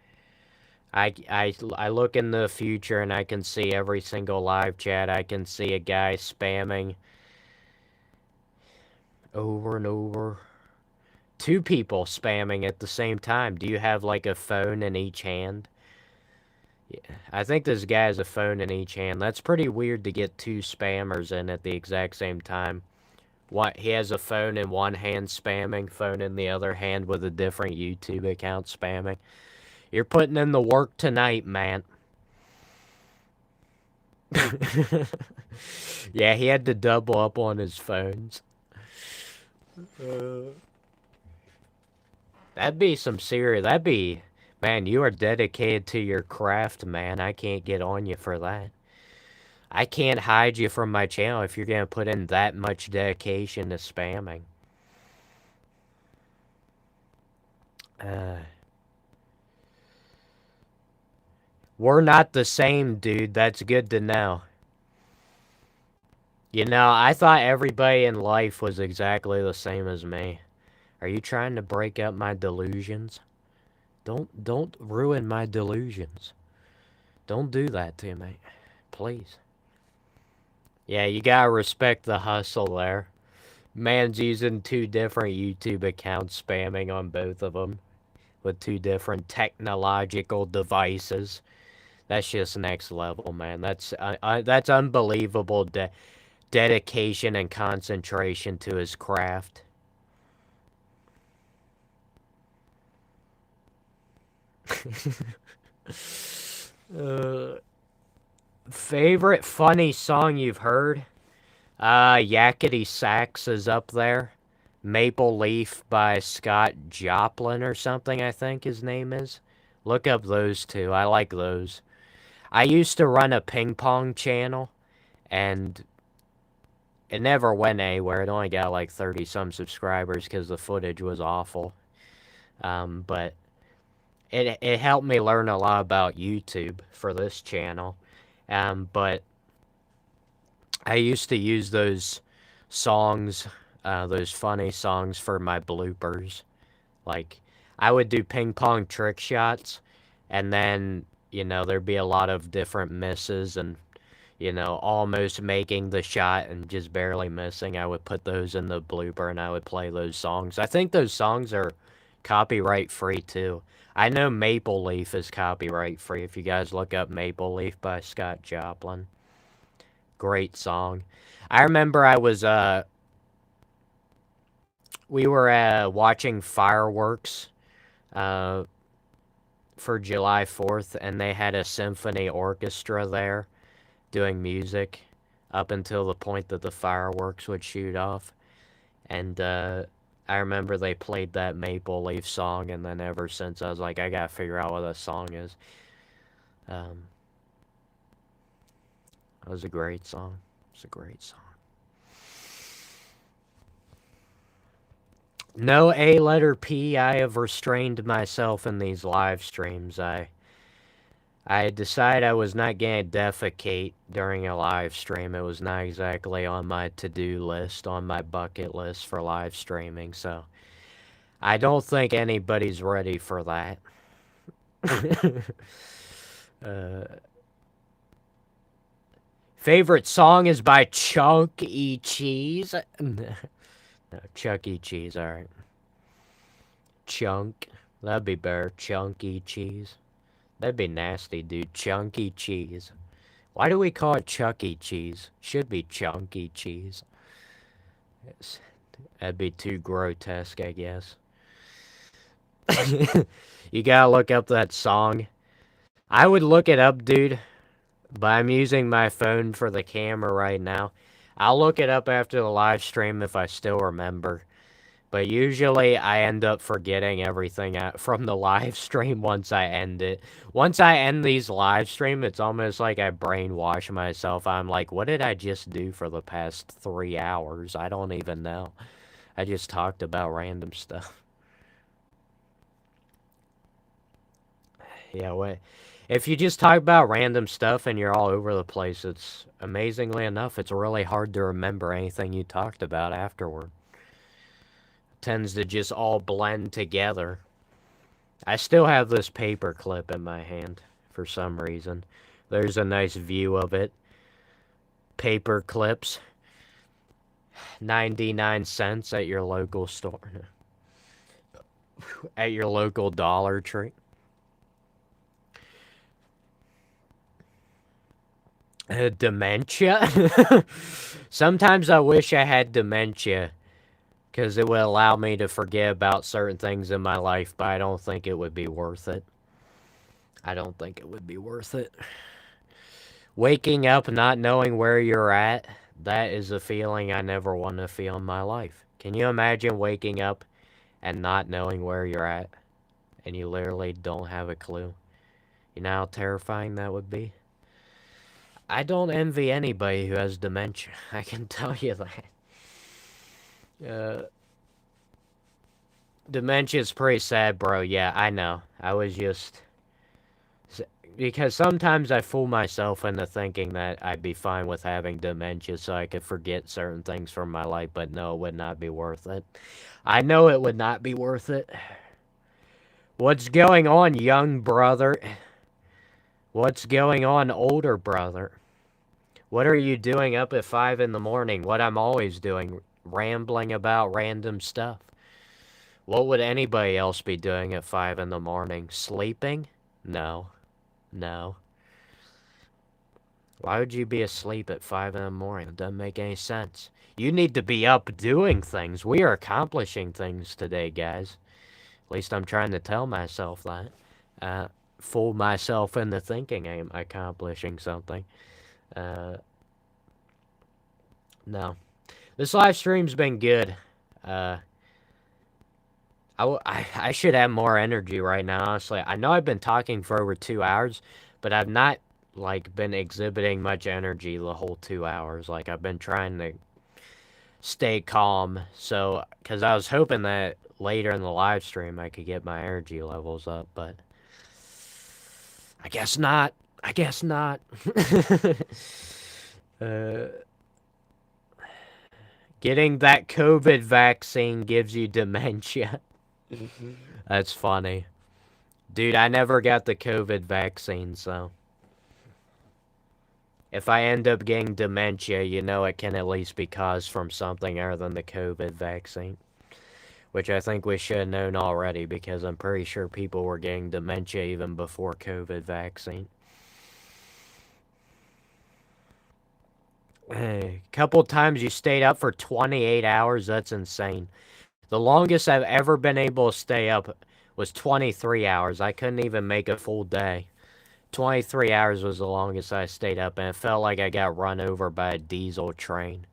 I look in the future and I can see every single live chat. I can see a guy spamming over and over. 2 people spamming at the same time. Do you have like a phone in each hand? Yeah, I think this guy has a phone in each hand. That's pretty weird to get 2 spammers in at the exact same time. He has a phone in one hand spamming, phone in the other hand with a different YouTube account spamming. You're putting in the work tonight, man. Yeah, he had to double up on his phones. That'd be some serious... Man, you are dedicated to your craft, man. I can't get on you for that. I can't hide you from my channel if you're gonna put in that much dedication to spamming. We're not the same, dude. That's good to know. You know, I thought everybody in life was exactly the same as me. Are you trying to break up my delusions? Don't ruin my delusions. Don't do that to me. Please. Yeah, you gotta respect the hustle there. Man's using 2 different YouTube accounts, spamming on both of them. With 2 different technological devices. That's just next level, man. That's unbelievable dedication and concentration to his craft. Favorite funny song you've heard? Yakety Sax is up there. Maple Leaf by Scott Joplin or something, I think his name is. Look up those two. I like those. I used to run a ping pong channel, and it never went anywhere. It only got like 30-some subscribers because the footage was awful. But it helped me learn a lot about YouTube for this channel. But I used to use those songs, those funny songs for my bloopers. Like, I would do ping pong trick shots, and then, there'd be a lot of different misses and, almost making the shot and just barely missing. I would put those in the blooper and I would play those songs. I think those songs are copyright free too. I know Maple Leaf is copyright free if you guys look up Maple Leaf by Scott Joplin. Great song. I remember we were watching fireworks for July 4th, and they had a symphony orchestra there doing music up until the point that the fireworks would shoot off. And I remember they played that Maple Leaf song, and then ever since I was like, I gotta figure out what that song is. It was a great song. It's a great song. No A letter P. I have restrained myself in these live streams. I decided I was not going to defecate during a live stream. It was not exactly on my to-do list, on my bucket list for live streaming, so I don't think anybody's ready for that. Favorite song is by Chuck E. Cheese. No, Chuck E. Cheese, alright. Chunk. That'd be better. Chunky Cheese. That'd be nasty, dude. Chunky Cheese. Why do we call it Chuck E. Cheese? Should be Chunky Cheese. That'd be too grotesque, I guess. You gotta look up that song. I would look it up, dude. But I'm using my phone for the camera right now. I'll look it up after the live stream if I still remember. But usually I end up forgetting everything from the live stream once I end it. Once I end these live stream, it's almost like I brainwash myself. I'm like, what did I just do for the past 3 hours? I don't even know. I just talked about random stuff. Yeah, wait. If you just talk about random stuff and you're all over the place, it's, amazingly enough, it's really hard to remember anything you talked about afterward. It tends to just all blend together. I still have this paper clip in my hand, for some reason. There's a nice view of it. Paper clips. 99 cents at your local store. At your local Dollar Tree. Dementia? Sometimes I wish I had dementia, because it would allow me to forget about certain things in my life, but I don't think it would be worth it. I don't think it would be worth it. Waking up not knowing where you're at, that is a feeling I never want to feel in my life. Can you imagine waking up and not knowing where you're at, and you literally don't have a clue? You know how terrifying that would be? I don't envy anybody who has dementia. I can tell you that. Dementia's pretty sad, bro. Yeah, I know. I was just... Because sometimes I fool myself into thinking that I'd be fine with having dementia so I could forget certain things from my life, but no, it would not be worth it. I know it would not be worth it. What's going on, young brother? What's going on, older brother? What are you doing up at 5 in the morning? What I'm always doing, rambling about random stuff. What would anybody else be doing at 5 in the morning? Sleeping? No. No. Why would you be asleep at 5 in the morning? It doesn't make any sense. You need to be up doing things. We are accomplishing things today, guys. At least I'm trying to tell myself that. Fool myself into thinking I'm accomplishing something. No. This live stream's been good. I should have more energy right now, honestly. I know I've been talking for over 2 hours, but I've not, like, been exhibiting much energy the whole 2 hours. Like, I've been trying to stay calm, so, because I was hoping that later in the live stream I could get my energy levels up, but I guess not. I guess not. Getting that COVID vaccine gives you dementia. That's funny. Dude, I never got the COVID vaccine, so if I end up getting dementia, you know it can at least be caused from something other than the COVID vaccine. Which I think we should have known already, because I'm pretty sure people were getting dementia even before COVID vaccine. A couple times you stayed up for 28 hours, that's insane. The longest I've ever been able to stay up was 23 hours. I couldn't even make a full day. 23 hours was the longest I stayed up, and it felt like I got run over by a diesel train.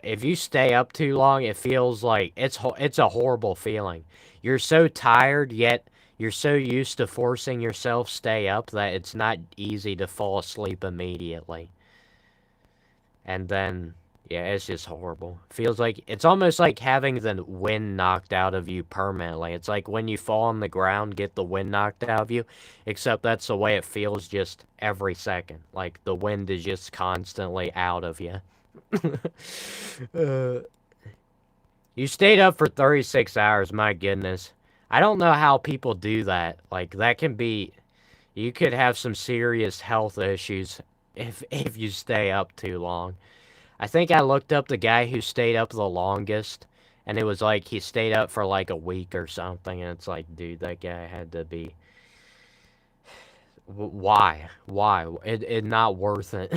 If you stay up too long, it feels like it's a horrible feeling. You're so tired, yet you're so used to forcing yourself stay up that it's not easy to fall asleep immediately. And then, yeah, it's just horrible. Feels like, it's almost like having the wind knocked out of you permanently. It's like when you fall on the ground, get the wind knocked out of you, except that's the way it feels just every second. Like, the wind is just constantly out of you. You stayed up for 36 hours, my goodness. I don't know how people do that. Like, that can be, you could have some serious health issues if you stay up too long. I think I looked up the guy who stayed up the longest, and it was like he stayed up for like a week or something, and it's like, dude, that guy had to be... Why? Why? It not worth it.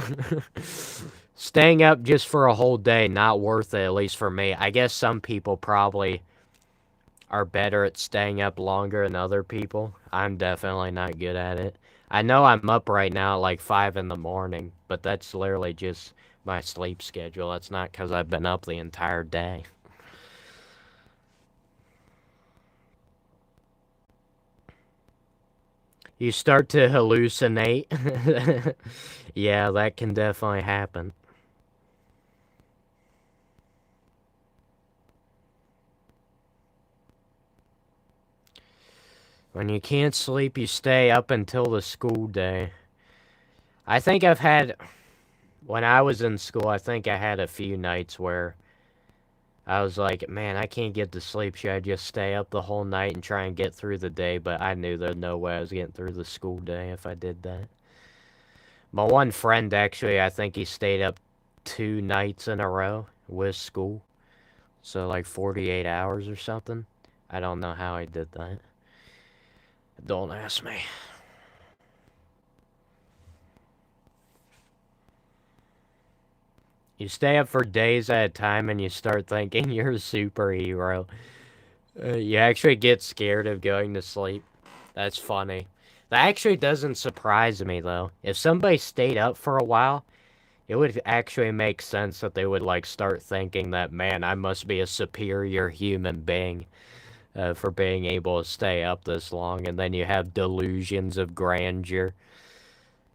Staying up just for a whole day, not worth it, at least for me. I guess some people probably are better at staying up longer than other people. I'm definitely not good at it. I know I'm up right now at like 5 in the morning, but that's literally just my sleep schedule. That's not because I've been up the entire day. You start to hallucinate. Yeah, that can definitely happen. When you can't sleep, you stay up until the school day. I think I've had... When I was in school, I think I had a few nights where I was like, man, I can't get to sleep. Should I just stay up the whole night and try and get through the day? But I knew there's no way I was getting through the school day if I did that. My one friend, actually, I think he stayed up 2 nights in a row with school. So, like, 48 hours or something. I don't know how he did that. Don't ask me. You stay up for days at a time and you start thinking you're a superhero. You actually get scared of going to sleep. That's funny. That actually doesn't surprise me, though. If somebody stayed up for a while, it would actually make sense that they would, like, start thinking that, man, I must be a superior human being for being able to stay up this long. And then you have delusions of grandeur.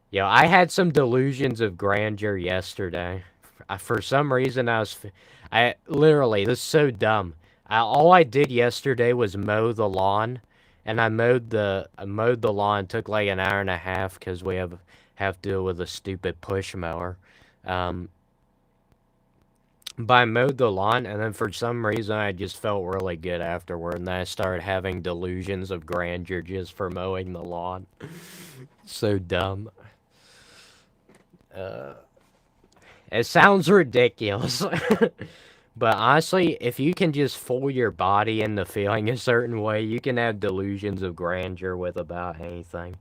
Yo, I had some delusions of grandeur yesterday. For some reason, literally, this is so dumb. All I did yesterday was mow the lawn, and I mowed the lawn. It took like an hour and a half because we have to deal with a stupid push mower. But I mowed the lawn, and then for some reason, I just felt really good afterward, and then I started having delusions of grandeur just for mowing the lawn. So dumb. It sounds ridiculous. But honestly, if you can just fool your body into feeling a certain way, you can have delusions of grandeur with about anything.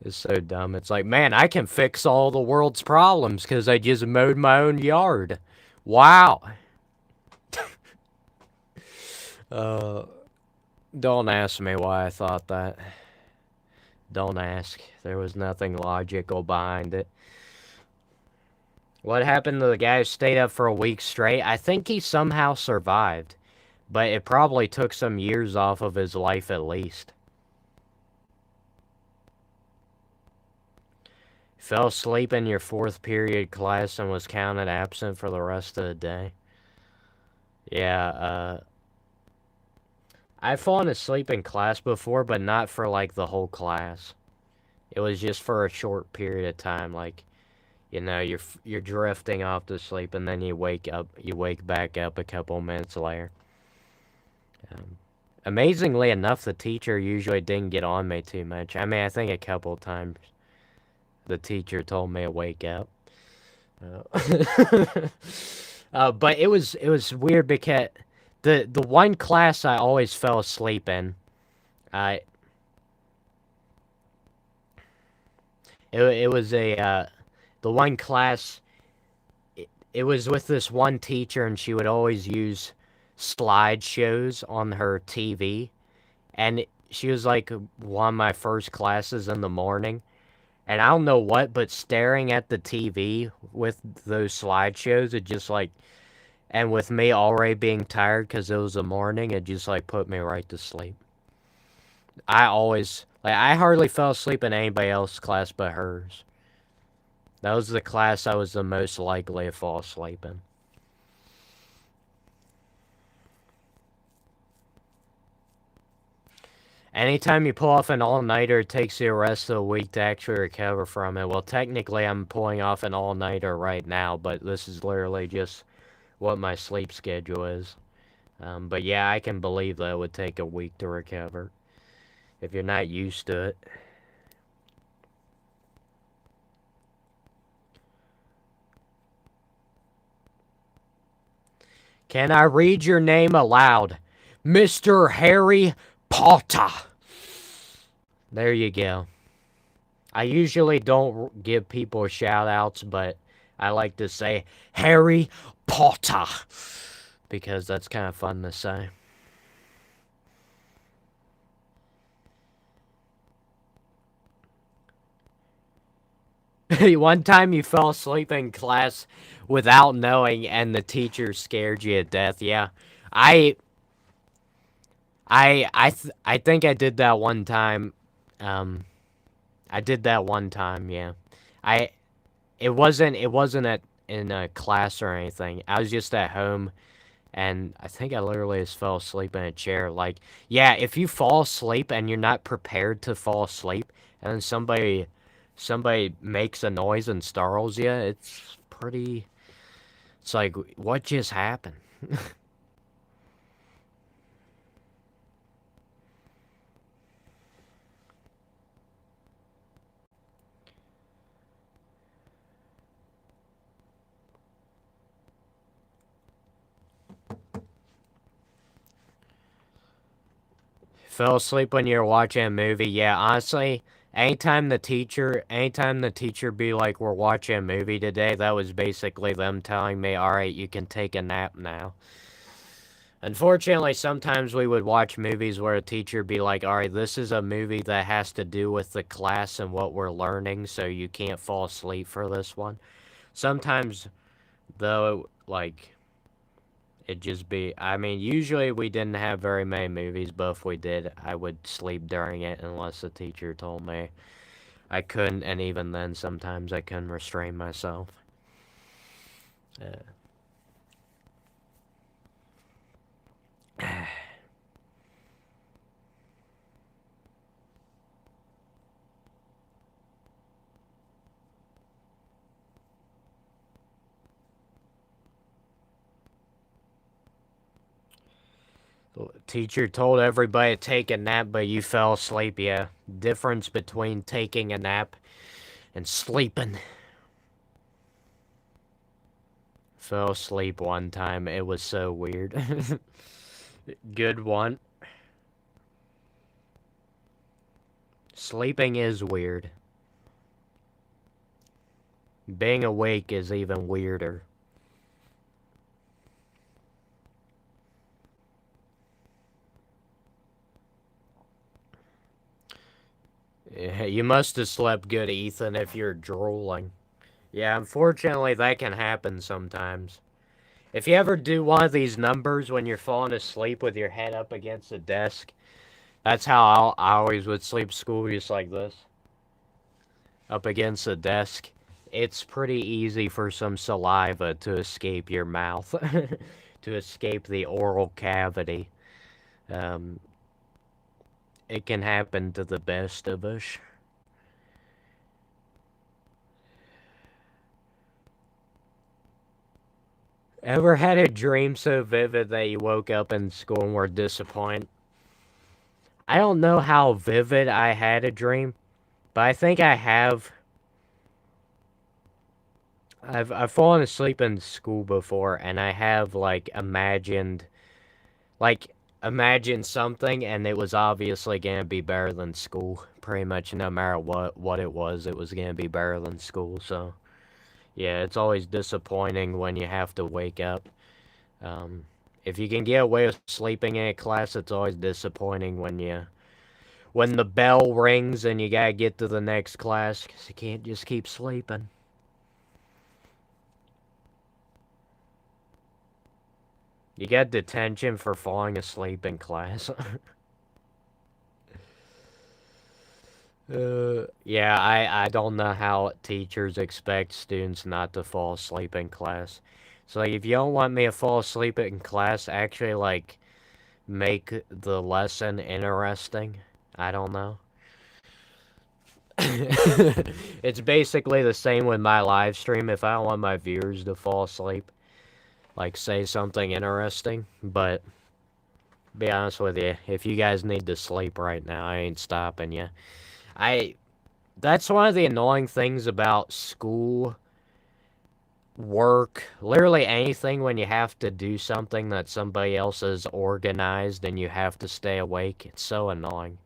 It's so dumb. It's like, man, I can fix all the world's problems because I just mowed my own yard. Wow. Uh, don't ask me why I thought that. Don't ask. There was nothing logical behind it. What happened to the guy who stayed up for a week straight? I think he somehow survived, but it probably took some years off of his life at least. Fell asleep in your fourth period class and was counted absent for the rest of the day. Yeah, I've fallen asleep in class before, but not for, like, the whole class. It was just for a short period of time, like, you know, you're drifting off to sleep, and then you wake back up a couple minutes later. Amazingly enough, the teacher usually didn't get on me too much. I mean, I think a couple times the teacher told me to wake up. But it was weird because the one class I always fell asleep in, it was the one class. It was with this one teacher, and she would always use slideshows on her TV, and she was like one of my first classes in the morning. And I don't know what, but staring at the TV with those slideshows, it just like, and with me already being tired because it was the morning, it just like put me right to sleep. I hardly fell asleep in anybody else's class but hers. That was the class I was the most likely to fall asleep in. Anytime you pull off an all-nighter, it takes you the rest of the week to actually recover from it. Well, technically, I'm pulling off an all-nighter right now, but this is literally just what my sleep schedule is. But yeah, I can believe that it would take a week to recover if you're not used to it. Can I read your name aloud? Mr. Harry Potter. There you go. I usually don't give people shout-outs, but I like to say Harry Potter because that's kind of fun to say. One time you fell asleep in class without knowing, and the teacher scared you to death. Yeah, I I think I did that one time. Um, I did that one time. Yeah, I it wasn't in a class or anything. I was just at home, and I think I literally just fell asleep in a chair. Like, yeah, if you fall asleep and you're not prepared to fall asleep, and then somebody makes a noise and startles you, it's pretty. It's like, what just happened? Fell asleep when you're watching a movie. Yeah, honestly, anytime the teacher be like, we're watching a movie today, that was basically them telling me, all right, you can take a nap now. Unfortunately, sometimes we would watch movies where a teacher be like, all right, this is a movie that has to do with the class and what we're learning, so you can't fall asleep for this one. Sometimes, though, like, it just be, I mean, usually we didn't have very many movies, but if we did, I would sleep during it unless the teacher told me I couldn't, and even then, sometimes I couldn't restrain myself. Uh, Teacher told everybody to take a nap, but you fell asleep. Yeah, difference between taking a nap and sleeping. Fell asleep one time. It was so weird. Good one. Sleeping is weird. Being awake is even weirder. You must have slept good, Ethan, if you're drooling. Yeah, unfortunately, that can happen sometimes. If you ever do one of these numbers when you're falling asleep with your head up against the desk, that's how I always would sleep school, just like this. Up against the desk. It's pretty easy for some saliva to escape your mouth, to escape the oral cavity. Um, it can happen to the best of us. Ever had a dream so vivid that you woke up in school and were disappointed? I don't know how vivid I had a dream, but I think I have. I've fallen asleep in school before, and I have imagined something, and it was obviously gonna be better than school. Pretty much, no matter what it was gonna be better than school. So yeah, it's always disappointing when you have to wake up. If you can get away with sleeping in a class, it's always disappointing when the bell rings and you gotta get to the next class because you can't just keep sleeping. You get detention for falling asleep in class. Yeah, I don't know how teachers expect students not to fall asleep in class. So, like, if you don't want me to fall asleep in class, actually, like, make the lesson interesting. I don't know. It's basically the same with my live stream. If I don't want my viewers to fall asleep, like, say something interesting. But, be honest with you, if you guys need to sleep right now, I ain't stopping you. That's one of the annoying things about school, work, literally anything when you have to do something that somebody else has organized and you have to stay awake. It's so annoying.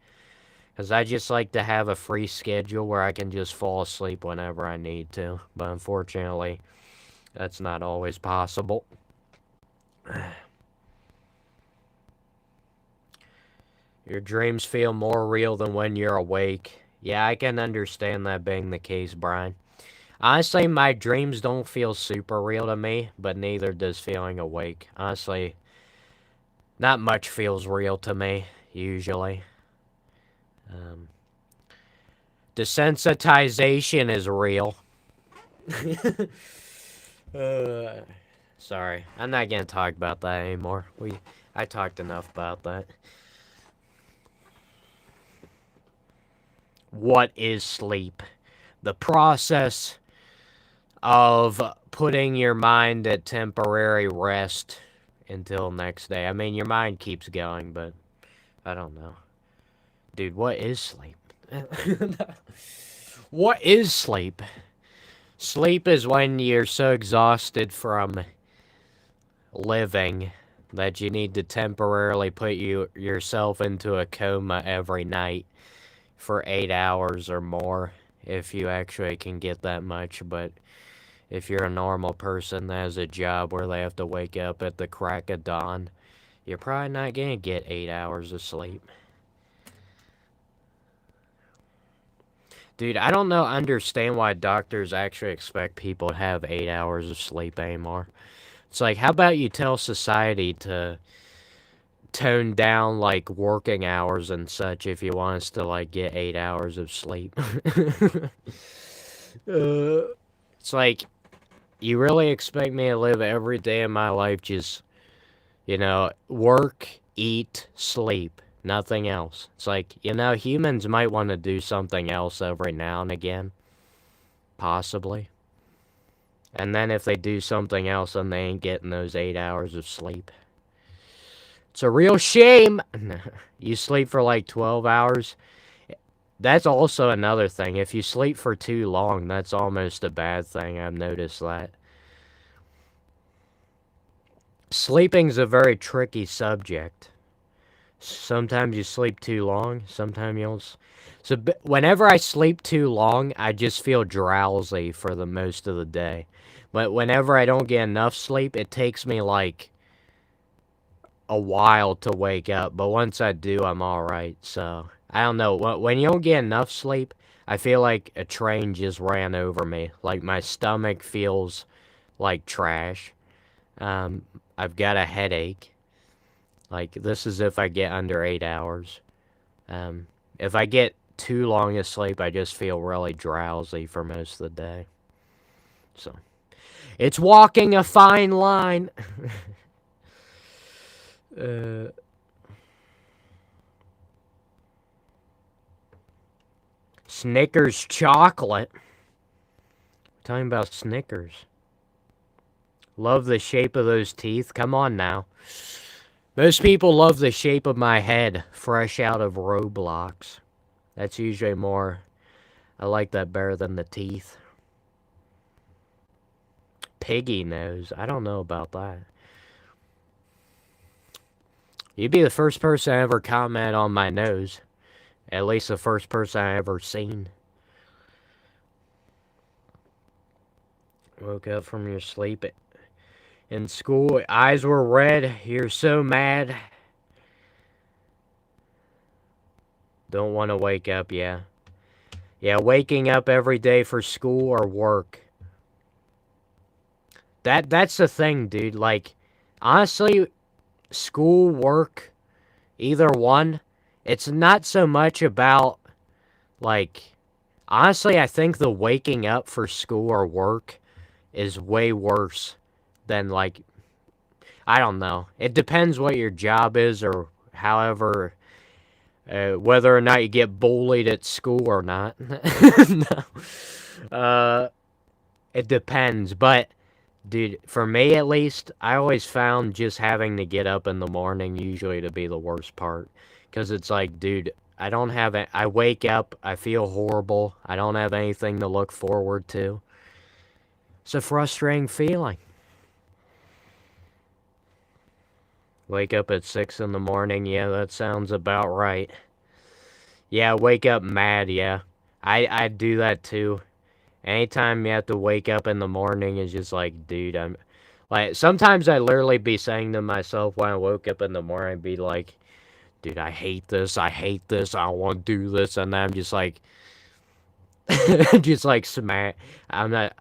Because I just like to have a free schedule where I can just fall asleep whenever I need to. But unfortunately, that's not always possible. Your dreams feel more real than when you're awake. Yeah, I can understand that being the case, Brian. Honestly, my dreams don't feel super real to me, but neither does feeling awake. Honestly, not much feels real to me, usually. Desensitization is real. Sorry, I'm not gonna talk about that anymore. I talked enough about that. What is sleep? The process of putting your mind at temporary rest until next day. I mean, your mind keeps going, but I don't know. Dude, what is sleep? What is sleep? Sleep is when you're so exhausted from living that you need to temporarily put yourself into a coma every night for 8 hours or more, if you actually can get that much. But if you're a normal person that has a job where they have to wake up at the crack of dawn, you're probably not gonna get 8 hours of sleep. Dude, I don't understand why doctors actually expect people to have 8 hours of sleep anymore. It's like, how about you tell society to tone down, like, working hours and such if you want us to, like, get 8 hours of sleep? It's like, you really expect me to live every day of my life just, work, eat, sleep, nothing else. It's like, humans might want to do something else every now and again. Possibly. And then if they do something else, then they ain't getting those 8 hours of sleep. It's a real shame. You sleep for like 12 hours. That's also another thing. If you sleep for too long, that's almost a bad thing. I've noticed that. Sleeping's a very tricky subject. Sometimes you sleep too long. Sometimes you don't. So whenever I sleep too long, I just feel drowsy for the most of the day. But whenever I don't get enough sleep, it takes me like a while to wake up. But once I do, I'm alright. So I don't know. When you don't get enough sleep, I feel like a train just ran over me. Like my stomach feels like trash. I've got a headache. Like, this is if I get under 8 hours. If I get too long of sleep, I just feel really drowsy for most of the day. So, it's walking a fine line. Snickers chocolate. We're talking about Snickers. Love the shape of those teeth. Come on now. Most people love the shape of my head, fresh out of Roblox. That's usually more... I like that better than the teeth. Piggy nose. I don't know about that. You'd be the first person I ever comment on my nose. At least the first person I ever seen. Woke up from your sleep in school. Eyes were red. You're so mad. Don't want to wake up, yeah. Yeah, waking up every day for school or work. That's the thing, dude. Like, honestly, school, work, either one, it's not so much about, like, honestly, I think the waking up for school or work is way worse than, like, I don't know. It depends what your job is or however, whether or not you get bullied at school or not. No. It depends, but... Dude, for me at least, I always found just having to get up in the morning usually to be the worst part. Because it's like, dude, I don't have it. I wake up, I feel horrible. I don't have anything to look forward to. It's a frustrating feeling. Wake up at 6 in the morning, yeah, that sounds about right. Yeah, wake up mad, yeah. I do that too. Anytime you have to wake up in the morning is just like, dude, I'm... Like, sometimes I literally be saying to myself when I woke up in the morning, I'd be like, dude, I hate this, I don't want to do this, and then I'm just like... just like smack... I'm not...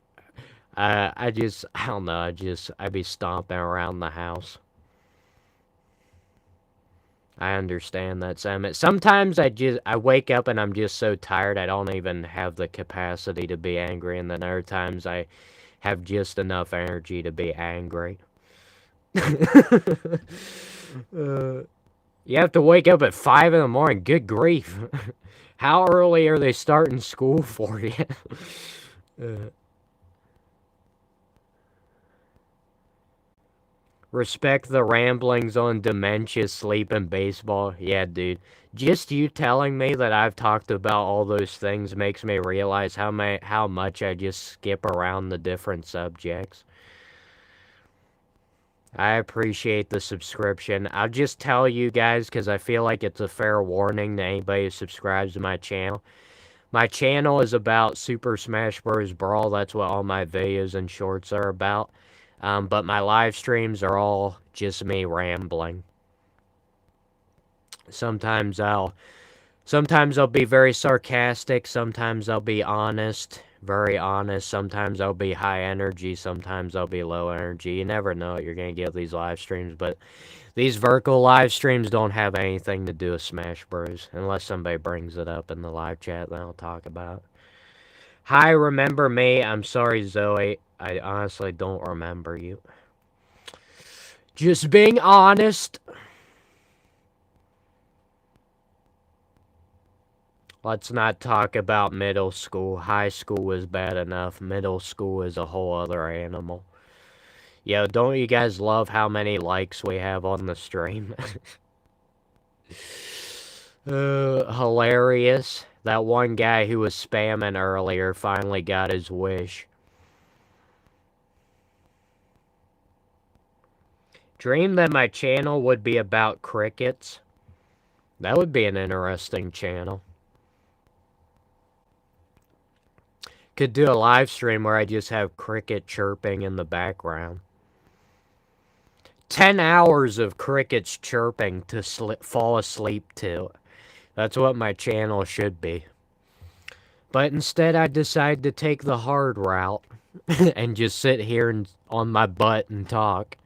I don't know, I'd be stomping around the house. I understand that sentiment. Sometimes I wake up and I'm just so tired I don't even have the capacity to be angry, and then other times I have just enough energy to be angry. You have to wake up at 5 in the morning. Good grief. How early are they starting school for you? Respect the ramblings on dementia, sleep, and baseball. Yeah, dude. Just you telling me that I've talked about all those things makes me realize how much I just skip around the different subjects. I appreciate the subscription. I'll just tell you guys, because I feel like it's a fair warning to anybody who subscribes to my channel. My channel is about Super Smash Bros. Brawl. That's what all my videos and shorts are about. But my live streams are all just me rambling. Sometimes I'll be very sarcastic. Sometimes I'll be honest. Very honest. Sometimes I'll be high energy. Sometimes I'll be low energy. You never know what you're going to get with these live streams. But these vertical live streams don't have anything to do with Smash Bros. Unless somebody brings it up in the live chat, then I'll talk about it. Hi, remember me? I'm sorry, Zoe. I honestly don't remember you. Just being honest. Let's not talk about middle school. High school is bad enough. Middle school is a whole other animal. Yo, don't you guys love how many likes we have on the stream? Hilarious. That one guy who was spamming earlier finally got his wish. Dreamed that my channel would be about crickets. That would be an interesting channel. Could do a live stream where I just have cricket chirping in the background. 10 hours of crickets chirping to fall asleep to. That's what my channel should be. But instead I decide to take the hard route and just sit here and on my butt and talk.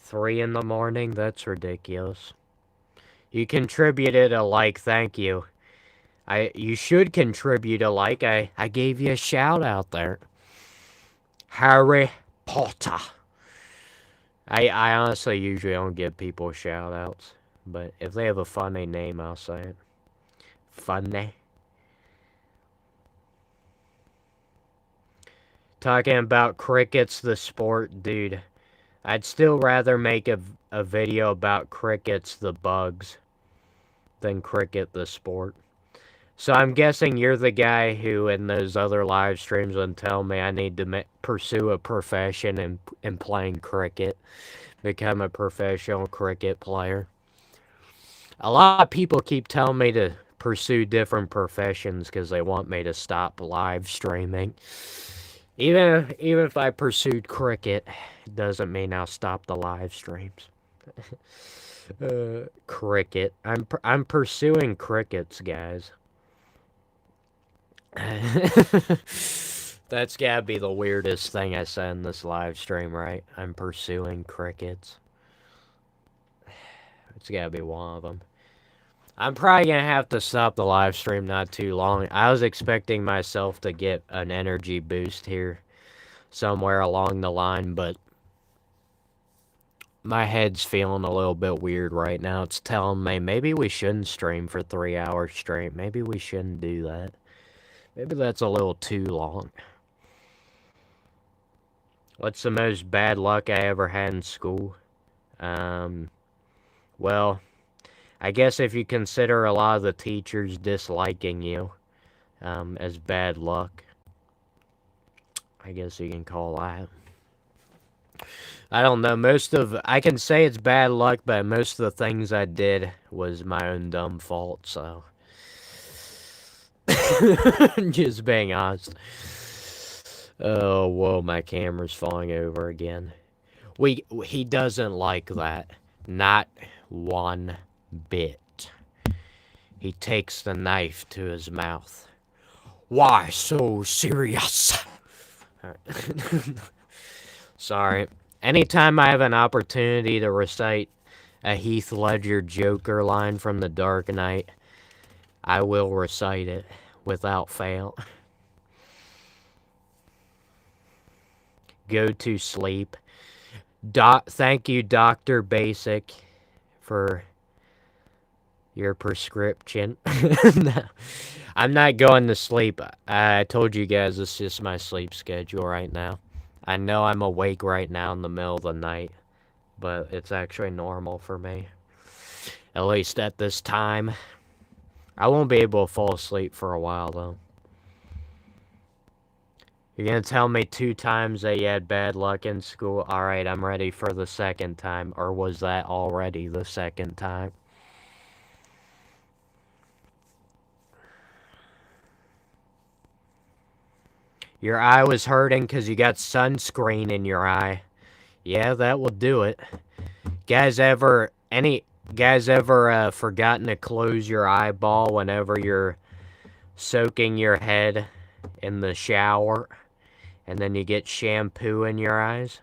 3 in the morning? That's ridiculous. You contributed a like, thank you. You should contribute a like. I gave you a shout out there. Harry Potter. I honestly usually don't give people shout outs. But if they have a funny name, I'll say it. Funny. Talking about crickets, the sport, dude. I'd still rather make a video about crickets, the bugs, than cricket, the sport. So I'm guessing you're the guy who in those other live streams would tell me I need to pursue a profession in playing cricket. Become a professional cricket player. A lot of people keep telling me to pursue different professions because they want me to stop live streaming. Even if I pursued cricket, it doesn't mean I'll stop the live streams. Cricket. I'm pursuing crickets, guys. That's gotta be the weirdest thing I said in this live stream, right? I'm pursuing crickets. It's gotta be one of them. I'm probably gonna have to stop the live stream not too long. I was expecting myself to get an energy boost here somewhere along the line, but my head's feeling a little bit weird right now. It's telling me maybe we shouldn't stream for 3 hours straight. Maybe we shouldn't do that. Maybe that's a little too long. What's the most bad luck I ever had in school? Well, I guess if you consider a lot of the teachers disliking you as bad luck, I guess you can call that. I don't know, I can say it's bad luck, but most of the things I did was my own dumb fault, so. Just being honest. Oh, whoa, my camera's falling over again. He doesn't like that. Not one bit. He takes the knife to his mouth. Why so serious? Sorry. Anytime I have an opportunity to recite a Heath Ledger Joker line from The Dark Knight, I will recite it without fail. Go to sleep. Thank you, Dr. Basic, for your prescription. No, I'm not going to sleep. I told you guys it's just my sleep schedule right now. I know I'm awake right now in the middle of the night, but it's actually normal for me. At least at this time. I won't be able to fall asleep for a while, though. You're gonna tell me 2 times that you had bad luck in school? Alright, I'm ready for the second time. Or was that already the second time? Your eye was hurting because you got sunscreen in your eye. Yeah, that will do it. Guys ever forgotten to close your eyeball whenever you're soaking your head in the shower and then you get shampoo in your eyes?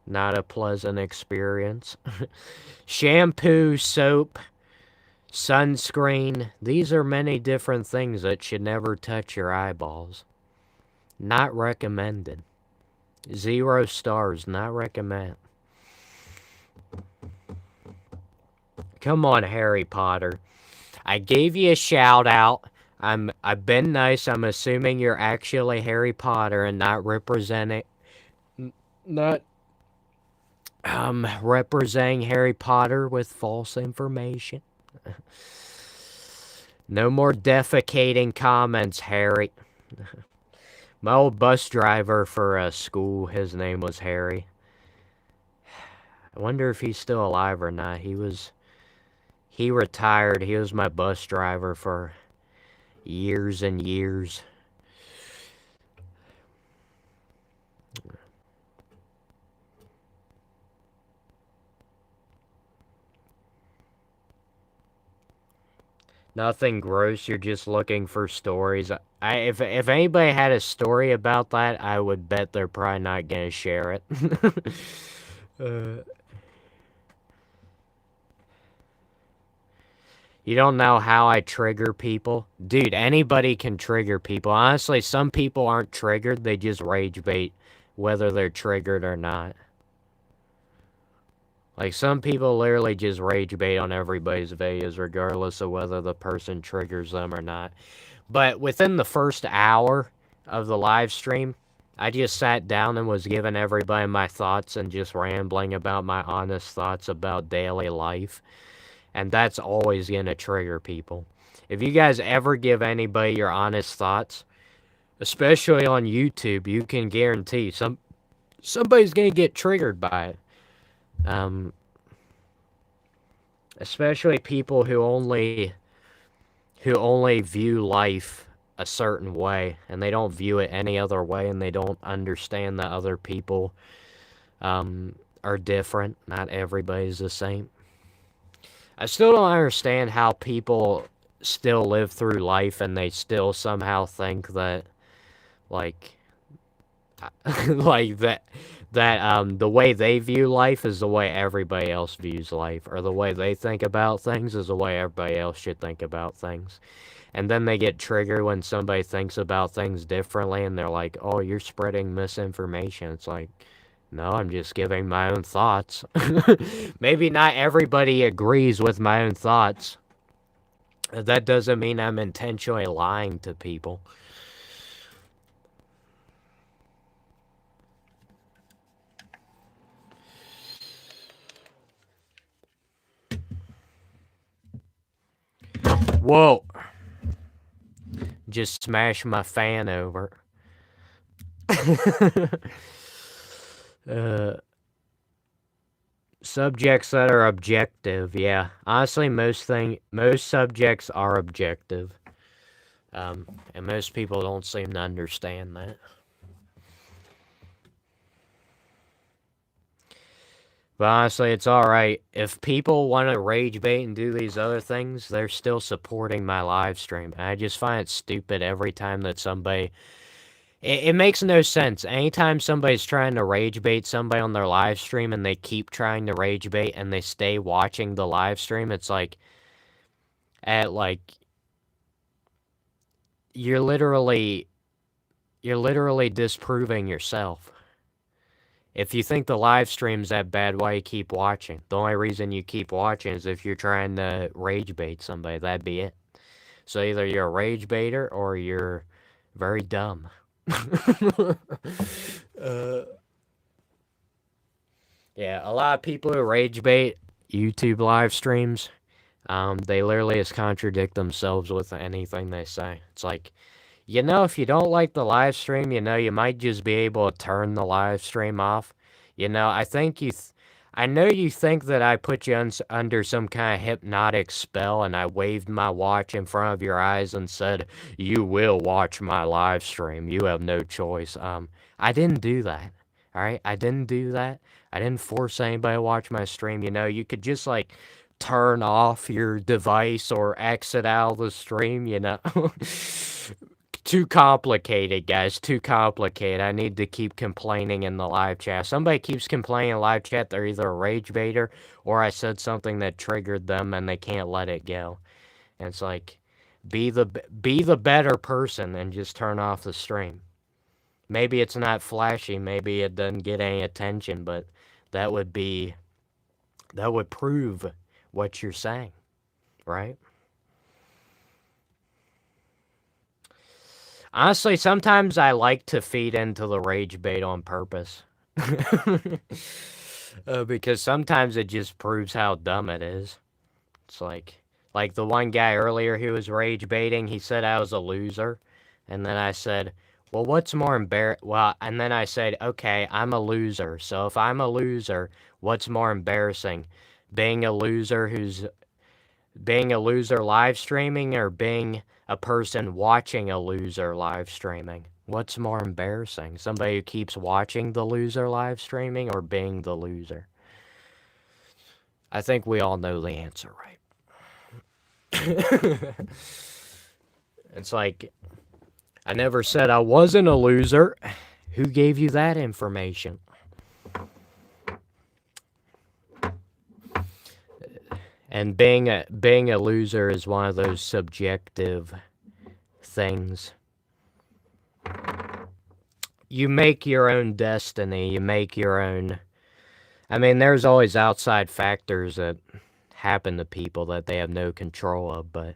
Not a pleasant experience. Shampoo, soap, sunscreen, these are many different things that should never touch your eyeballs. Not recommended. 0 stars, not recommend. Come on, Harry Potter. I gave you a shout out. I've been nice. I'm assuming you're actually Harry Potter and not representing Harry Potter with false information. No more defecating comments, Harry. My old bus driver for school, his name was Harry. I wonder if he's still alive or not. He retired. He was my bus driver for years and years. Nothing gross. You're just looking for stories. If anybody had a story about that, I would bet they're probably not gonna share it. You don't know how I trigger people? Dude, anybody can trigger people. Honestly, some people aren't triggered. They just rage bait whether they're triggered or not. Like, some people literally just rage bait on everybody's videos regardless of whether the person triggers them or not. But within the first hour of the live stream, I just sat down and was giving everybody my thoughts and just rambling about my honest thoughts about daily life. And that's always going to trigger people. If you guys ever give anybody your honest thoughts, especially on YouTube, you can guarantee somebody's going to get triggered by it. Especially people who only view life a certain way, and they don't view it any other way, and they don't understand that other people are different. Not everybody's the same. I still don't understand how people still live through life and they still somehow think that, like that the way they view life is the way everybody else views life, or the way they think about things is the way everybody else should think about things. And then they get triggered when somebody thinks about things differently, and they're like, oh, you're spreading misinformation. It's like, no, I'm just giving my own thoughts. Maybe not everybody agrees with my own thoughts. That doesn't mean I'm intentionally lying to people. Whoa. Just smash my fan over. Subjects that are objective, yeah. Honestly, most subjects are objective. And most people don't seem to understand that. But honestly, it's alright. If people want to rage bait and do these other things, they're still supporting my live stream. And I just find it stupid every time that somebody... It makes no sense. Anytime somebody's trying to rage bait somebody on their live stream and they keep trying to rage bait and they stay watching the live stream, it's like... You're literally disproving yourself. If you think the live stream's that bad, why you keep watching? The only reason you keep watching is if you're trying to rage bait somebody. That'd be it. So either you're a rage baiter or you're very dumb. Yeah, a lot of people who rage bait YouTube live streams, they literally just contradict themselves with anything they say. It's like, you know, if you don't like the live stream, you know, you might just be able to turn the live stream off. You know, I think I know you think that I put you under some kind of hypnotic spell and I waved my watch in front of your eyes and said, you will watch my live stream. You have no choice. I didn't do that. All right? I didn't do that. I didn't force anybody to watch my stream. You know, you could just, like, turn off your device or exit out of the stream, you know? Too complicated, guys. Too complicated. I need to keep complaining in the live chat. Somebody keeps complaining in live chat, they're either a rage baiter or I said something that triggered them and they can't let it go. And it's like, be the better person and just turn off the stream. Maybe it's not flashy, maybe it doesn't get any attention, but that would prove what you're saying, right? Honestly, sometimes I like to feed into the rage bait on purpose. Because sometimes it just proves how dumb it is. It's like, Like the one guy earlier who was rage baiting, he said I was a loser. And then I said, well, what's more Well, and then I said, okay, I'm a loser. So if I'm a loser, what's more embarrassing? Being a loser live streaming, or being a person watching a loser live streaming? What's more embarrassing? Somebody who keeps watching the loser live streaming, or being the loser? I think we all know the answer, right? It's like, I never said I wasn't a loser. Who gave you that information? And being a loser is one of those subjective things. You make your own destiny. You make your own. I mean, there's always outside factors that happen to people that they have no control of, but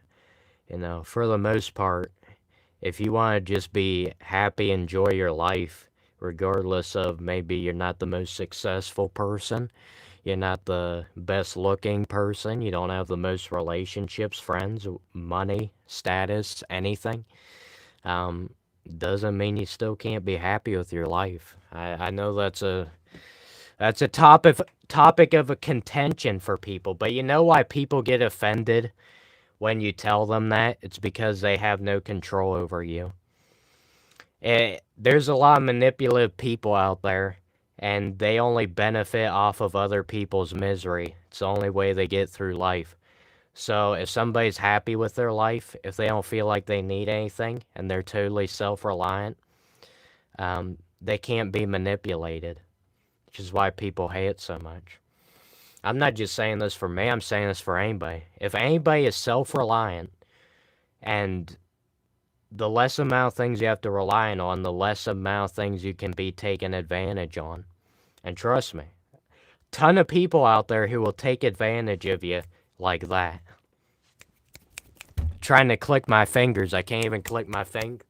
for the most part, if you want to just be happy, enjoy your life, regardless of maybe you're not the most successful person, you're not the best looking person, you don't have the most relationships, friends, money, status, anything, doesn't mean you still can't be happy with your life. I know that's a topic of a contention for people, but you know why people get offended when you tell them that? It's because they have no control over you. There's a lot of manipulative people out there, and they only benefit off of other people's misery. It's the only way they get through life. So if somebody's happy with their life, if they don't feel like they need anything, and they're totally self-reliant, they can't be manipulated, which is why people hate it so much. I'm not just saying this for me, I'm saying this for anybody. If anybody is self-reliant, and the less amount of things you have to rely on, the less amount of things you can be taken advantage on. And trust me, ton of people out there who will take advantage of you like that. Trying to click my fingers, I can't even click my finger.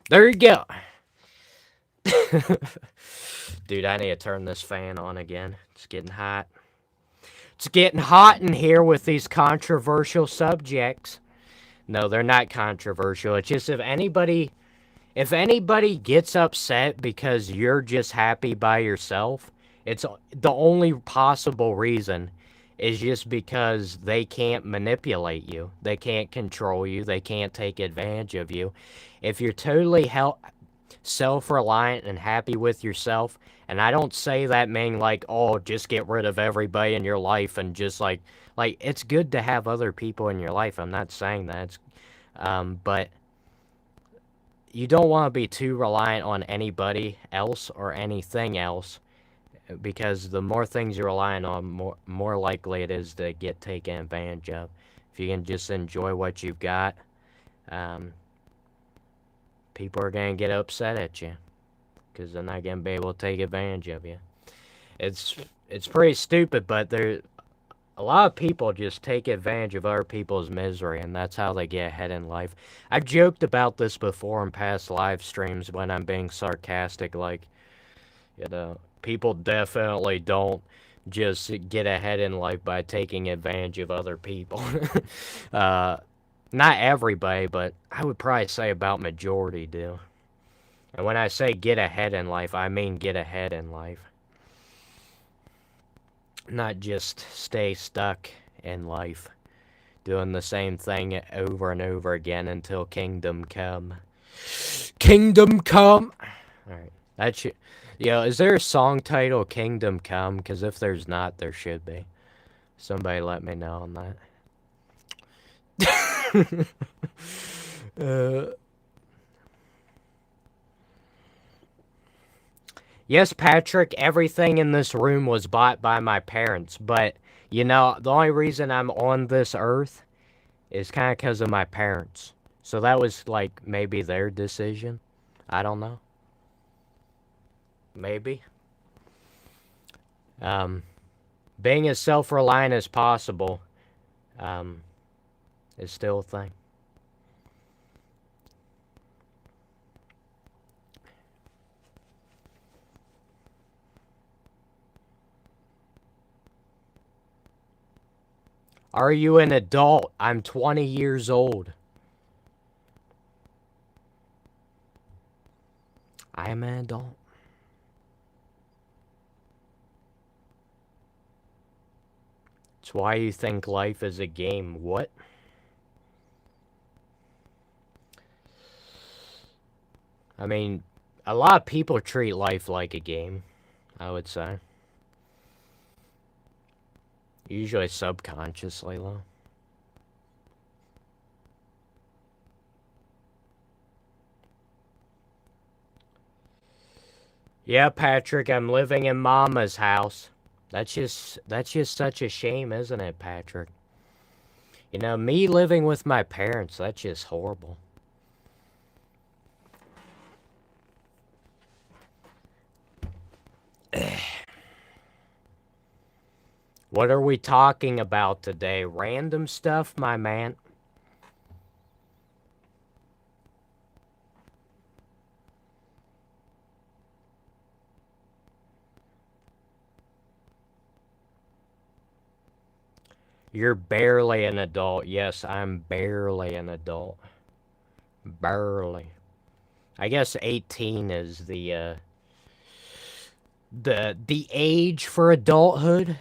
There you go. Dude, I need to turn this fan on again. It's getting hot. It's getting hot in here with these controversial subjects. No, they're not controversial. It's just if anybody gets upset because you're just happy by yourself, it's the only possible reason is just because they can't manipulate you. They can't control you. They can't take advantage of you. If you're totally self-reliant and happy with yourself, and I don't say that meaning like, oh, just get rid of everybody in your life and just like it's good to have other people in your life. I'm not saying that. But you don't want to be too reliant on anybody else or anything else, because the more things you're relying on, more likely it is to get taken advantage of. If you can just enjoy what you've got, people are going to get upset at you because they're not going to be able to take advantage of you. It's pretty stupid, but a lot of people just take advantage of other people's misery, and that's how they get ahead in life. I've joked about this before in past live streams when I'm being sarcastic, like, people definitely don't just get ahead in life by taking advantage of other people. Not everybody, but I would probably say about majority do. And when I say get ahead in life, I mean get ahead in life. Not just stay stuck in life, doing the same thing over and over again until kingdom come. Kingdom come! Alright, that should... is there a song title, Kingdom Come? Because if there's not, there should be. Somebody let me know on that. Yes, Patrick, everything in this room was bought by my parents, but, the only reason I'm on this earth is kind of because of my parents. So that was, like, maybe their decision. I don't know. Maybe. Being as self-reliant as possible, is still a thing. Are you an adult? I'm 20 years old. I am an adult. It's why you think life is a game. What? I mean, a lot of people treat life like a game, I would say. Usually subconsciously, though. Yeah, Patrick, I'm living in Mama's house. That's just such a shame, isn't it, Patrick? You know, me living with my parents, that's just horrible. What are we talking about today? Random stuff, my man? You're barely an adult. Yes, I'm barely an adult. Barely. I guess 18 is the age for adulthood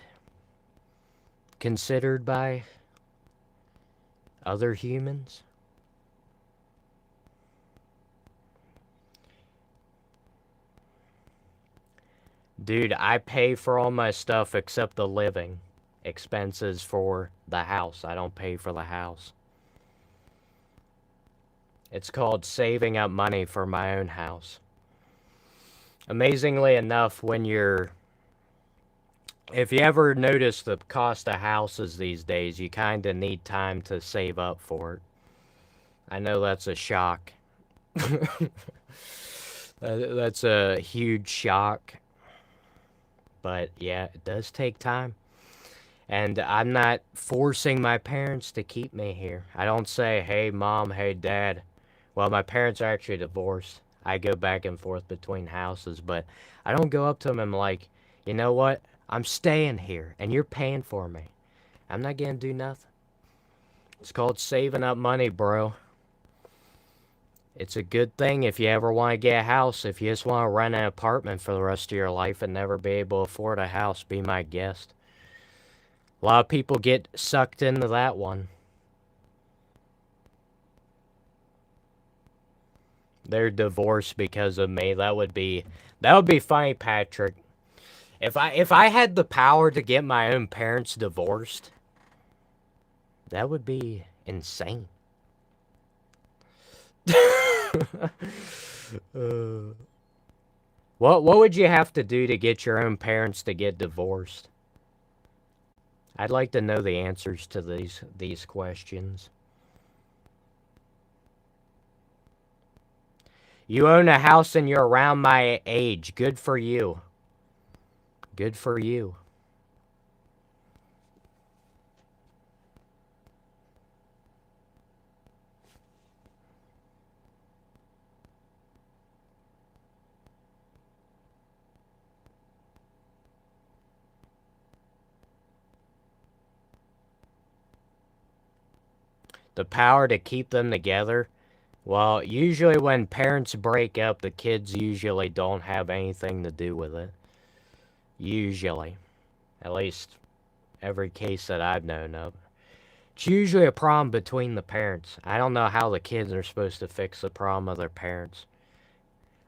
considered by other humans. Dude, I pay for all my stuff except the living expenses for the house. I don't pay for the house. It's called saving up money for my own house. Amazingly enough, if you ever notice the cost of houses these days, you kind of need time to save up for it. I know that's a shock. That's a huge shock. But yeah, it does take time. And I'm not forcing my parents to keep me here. I don't say, hey, mom, hey, dad. Well, my parents are actually divorced. I go back and forth between houses, but I don't go up to them and I'm like, you know what? I'm staying here, and you're paying for me. I'm not gonna do nothing. It's called saving up money, bro. It's a good thing if you ever want to get a house. If you just want to rent an apartment for the rest of your life and never be able to afford a house, be my guest. A lot of people get sucked into that one. They're divorced because of me. That would be funny, Patrick. If I had the power to get my own parents divorced, that would be insane. What would you have to do to get your own parents to get divorced? I'd like to know the answers to these questions. You own a house and you're around my age. Good for you. Good for you. The power to keep them together. Well, usually when parents break up, the kids usually don't have anything to do with it. Usually. At least every case that I've known of. It's usually a problem between the parents. I don't know how the kids are supposed to fix the problem of their parents.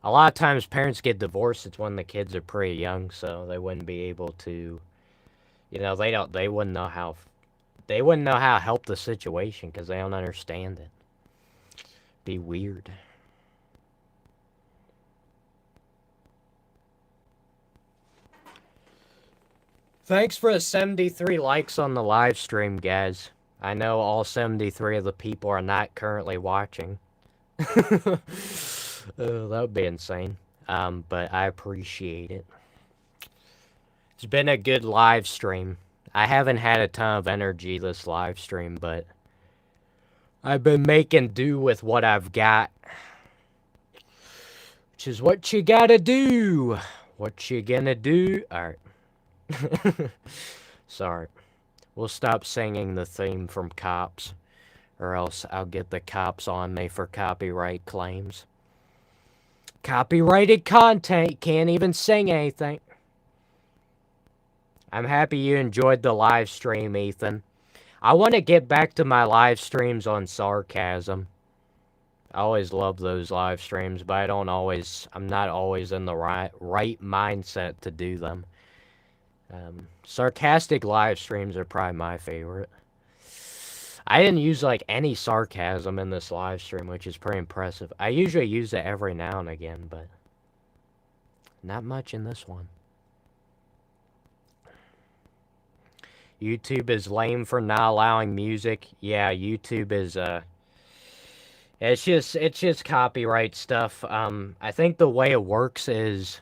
A lot of times parents get divorced, it's when the kids are pretty young, so they wouldn't be able to, they wouldn't know how to help the situation because they don't understand it. Be weird. Thanks for the 73 likes on the live stream, guys. I know all 73 of the people are not currently watching. That would be insane. But I appreciate it. It's been a good live stream. I haven't had a ton of energy this live stream, but I've been making do with what I've got. Which is what you gotta do. What you gonna do? Alright. Sorry. We'll stop singing the theme from Cops, or else I'll get the cops on me for copyright claims. Copyrighted content, can't even sing anything. I'm happy you enjoyed the live stream, Ethan. I want to get back to my live streams on sarcasm. I always love those live streams, but I'm not always in the right mindset to do them. Sarcastic live streams are probably my favorite. I didn't use like any sarcasm in this live stream, which is pretty impressive. I usually use it every now and again, but not much in this one. YouTube is lame for not allowing music. Yeah, YouTube is it's just copyright stuff. I think the way it works is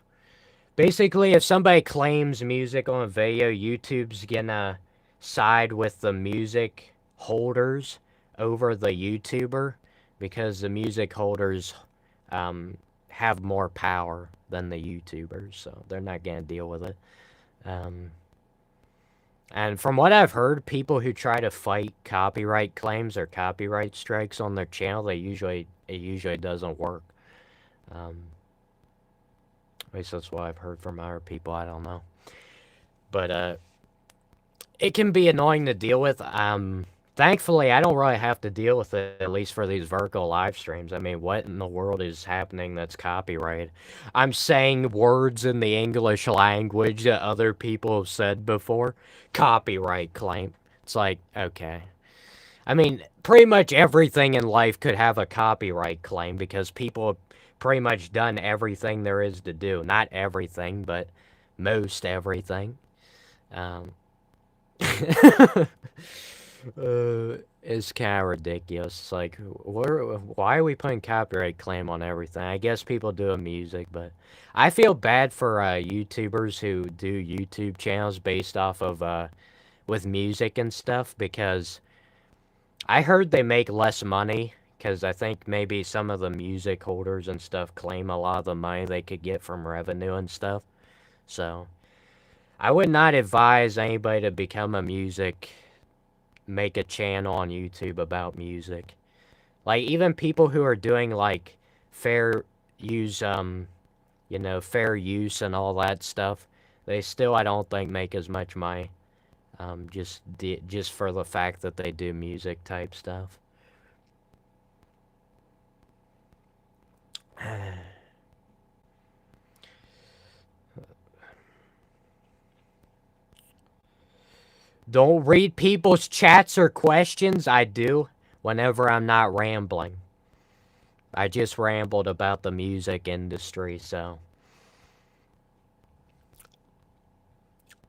basically if somebody claims music on a video, YouTube's gonna side with the music holders over the YouTuber because the music holders have more power than the YouTubers, so they're not gonna deal with it. And from what I've heard, people who try to fight copyright claims or copyright strikes on their channel, it usually doesn't work. At least that's what I've heard from other people. I don't know, but it can be annoying to deal with. Thankfully, I don't really have to deal with it, at least for these Verco live streams. I mean, what in the world is happening that's copyrighted? I'm saying words in the English language that other people have said before. Copyright claim. It's like, okay. I mean, pretty much everything in life could have a copyright claim because people have pretty much done everything there is to do. Not everything, but most everything. It's kind of ridiculous. It's like, why are we putting copyright claim on everything? I guess people do music, but I feel bad for YouTubers who do YouTube channels based off of with music and stuff because I heard they make less money because I think maybe some of the music holders and stuff claim a lot of the money they could get from revenue and stuff. So I would not advise anybody to make a channel on YouTube about music. Like, even people who are doing, like, fair use and all that stuff, they still, I don't think, make as much money. Just for the fact that they do music type stuff. Don't read people's chats or questions. I do whenever I'm not rambling. I just rambled about the music industry, so.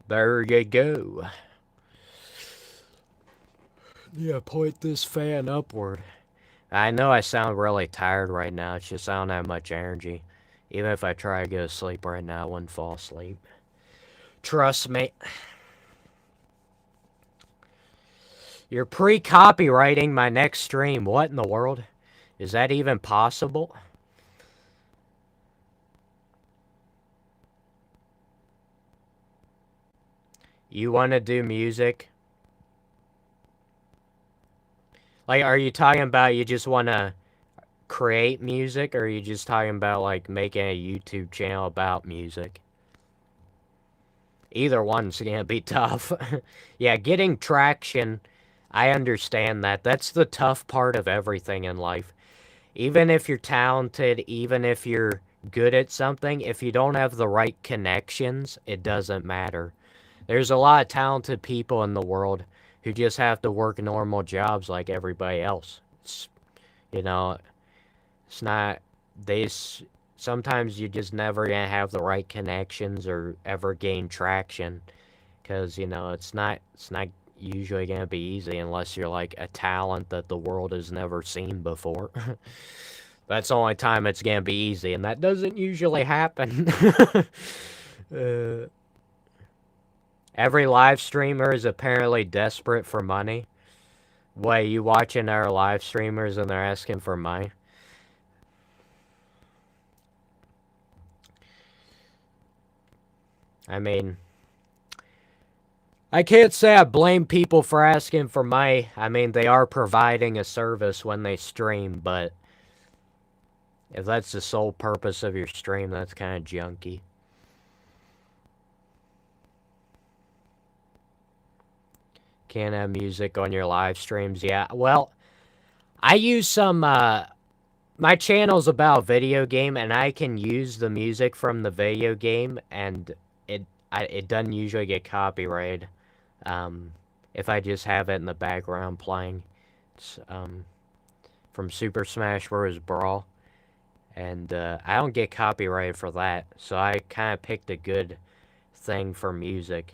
There you go. Yeah, point this fan upward. I know I sound really tired right now. It's just I don't have much energy. Even if I try to go to sleep right now, I wouldn't fall asleep. Trust me. You're pre-copywriting my next stream. What in the world? Is that even possible? You want to do music? Like, are you talking about you just want to create music, or are you just talking about, like, making a YouTube channel about music? Either one's gonna be tough. Yeah, getting traction, I understand that. That's the tough part of everything in life. Even if you're talented, even if you're good at something, if you don't have the right connections, it doesn't matter. There's a lot of talented people in the world who just have to work normal jobs like everybody else. It's not, sometimes you just never gonna have the right connections or ever gain traction. Because, it's not usually gonna be easy unless you're like a talent that the world has never seen before. That's the only time it's gonna be easy, and that doesn't usually happen. Every live streamer is apparently desperate for money. What, you watching our live streamers and they're asking for money? I mean, I can't say I blame people for asking for money. I mean, they are providing a service when they stream, but if that's the sole purpose of your stream, that's kind of junky. Can't have music on your live streams. Yeah, well, I use some, my channel's about video game, and I can use the music from the video game, and it doesn't usually get copyrighted. If I just have it in the background playing. It's, from Super Smash Bros. Brawl. And I don't get copyrighted for that, so I kind of picked a good thing for music.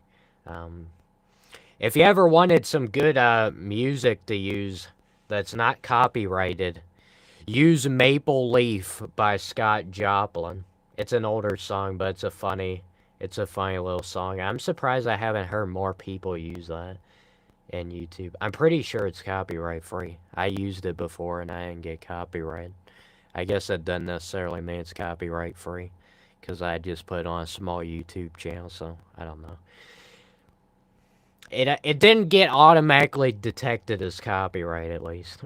If you ever wanted some good music to use that's not copyrighted, use Maple Leaf by Scott Joplin. It's an older song, but it's a funny little song. I'm surprised I haven't heard more people use that in YouTube. I'm pretty sure it's copyright free. I used it before and I didn't get copyrighted. I guess that doesn't necessarily mean it's copyright free, because I just put it on a small YouTube channel, so I don't know. It didn't get automatically detected as copyright, at least.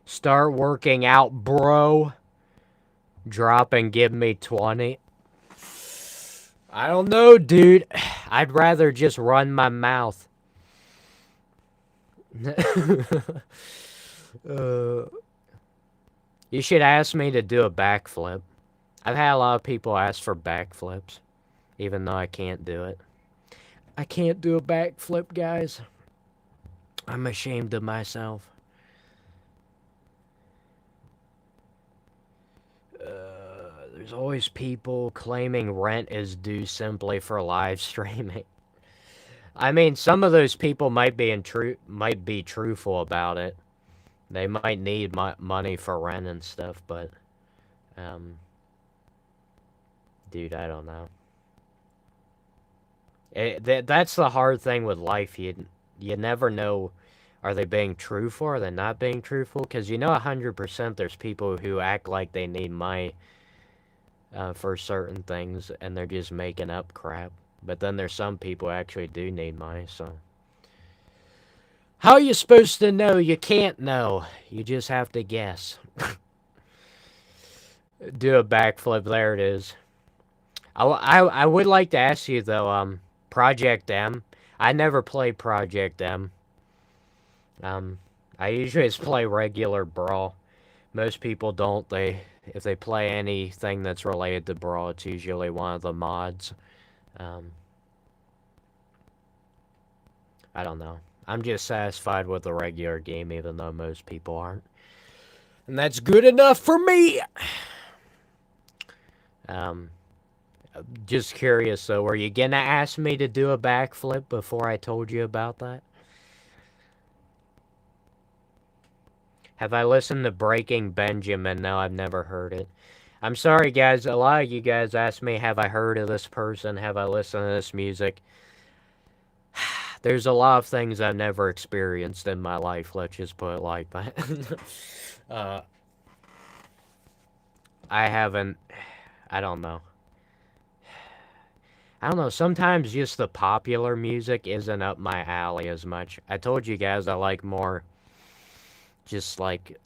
Start working out, bro. Drop and give me 20. I don't know, dude. I'd rather just run my mouth. You should ask me to do a backflip. I've had a lot of people ask for backflips, even though I can't do it. I can't do a backflip, guys. I'm ashamed of myself. There's always people claiming rent is due simply for live streaming. I mean, some of those people might be truthful about it. They might need money for rent and stuff, but dude, I don't know. That's the hard thing with life. You never know. Are they being truthful? Or are they not being truthful? Because you know 100% there's people who act like they need money for certain things, and they're just making up crap. But then there's some people who actually do need money, so... How are you supposed to know? You can't know. You just have to guess. Do a backflip. There it is. I would like to ask you, though, Project M. I never play Project M. I usually just play regular Brawl. Most people don't. If they play anything that's related to Brawl, it's usually one of the mods. I don't know. I'm just satisfied with the regular game, even though most people aren't. And that's good enough for me! Just curious, though, were you gonna ask me to do a backflip before I told you about that? Have I listened to Breaking Benjamin? No, I've never heard it. I'm sorry, guys. A lot of you guys asked me, have I heard of this person? Have I listened to this music? There's a lot of things I've never experienced in my life, let's just put it like that. I haven't... I don't know. I don't know, sometimes just the popular music isn't up my alley as much. I told you guys I like more just like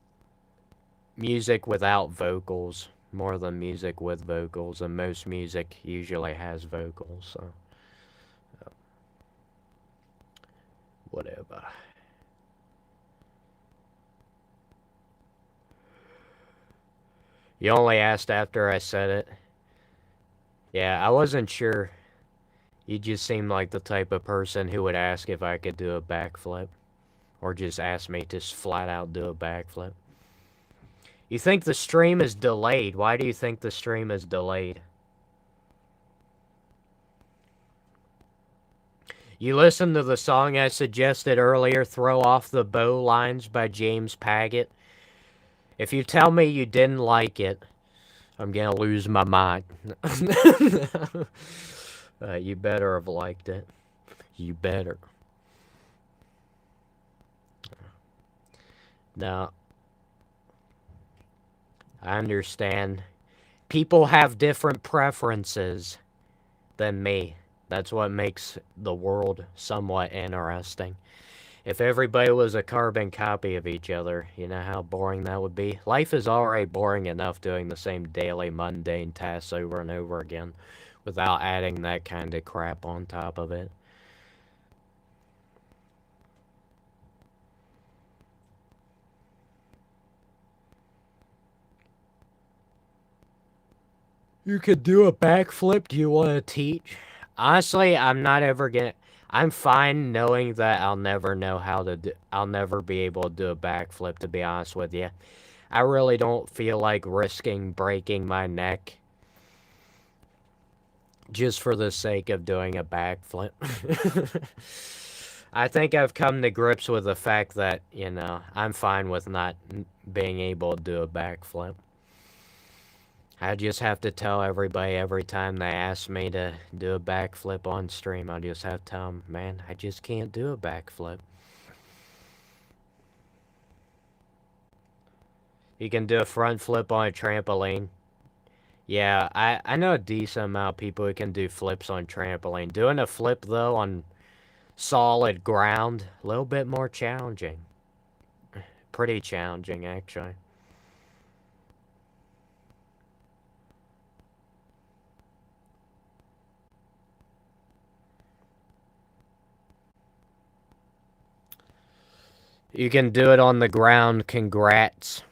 music without vocals more than music with vocals, and most music usually has vocals, so whatever. You only asked after I said it. Yeah, I wasn't sure. You just seemed like the type of person who would ask if I could do a backflip. Or just ask me to flat out do a backflip. You think the stream is delayed. Why do you think the stream is delayed? You listened to the song I suggested earlier, Throw Off the Bow Lines by James Paget? If you tell me you didn't like it, I'm gonna lose my mind. You better have liked it. You better. Now, I understand People have different preferences than me. That's what makes the world somewhat interesting. If everybody was a carbon copy of each other, you know how boring that would be? Life is already boring enough doing the same daily mundane tasks over and over again without adding that kind of crap on top of it. You could do a backflip. Do you want to teach? Honestly, I'm not ever gonna. I'm fine knowing that I'll never know how to do. I'll never be able to do a backflip, to be honest with you. I really don't feel like risking breaking my neck just for the sake of doing a backflip. I think I've come to grips with the fact that, you know, I'm fine with not being able to do a backflip. I just have to tell everybody every time they ask me to do a backflip on stream, I just have to tell them, man, I just can't do a backflip. You can do a front flip on a trampoline. Yeah, I know a decent amount of people who can do flips on trampoline. Doing a flip, though, on solid ground, a little bit more challenging. Pretty challenging, actually. You can do it on the ground. Congrats.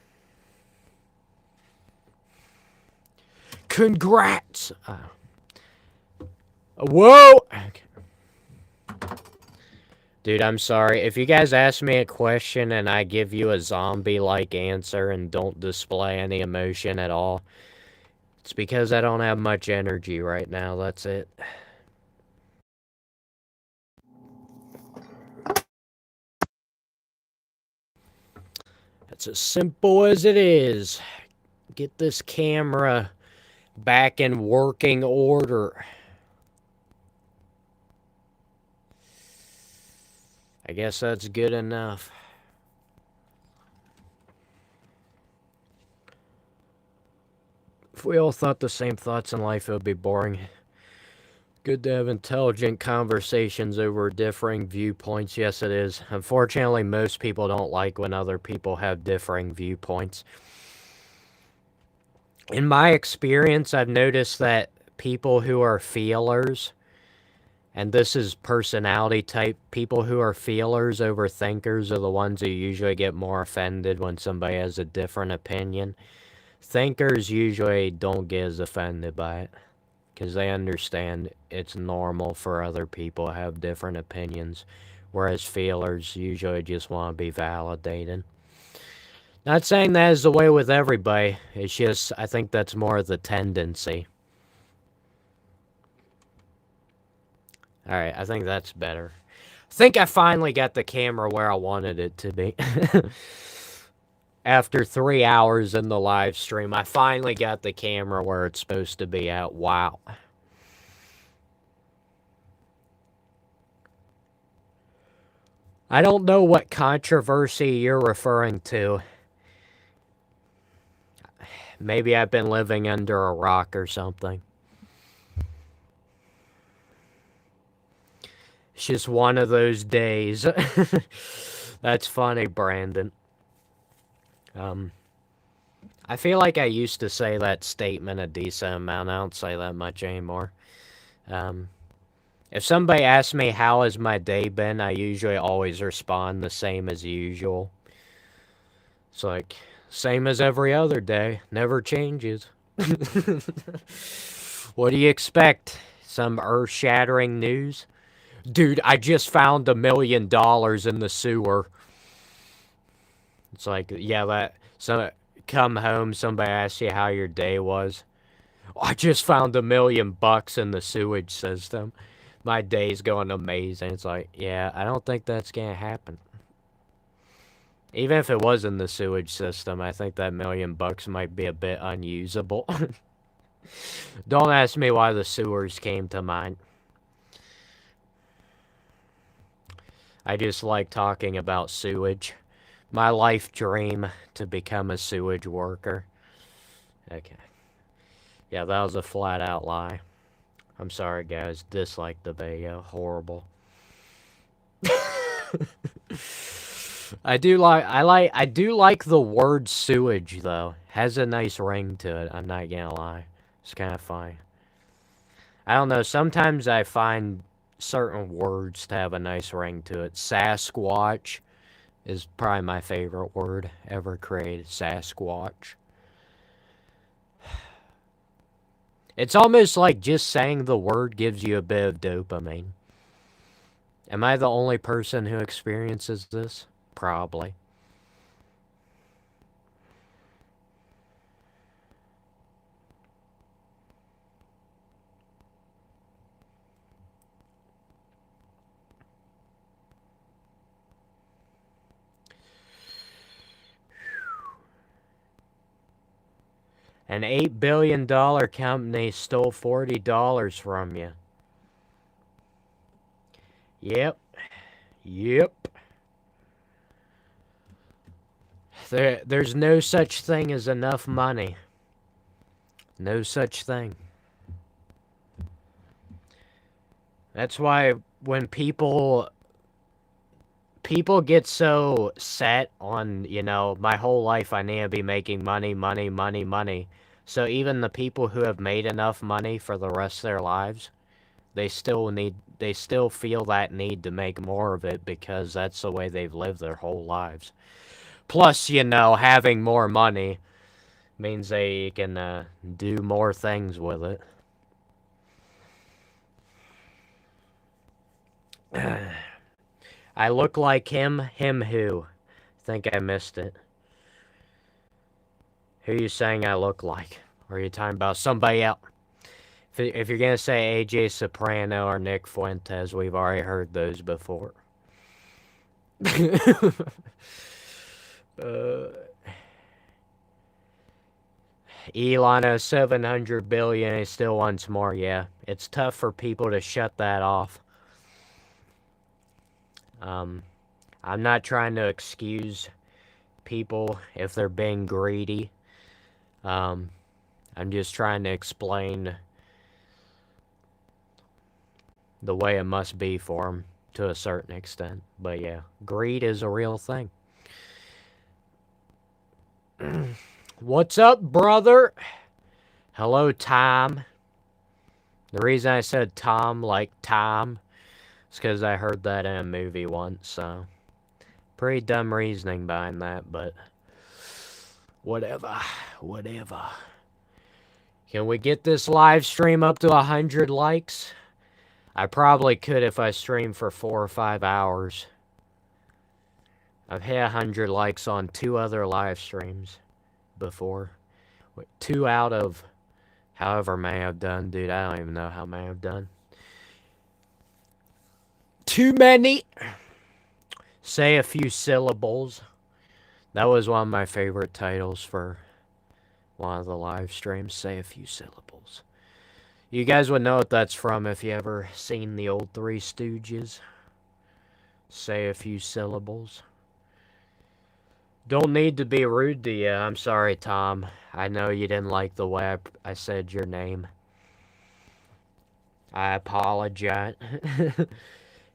Congrats! Whoa! Okay. Dude, I'm sorry. If you guys ask me a question and I give you a zombie-like answer and don't display any emotion at all, it's because I don't have much energy right now. That's it. It's as simple as it is. Get this camera back in working order. I guess that's good enough. If we all thought the same thoughts in life, it would be boring. Good to have intelligent conversations over differing viewpoints. Yes, it is. Unfortunately, most people don't like when other people have differing viewpoints. In my experience, I've noticed that people who are feelers, and this is personality type, people who are feelers over thinkers are the ones who usually get more offended when somebody has a different opinion. Thinkers usually don't get as offended by it because they understand it's normal for other people to have different opinions, whereas feelers usually just want to be validated. Not saying that is the way with everybody, it's just, I think that's more the tendency. Alright, I think that's better. I think I finally got the camera where I wanted it to be. After 3 hours in the live stream, I finally got the camera where it's supposed to be at. Wow. I don't know what controversy you're referring to. Maybe I've been living under a rock or something. It's just one of those days. That's funny, Brandon. I feel like I used to say that statement a decent amount. I don't say that much anymore. If somebody asks me how has my day been, I usually always respond the same as usual. It's like, same as every other day. Never changes. What do you expect? Some earth-shattering news? Dude, I just found $1 million in the sewer. It's like, yeah, that... So, come home, somebody asks you how your day was. I just found $1 million in the sewage system. My day's going amazing. It's like, yeah, I don't think that's gonna happen. Even if it was in the sewage system, I think that $1 million might be a bit unusable. Don't ask me why the sewers came to mind. I just like talking about sewage. My life dream to become a sewage worker. Okay. Yeah, that was a flat out lie. I'm sorry, guys. Dislike the video. Horrible. I do like the word sewage though. Has a nice ring to it. I'm not gonna lie. It's kind of funny. I don't know. Sometimes I find certain words to have a nice ring to it. Sasquatch is probably my favorite word ever created. Sasquatch. It's almost like just saying the word gives you a bit of dopamine. Am I the only person who experiences this? Probably. An $8 billion company stole $40 from you. Yep. Yep. There's no such thing as enough money. No such thing. That's why when people get so set on, you know, my whole life I need to be making money, money, money, money. So even the people who have made enough money for the rest of their lives, they still feel that need to make more of it because that's the way they've lived their whole lives. Plus, you know, having more money means they can do more things with it. I look like him. Him who? Think I missed it. Who are you saying I look like? Or are you talking about somebody else? If you're gonna say AJ Soprano or Nick Fuentes, we've already heard those before. Elon has 700 billion. He still wants more. Yeah, it's tough for people to shut that off. I'm not trying to excuse people if they're being greedy. I'm just trying to explain the way it must be for them to a certain extent. But yeah, greed is a real thing. What's up, brother? Hello, Tom. The reason I said Tom like Tom is because I heard that in a movie once, so pretty dumb reasoning behind that, but whatever. Can we get this live stream up to 100 likes? I probably could if I streamed for 4 or 5 hours. I've hit 100 likes on 2 other live streams before. 2 out of however many I've done, dude. I don't even know how many I've done. Too many. Say a few syllables. That was one of my favorite titles for one of the live streams. Say a few syllables. You guys would know what that's from if you ever seen the old Three Stooges. Say a few syllables. Don't need to be rude to you. I'm sorry, Tom. I know you didn't like the way I said your name. I apologize.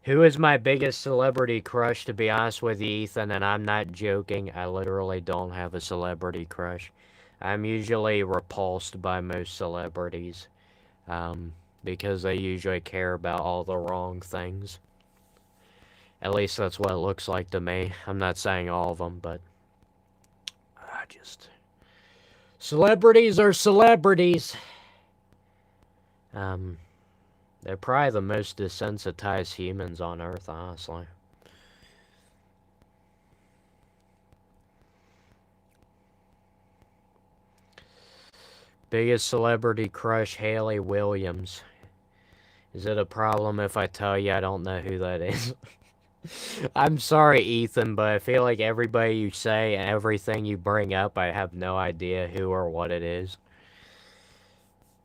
Who is my biggest celebrity crush? To be honest with you, Ethan, and I'm not joking, I literally don't have a celebrity crush. I'm usually repulsed by most celebrities, because they usually care about all the wrong things. At least that's what it looks like to me. I'm not saying all of them, but celebrities are celebrities. They're probably the most desensitized humans on Earth, honestly. Biggest celebrity crush, Hayley Williams. Is it a problem if I tell you I don't know who that is? I'm sorry, Ethan, but I feel like everybody you say and everything you bring up, I have no idea who or what it is.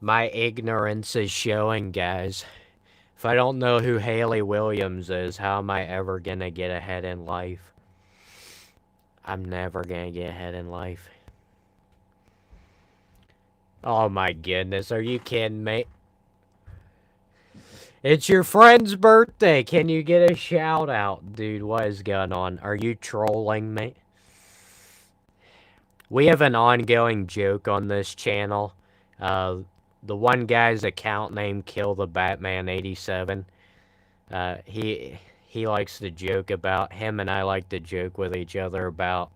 My ignorance is showing, guys. If I don't know who Hayley Williams is, how am I ever gonna get ahead in life? I'm never gonna get ahead in life. Oh my goodness, are you kidding me? It's your friend's birthday. Can you get a shout out? Dude, what is going on? Are you trolling me? We have an ongoing joke on this channel. The one guy's account name Kill the Batman 87. He likes to joke about him, and I like to joke with each other about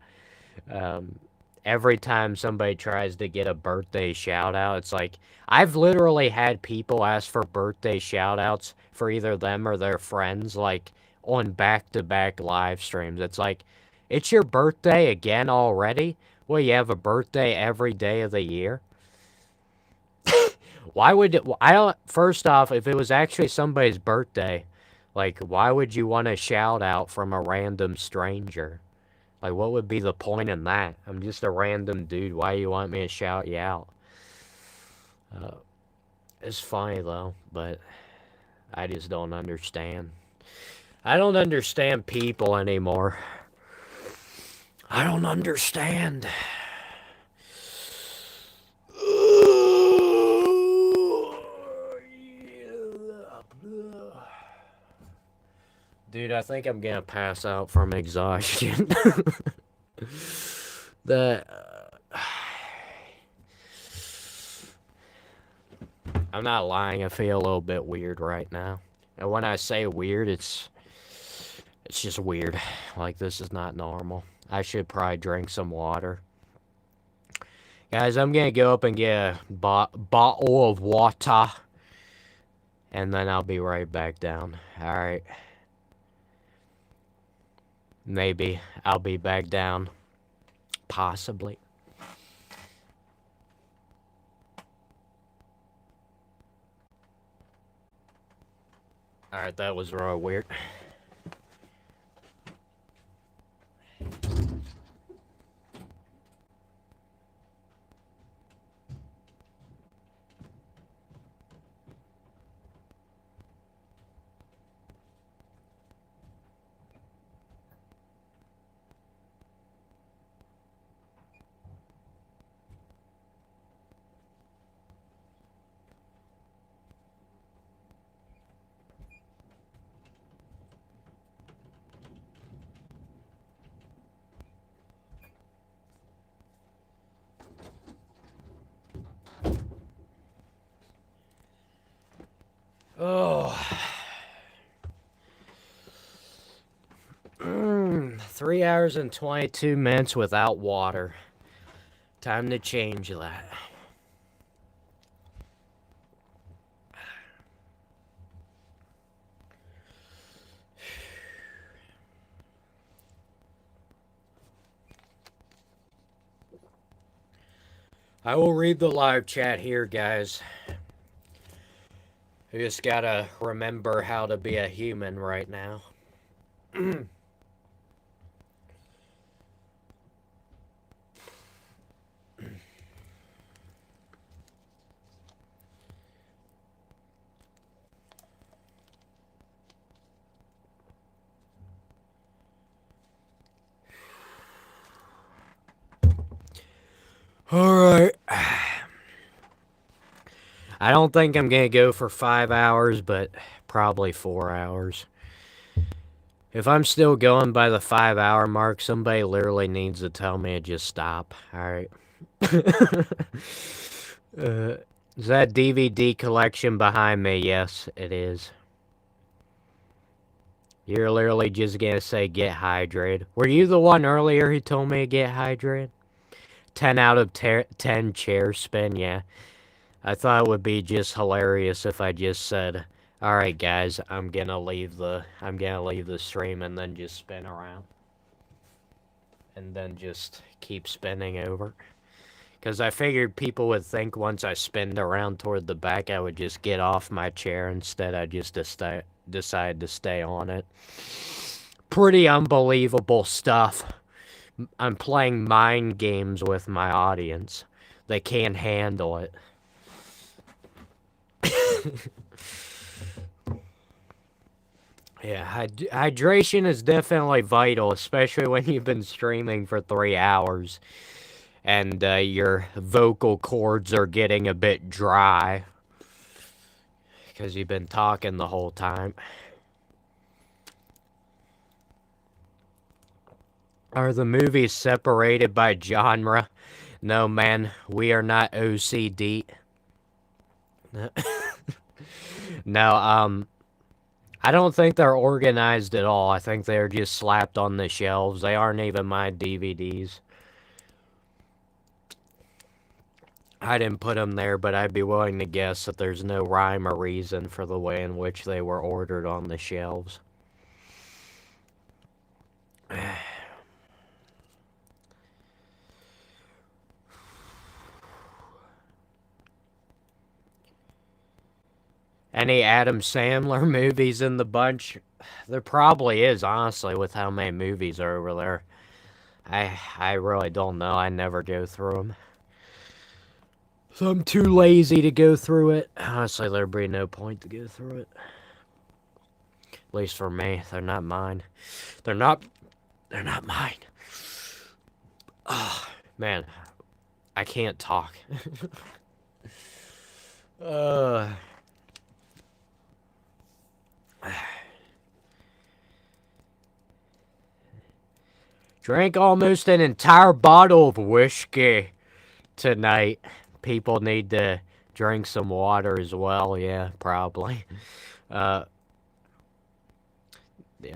every time somebody tries to get a birthday shout out. It's like I've literally had people ask for birthday shout outs for either them or their friends, like on back-to-back live streams. It's like, it's your birthday again already? Well, you have a birthday every day of the year? Why would it, I don't, first off, if it was actually somebody's birthday, like, why would you want a shout out from a random stranger? Like, what would be the point in that? I'm just a random dude. Why do you want me to shout you out? It's funny, though, but I just don't understand. I don't understand people anymore. I don't understand. Dude, I think I'm gonna pass out from exhaustion. the I'm not lying, I feel a little bit weird right now. And when I say weird, it's just weird. Like, this is not normal. I should probably drink some water. Guys, I'm gonna go up and get a bottle of water. And then I'll be right back down. Alright. Maybe I'll be back down. Possibly. Alright, that was really weird. Oh. 3 hours and 22 minutes without water. Time to change that. I will read the live chat here, guys. I just gotta remember how to be a human right now. Alright. I don't think I'm gonna go for 5 hours, but probably 4 hours. If I'm still going by the 5-hour mark, somebody literally needs to tell me to just stop. Alright. Is that DVD collection behind me? Yes, it is. You're literally just gonna say get hydrated. Were you the one earlier who told me to get hydrated? 10 out of 10 chair spin, yeah. I thought it would be just hilarious if I just said, alright guys, I'm gonna leave the stream and then just spin around. And then just keep spinning over. Because I figured people would think once I spinned around toward the back, I would just get off my chair. Instead, I just decided to stay on it. Pretty unbelievable stuff. I'm playing mind games with my audience. They can't handle it. Yeah, hydration is definitely vital, especially when you've been streaming for 3 hours. and your vocal cords are getting a bit dry because you've been talking the whole time. Are the movies separated by genre? No, man, we are not OCD. No, I don't think they're organized at all. I think they're just slapped on the shelves. They aren't even my DVDs. I didn't put them there, but I'd be willing to guess that there's no rhyme or reason for the way in which they were ordered on the shelves. Any Adam Sandler movies in the bunch? There probably is, honestly, with how many movies are over there. I really don't know. I never go through them. So I'm too lazy to go through it. Honestly, there'd be no point to go through it. At least for me. They're not mine. They're not mine. Oh, man. I can't talk. Drank almost an entire bottle of whiskey tonight. People need to drink some water as well. Yeah, probably. Yeah,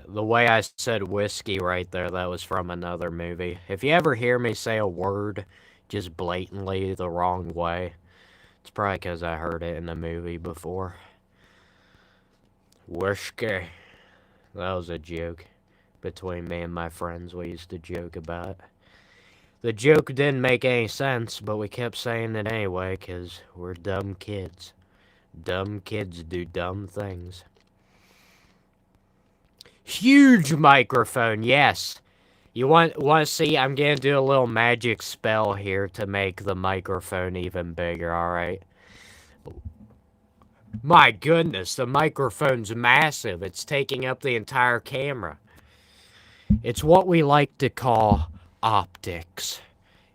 the way I said whiskey right there, that was from another movie. If you ever hear me say a word just blatantly the wrong way, it's probably because I heard it in a movie before. Whiskey. That was a joke between me and my friends. We used to joke about. The joke didn't make any sense, but we kept saying it anyway because we're dumb kids. Dumb kids do dumb things. Huge microphone, yes. You want to see? I'm going to do a little magic spell here to make the microphone even bigger, alright? My goodness, the microphone's massive. It's taking up the entire camera. It's what we like to call optics.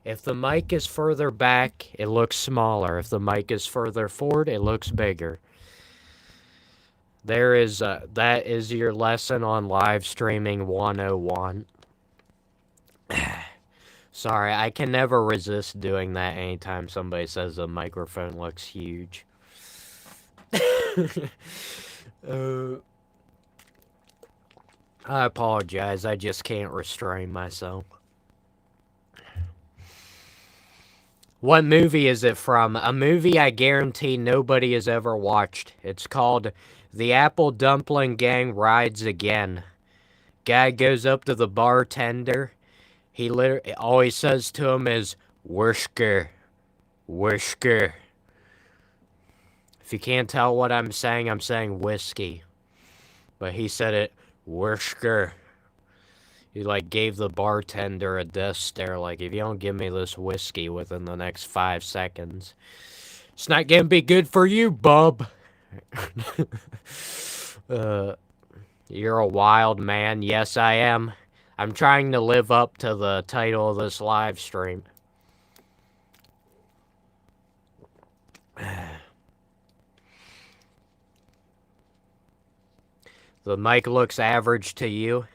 If the mic is further back, it looks smaller. If the mic is further forward, it looks bigger. That is your lesson on live streaming 101. Sorry, I can never resist doing that anytime somebody says the microphone looks huge. I apologize, I just can't restrain myself. What movie is it from? A movie I guarantee nobody has ever watched. It's called The Apple Dumpling Gang Rides Again. Guy goes up to the bartender. He literally, all he says to him is, whiskey, whiskey. If you can't tell what I'm saying whiskey. But he said it, whiskey. He, like, gave the bartender a death stare, like, if you don't give me this whiskey within the next 5 seconds, it's not gonna be good for you, bub. You're a wild man. Yes, I am. I'm trying to live up to the title of this live stream. The mic looks average to you.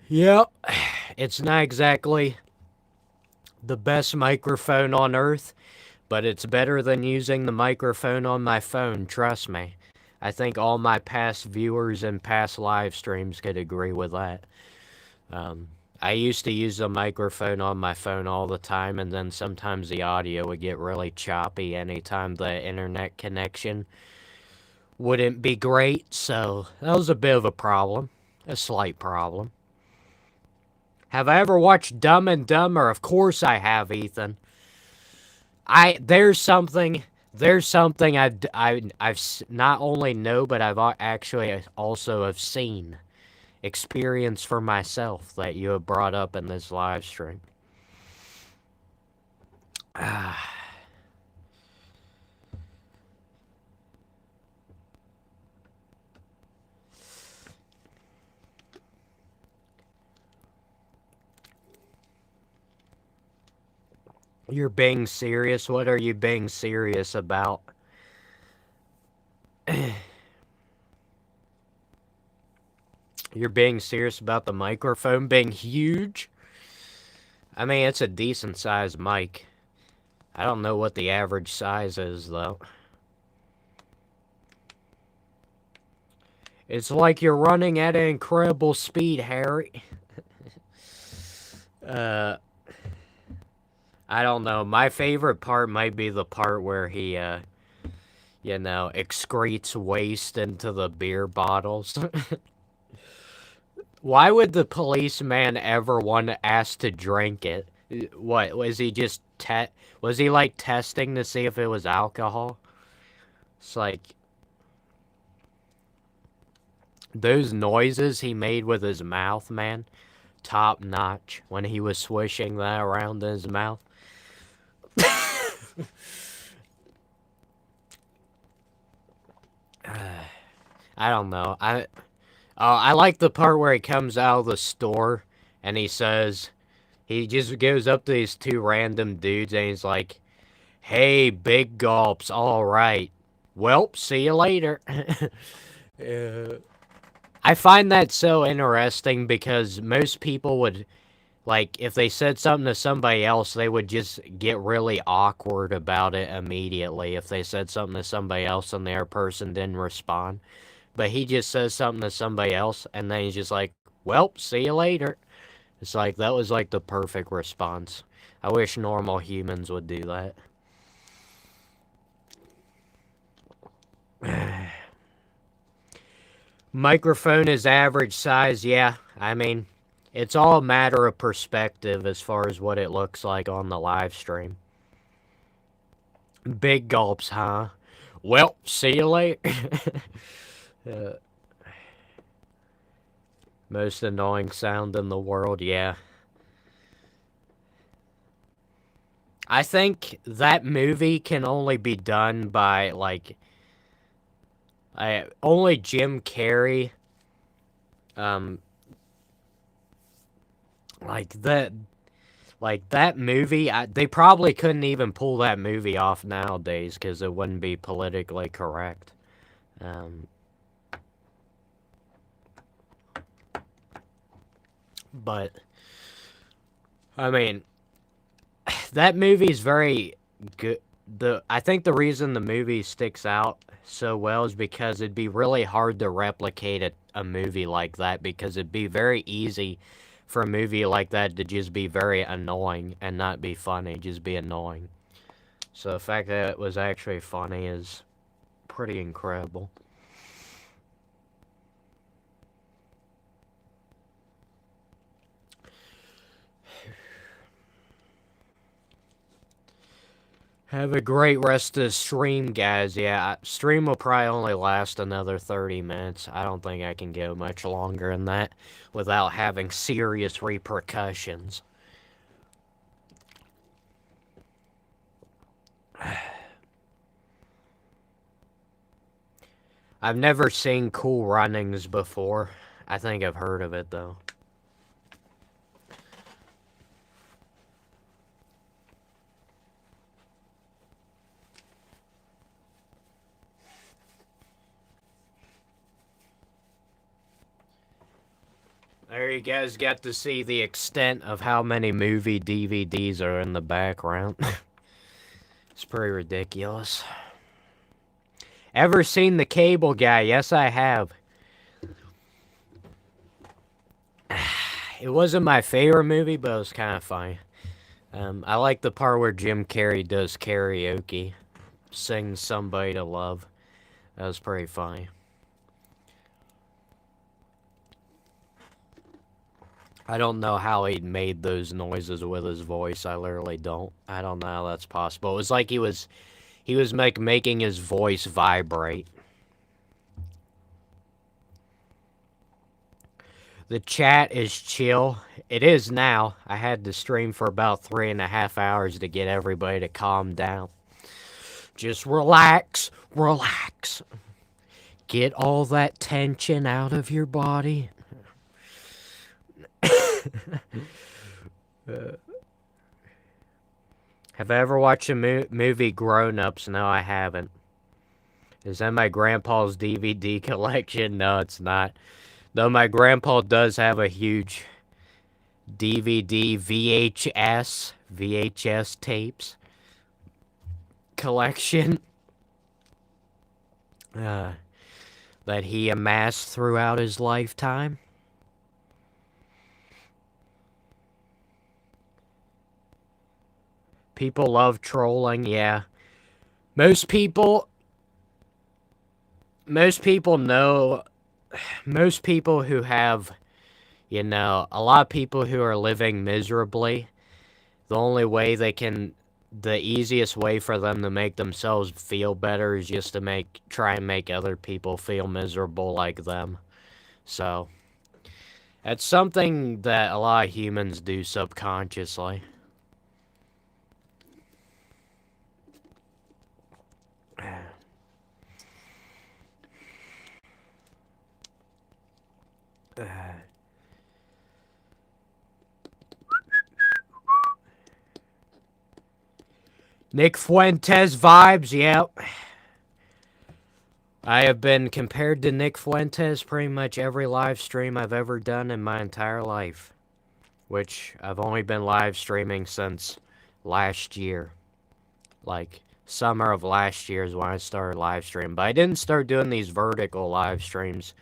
Yep. It's not exactly the best microphone on earth, but it's better than using the microphone on my phone, trust me. I think all my past viewers and past live streams could agree with that. I used to use the microphone on my phone all the time, and then sometimes the audio would get really choppy anytime the internet connection wouldn't be great, so that was a bit of a problem. A slight problem. Have I ever watched Dumb and Dumber? Of course I have, Ethan. There's something I've not only know, but I've actually also have seen, experience for myself that you have brought up in this live stream. You're being serious? What are you being serious about? You're being serious about the microphone being huge? I mean, it's a decent sized mic. I don't know what the average size is, though. It's like you're running at an incredible speed, Harry. I don't know. My favorite part might be the part where he, excretes waste into the beer bottles. Why would the policeman ever want to ask to drink it? What, was he just was he like testing to see if it was alcohol? It's like those noises he made with his mouth, man, top notch when he was swishing that around in his mouth. I don't know. I like the part where he comes out of the store and he says, he just goes up to these two random dudes and he's like, "Hey, big gulps, all right. Welp, see you later." I find that so interesting because most people would, like, if they said something to somebody else, they would just get really awkward about it immediately if they said something to somebody else and the other person didn't respond. But he just says something to somebody else, and then he's just like, "Well, see you later." It's like, that was like the perfect response. I wish normal humans would do that. Microphone is average size, yeah. I mean, it's all a matter of perspective as far as what it looks like on the live stream. Big gulps, huh? Well, see you later. Most annoying sound in the world, yeah. I think that movie can only be done by, like, only Jim Carrey, like that movie, they probably couldn't even pull that movie off nowadays because it wouldn't be politically correct. But, I mean, that movie's very good. I think the reason the movie sticks out so well is because it'd be really hard to replicate a movie like that, because it'd be very easy for a movie like that to just be very annoying and not be funny, just be annoying. So the fact that it was actually funny is pretty incredible. Have a great rest of the stream, guys. Yeah, stream will probably only last another 30 minutes. I don't think I can go much longer than that without having serious repercussions. I've never seen Cool Runnings before. I think I've heard of it, though. There you guys got to see the extent of how many movie DVDs are in the background. It's pretty ridiculous. Ever seen The Cable Guy? Yes, I have. It wasn't my favorite movie, but it was kind of funny. I like the part where Jim Carrey does karaoke. Sings Somebody to Love. That was pretty funny. I don't know how he made those noises with his voice. I literally don't. I don't know how that's possible. It was like he was like making his voice vibrate. The chat is chill. It is now. I had to stream for about 3.5 hours to get everybody to calm down. Just relax. Relax. Get all that tension out of your body. Have I ever watched a movie Grown Ups? No, I haven't. Is that my grandpa's DVD collection? No, it's not. Though my grandpa does have a huge DVD VHS tapes collection that he amassed throughout his lifetime. People love trolling, yeah. Most people know, most people who have, a lot of people who are living miserably, the only way the easiest way for them to make themselves feel better is just to try and make other people feel miserable like them. So, that's something that a lot of humans do subconsciously. Nick Fuentes vibes, yep. I have been compared to Nick Fuentes pretty much every live stream I've ever done in my entire life. Which I've only been live streaming since last year. Like, summer of last year is when I started live streaming. But I didn't start doing these vertical live streams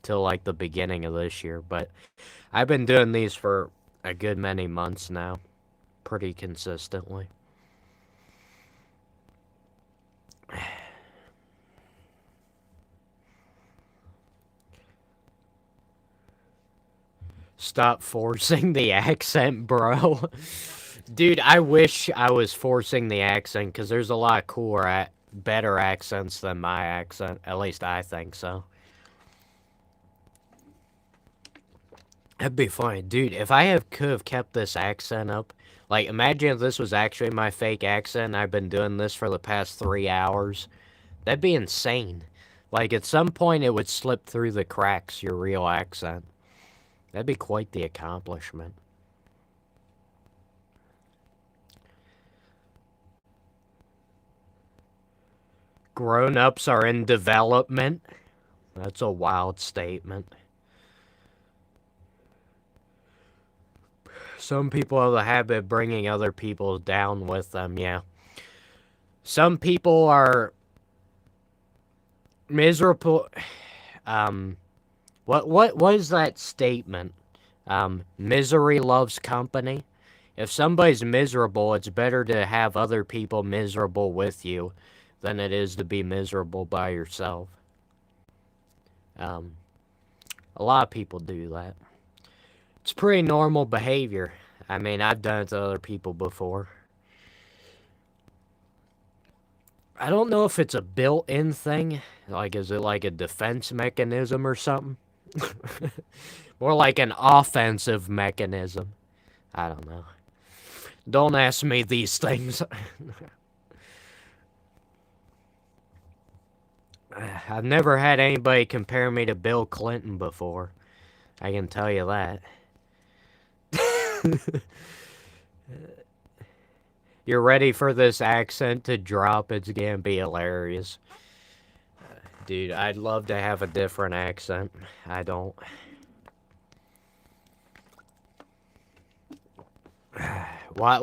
till like the beginning of this year. But I've been doing these for a good many months now. Pretty consistently. Stop forcing the accent, bro. Dude, I wish I was forcing the accent, because there's a lot cooler, better accents than my accent. At least I think so. That'd be funny. Dude, if I could have kept this accent up, like, imagine if this was actually my fake accent and I've been doing this for the past 3 hours. That'd be insane. Like, at some point it would slip through the cracks, your real accent. That'd be quite the accomplishment. Grown-ups are in development. That's a wild statement. Some people have the habit of bringing other people down with them, yeah. Some people are miserable. What is that statement? Misery loves company. If somebody's miserable, it's better to have other people miserable with you than it is to be miserable by yourself. A lot of people do that. It's pretty normal behavior. I mean, I've done it to other people before. I don't know if it's a built-in thing. Like, is it like a defense mechanism or something? More like an offensive mechanism. I don't know. Don't ask me these things. I've never had anybody compare me to Bill Clinton before. I can tell you that. You're ready for this accent to drop? It's gonna be hilarious. Dude, I'd love to have a different accent. I don't. Why,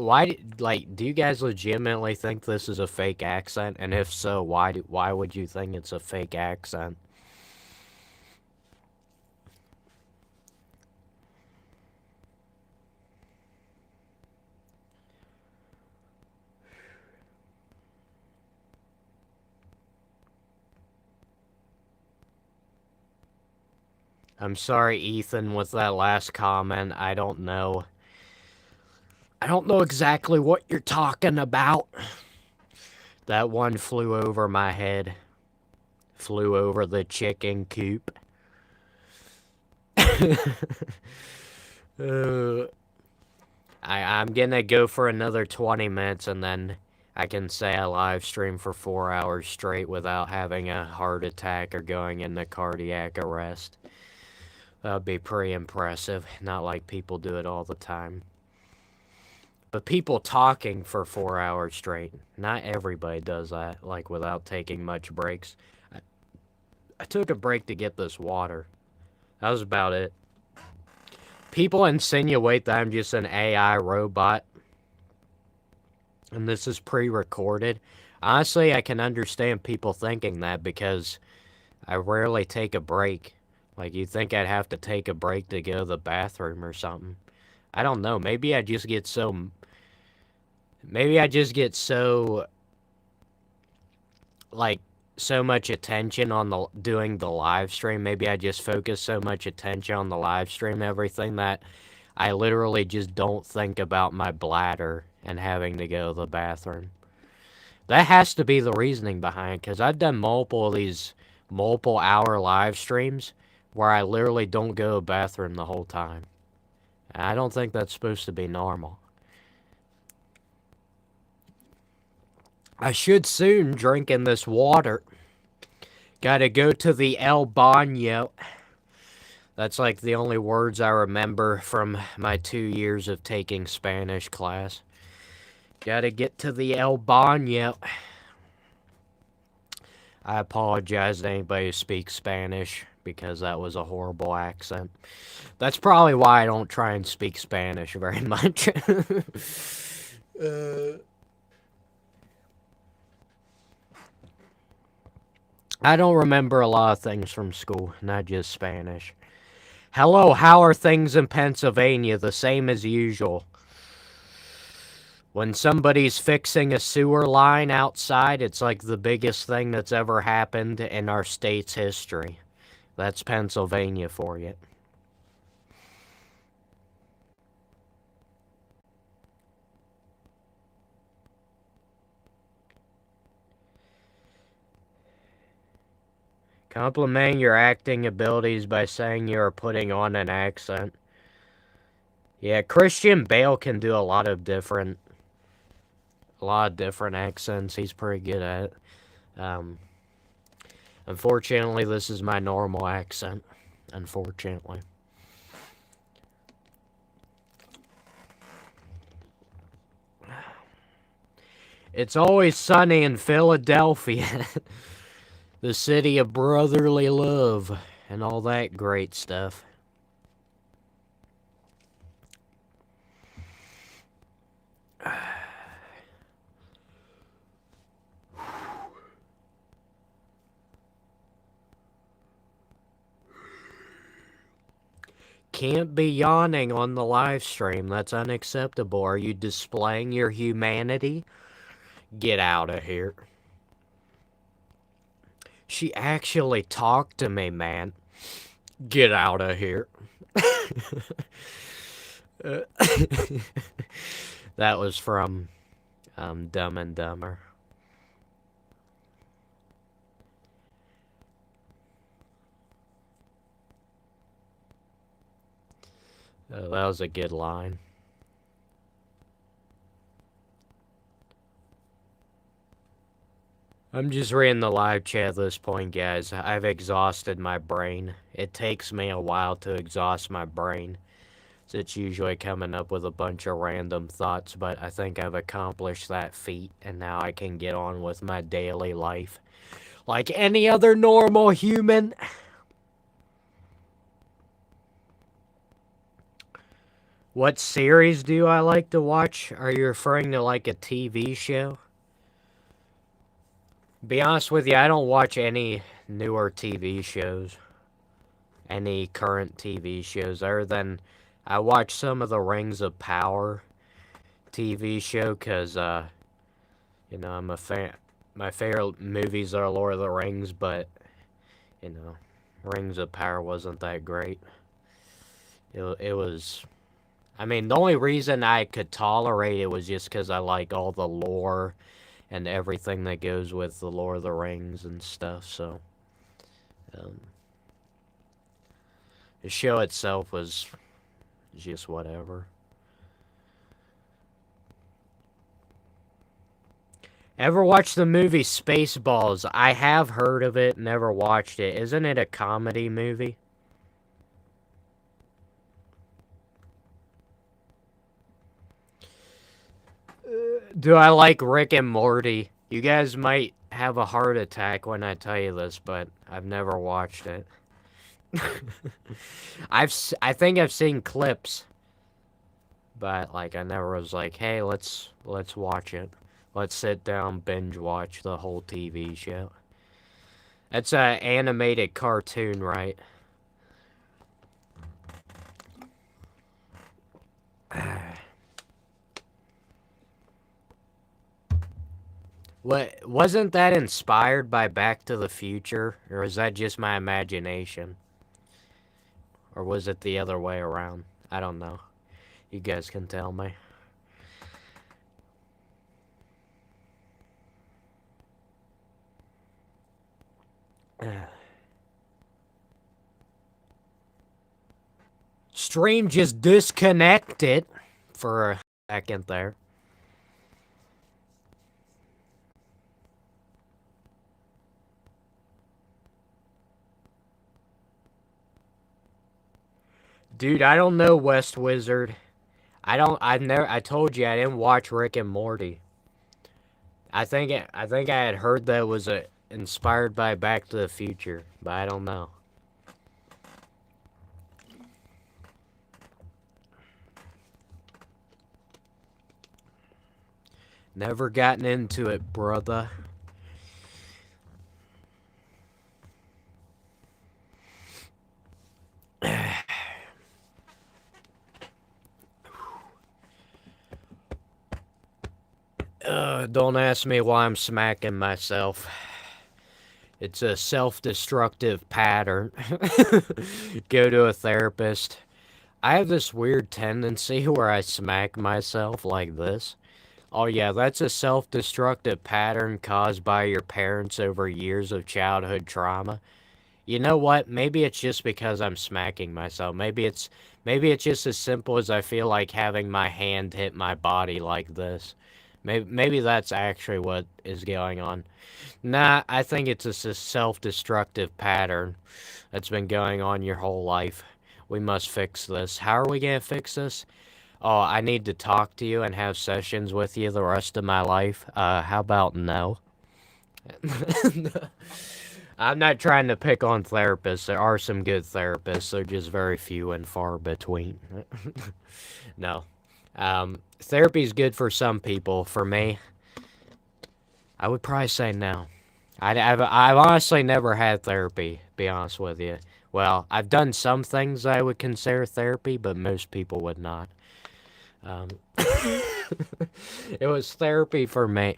like, do you guys legitimately think this is a fake accent? And if so, why would you think it's a fake accent? I'm sorry, Ethan, with that last comment. I don't know. I don't know exactly what you're talking about. That one flew over my head. Flew over the chicken coop. I'm gonna go for another 20 minutes and then I can say I live stream for 4 hours straight without having a heart attack or going into cardiac arrest. That would be pretty impressive. Not like people do it all the time. But people talking for 4 hours straight, not everybody does that, like, without taking much breaks. I took a break to get this water. That was about it. People insinuate that I'm just an AI robot, and this is pre-recorded. Honestly, I can understand people thinking that because I rarely take a break. Like, you'd think I'd have to take a break to go to the bathroom or something. I don't know. Maybe I just get so... like, so much attention on doing the live stream. Maybe I just focus so much attention on the live stream, everything, that I literally just don't think about my bladder and having to go to the bathroom. That has to be the reasoning behind it, because I've done multiple of these multiple-hour live streams where I literally don't go to the bathroom the whole time. And I don't think that's supposed to be normal. I should soon drink in this water. Gotta go to the El Baño. That's like the only words I remember from my 2 years of taking Spanish class. Gotta get to the El Baño. I apologize to anybody who speaks Spanish because that was a horrible accent. That's probably why I don't try and speak Spanish very much. I don't remember a lot of things from school, not just Spanish. Hello, how are things in Pennsylvania? The same as usual. When somebody's fixing a sewer line outside, it's like the biggest thing that's ever happened in our state's history. That's Pennsylvania for you. Compliment your acting abilities by saying you are putting on an accent. Yeah, Christian Bale can do a lot of different accents. He's pretty good at it. Unfortunately, this is my normal accent. Unfortunately. It's always sunny in Philadelphia. The city of brotherly love and all that great stuff. Can't be yawning on the live stream. That's unacceptable. Are you displaying your humanity? Get out of here. She actually talked to me, man. Get out of here. That was from Dumb and Dumber. That was a good line. I'm just reading the live chat at this point, guys. I've exhausted my brain. It takes me a while to exhaust my brain. So it's usually coming up with a bunch of random thoughts, but I think I've accomplished that feat, and now I can get on with my daily life. Like any other normal human. What series do I like to watch? Are you referring to like a TV show? Be honest with you, I don't watch any newer TV shows. Any current TV shows, other than I watch some of the Rings of Power TV show, because, you know, I'm a fan. My favorite movies are Lord of the Rings, but, you know, Rings of Power wasn't that great. It was... I mean, the only reason I could tolerate it was just because I like all the lore and everything that goes with the Lord of the Rings and stuff, so... the show itself was just whatever. Ever watched the movie Spaceballs? I have heard of it, never watched it. Isn't it a comedy movie? Do I like Rick and Morty? You guys might have a heart attack when I tell you this, but I've never watched it. I think I've seen clips, but like I never was like, hey, let's watch it. Let's sit down, binge watch the whole TV show. It's a animated cartoon, right? What wasn't that inspired by Back to the Future, or is that just my imagination? Or was it the other way around? I don't know. You guys can tell me. Stream just disconnected for a second there. Dude, I don't know West Wizard. I told you I didn't watch Rick and Morty. I think I had heard that it was inspired by Back to the Future, but I don't know. Never gotten into it, brother. Don't ask me why I'm smacking myself. It's a self-destructive pattern. Go to a therapist. I have this weird tendency where I smack myself like this. Oh yeah, that's a self-destructive pattern caused by your parents over years of childhood trauma. You know what? Maybe it's just because I'm smacking myself. Maybe it's just as simple as I feel like having my hand hit my body like this. Maybe that's actually what is going on. Nah, I think it's a self-destructive pattern that's been going on your whole life. We must fix this. How are we gonna fix this? Oh, I need to talk to you and have sessions with you the rest of my life. How about no? I'm not trying to pick on therapists. There are some good therapists. They're just very few and far between. No. Therapy's good for some people. For me, I would probably say no. I've honestly never had therapy, be honest with you. Well, I've done some things I would consider therapy, but most people would not. It was therapy for me.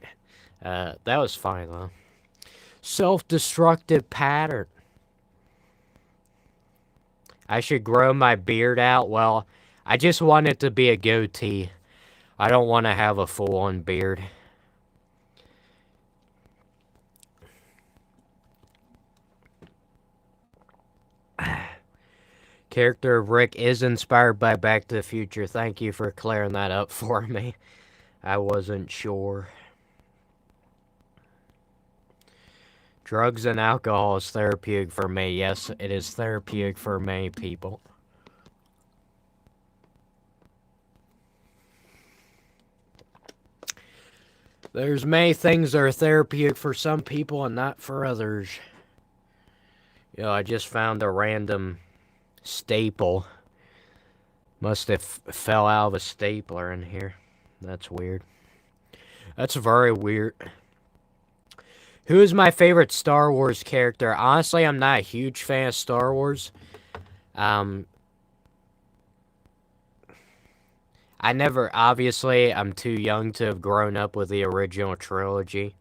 That was fine, though. Self-destructive pattern. I should grow my beard out. Well, I just want it to be a goatee. I don't want to have a full-on beard. Character of Rick is inspired by Back to the Future. Thank you for clearing that up for me. I wasn't sure. Drugs and alcohol is therapeutic for me. Yes, it is therapeutic for many people. There's many things that are therapeutic for some people and not for others. I just found a random staple. Must have fell out of a stapler in here. That's weird. That's very weird. Who is my favorite Star Wars character? Honestly, I'm not a huge fan of Star Wars. Obviously, I'm too young to have grown up with the original trilogy.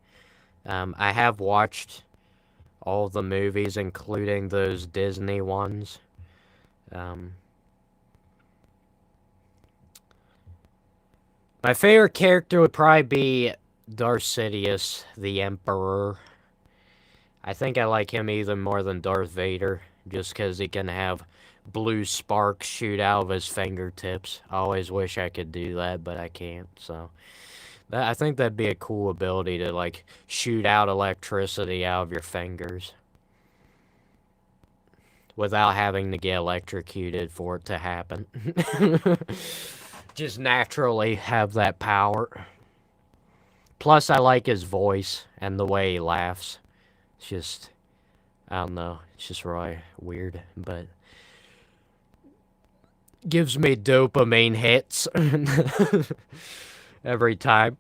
I have watched all the movies, including those Disney ones. My favorite character would probably be Darth Sidious, the Emperor. I think I like him even more than Darth Vader, just because he can have blue sparks shoot out of his fingertips. I always wish I could do that, but I can't, so... I think that'd be a cool ability to, like, shoot out electricity out of your fingers. Without having to get electrocuted for it to happen. Just naturally have that power. Plus, I like his voice and the way he laughs. It's just, I don't know, it's just really weird, but gives me dopamine hits every time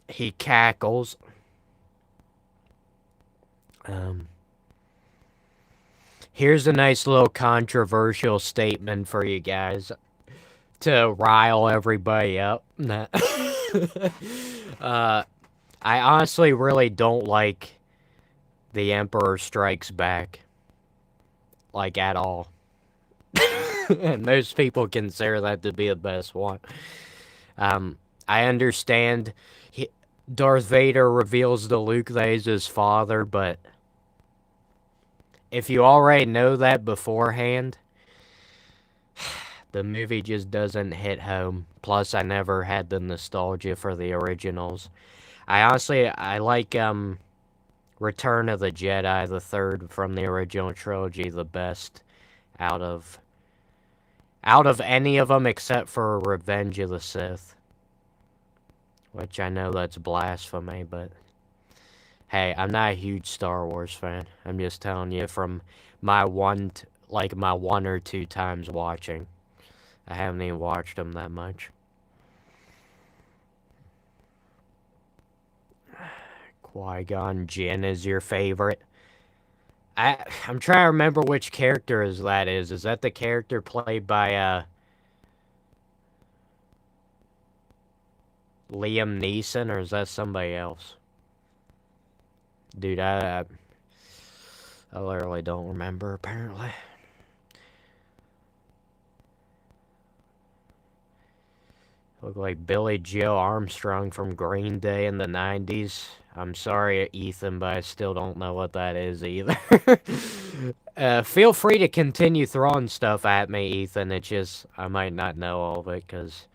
he cackles. Here's a nice little controversial statement for you guys to rile everybody up. I honestly really don't like The Emperor Strikes Back. Like, at all. And most people consider that to be the best one. I understand Darth Vader reveals to Luke that he's his father, but if you already know that beforehand, the movie just doesn't hit home. Plus, I never had the nostalgia for the originals. I like Return of the Jedi, the third from the original trilogy, the best out of any of them except for Revenge of the Sith. Which I know that's blasphemy, but hey, I'm not a huge Star Wars fan. I'm just telling you from my one or two times watching. I haven't even watched them that much. Qui-Gon Jinn is your favorite. I'm trying to remember which character that is. Is that the character played by Liam Neeson, or is that somebody else? Dude, I literally don't remember, apparently. Look like Billy Joe Armstrong from Green Day in the 90s. I'm sorry, Ethan, but I still don't know what that is either. Feel free to continue throwing stuff at me, Ethan. It's just, I might not know all of it, because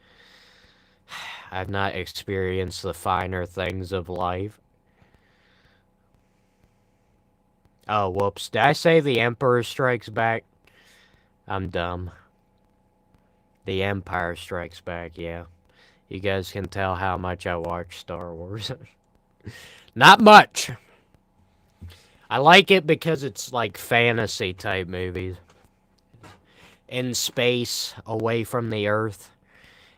I've not experienced the finer things of life. Oh, whoops. Did I say The Emperor Strikes Back? I'm dumb. The Empire Strikes Back, yeah. You guys can tell how much I watch Star Wars. Not much. I like it because it's like fantasy type movies. In space, away from the Earth.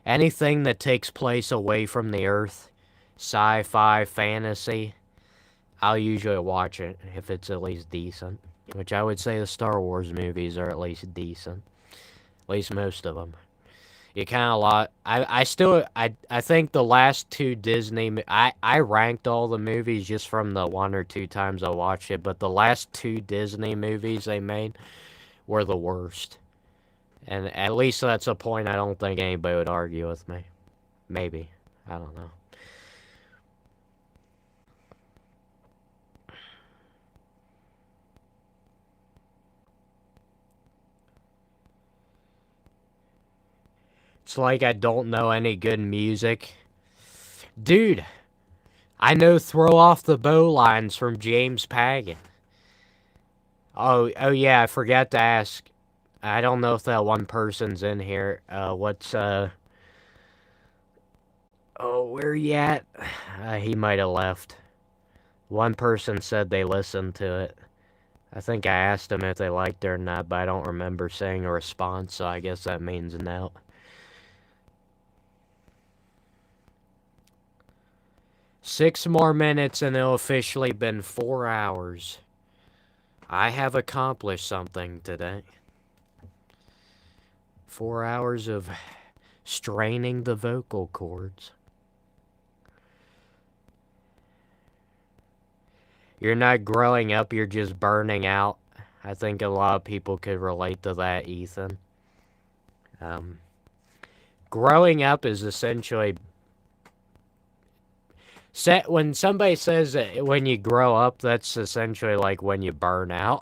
Anything that takes place away from the Earth, sci-fi, fantasy, I'll usually watch it if it's at least decent. Which I would say the Star Wars movies are at least decent. At least most of them. You kind of lot. I think the last two Disney. I ranked all the movies just from the one or two times I watched it, but the last two Disney movies they made were the worst. And at least that's a point I don't think anybody would argue with me. Maybe. I don't know. It's like I don't know any good music. Dude, I know Throw Off the Bow lines from James Pagan. Oh yeah, I forgot to ask. I don't know if that one person's in here. Oh, where you at? He might have left. One person said they listened to it. I think I asked them if they liked it or not, but I don't remember saying a response, so I guess that means no. 6 more minutes and it'll officially been 4 hours. I have accomplished something today. 4 hours of straining the vocal cords. You're not growing up, you're just burning out. I think a lot of people could relate to that, Ethan. Growing up is essentially... When somebody says that when you grow up, that's essentially like when you burn out.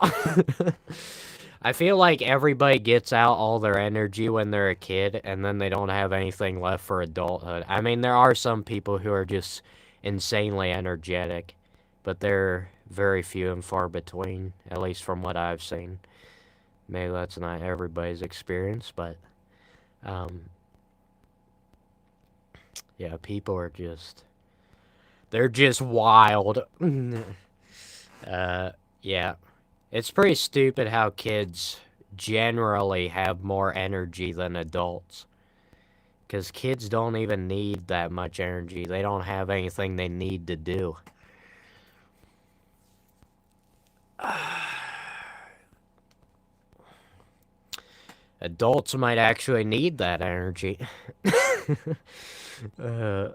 I feel like everybody gets out all their energy when they're a kid, and then they don't have anything left for adulthood. I mean, there are some people who are just insanely energetic, but they're very few and far between, at least from what I've seen. Maybe that's not everybody's experience, but, yeah, people are just... They're just wild. Yeah. It's pretty stupid how kids generally have more energy than adults. Because kids don't even need that much energy. They don't have anything they need to do. Adults might actually need that energy. uh,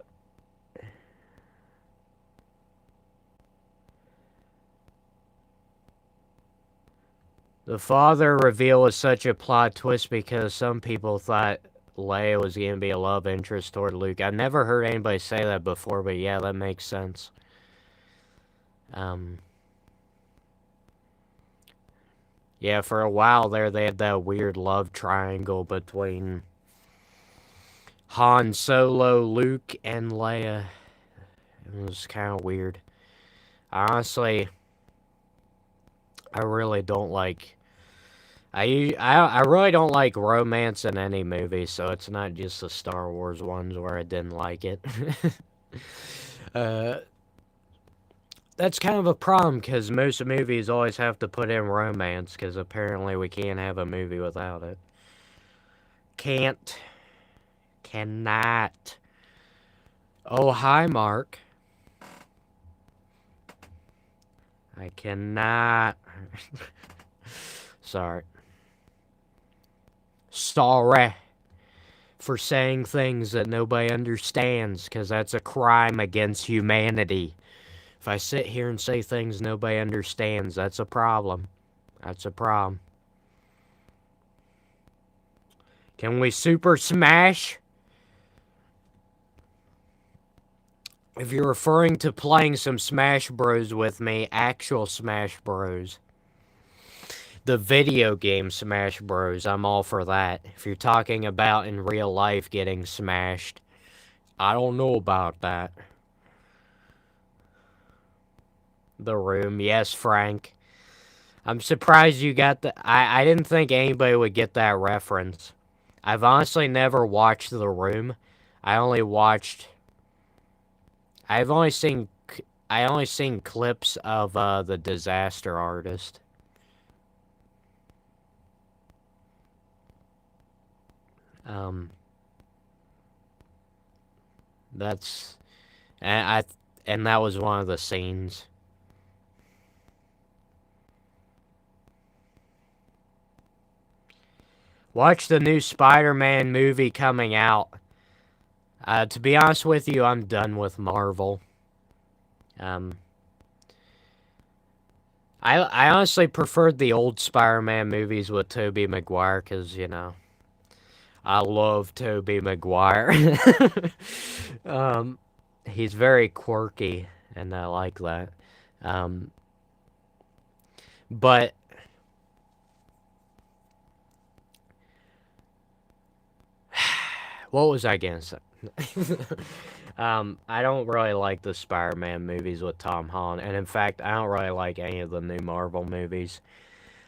the father reveal was such a plot twist because some people thought Leia was going to be a love interest toward Luke. I've never heard anybody say that before, but yeah, that makes sense. Yeah, for a while there, they had that weird love triangle between Han Solo, Luke, and Leia. It was kind of weird. Honestly, I really don't like... I really don't like romance in any movie, so it's not just the Star Wars ones where I didn't like it. That's kind of a problem, because most movies always have to put in romance, because apparently we can't have a movie without it. Can't. Cannot. Oh, hi, Mark. I cannot. Sorry. Sorry for saying things that nobody understands, because that's a crime against humanity. If I sit here and say things nobody understands, that's a problem. That's a problem. Can we Super Smash? If you're referring to playing some Smash Bros with me, actual Smash Bros. The video game Smash Bros, I'm all for that. If you're talking about in real life getting smashed, I don't know about that. The Room, yes, Frank. I'm surprised you got the... I didn't think anybody would get that reference. I've honestly never watched The Room. I only seen clips of The Disaster Artist. That's... And that was one of the scenes. Watch the new Spider-Man movie coming out. To be honest with you, I'm done with Marvel. I honestly preferred the old Spider-Man movies with Tobey Maguire, because, you know, I love Tobey Maguire. He's very quirky, and I like that. But what was I gonna say? I don't really like the Spider-Man movies with Tom Holland, and in fact, I don't really like any of the new Marvel movies.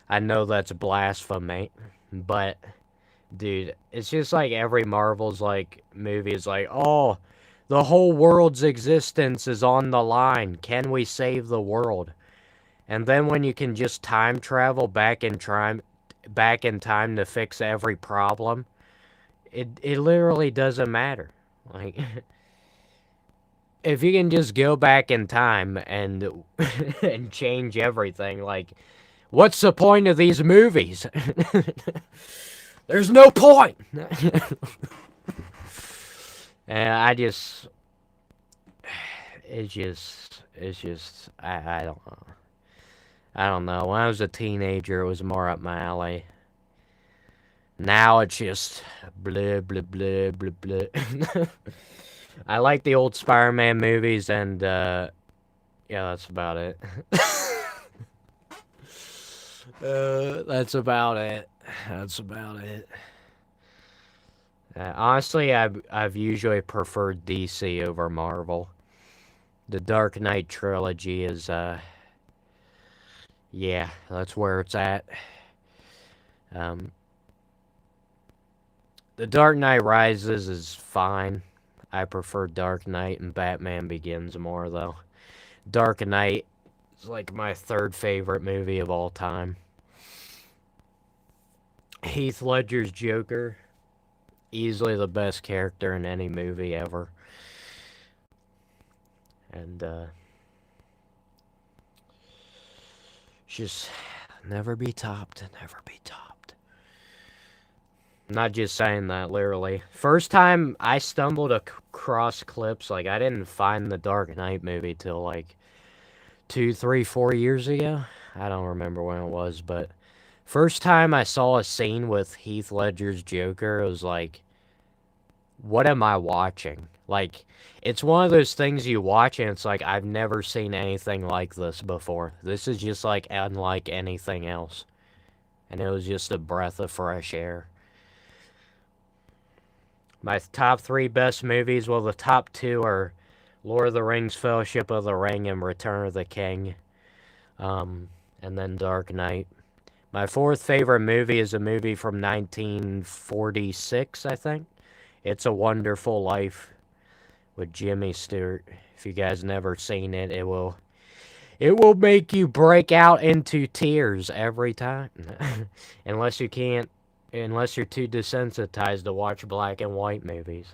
I know that's blasphemy, but dude, it's just like every Marvel's like movie is like, oh, the whole world's existence is on the line. Can we save the world? And then when you can just time travel back in time to fix every problem, it literally doesn't matter. Like, if you can just go back in time and and change everything, like, what's the point of these movies? There's no point. And I don't know. I don't know. When I was a teenager, it was more up my alley. Now it's just blah, blah, blah, blah, blah. I like the old Spider-Man movies, and, yeah, that's about it. That's about it. That's about it. Honestly, I've usually preferred DC over Marvel. The Dark Knight trilogy is, yeah, that's where it's at. The Dark Knight Rises is fine. I prefer Dark Knight and Batman Begins more, though. Dark Knight is like my third favorite movie of all time. Heath Ledger's Joker, easily the best character in any movie ever. And, just never be topped, never be topped. I'm not just saying that, literally. First time I stumbled across clips, like, I didn't find the Dark Knight movie till, like, 2, 3, 4 years ago. I don't remember when it was, but first time I saw a scene with Heath Ledger's Joker, it was like, what am I watching? Like, it's one of those things you watch and it's like, I've never seen anything like this before. This is just like unlike anything else. And it was just a breath of fresh air. My top 3 best movies, well, the top 2 are Lord of the Rings, Fellowship of the Ring, and Return of the King. And then Dark Knight. My 4th favorite movie is a movie from 1946, I think. It's a Wonderful Life with Jimmy Stewart. If you guys never seen it, it will make you break out into tears every time. unless you're too desensitized to watch black and white movies.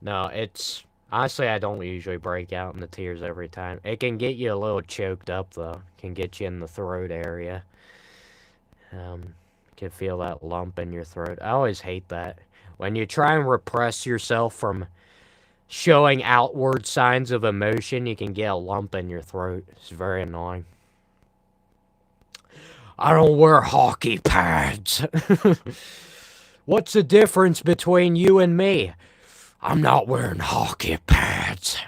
No, it's honestly, I don't usually break out into tears every time. It can get you a little choked up though. It can get you in the throat area. You can feel that lump in your throat. I always hate that. When you try and repress yourself from showing outward signs of emotion, you can get a lump in your throat. It's very annoying. I don't wear hockey pads. What's the difference between you and me? I'm not wearing hockey pads.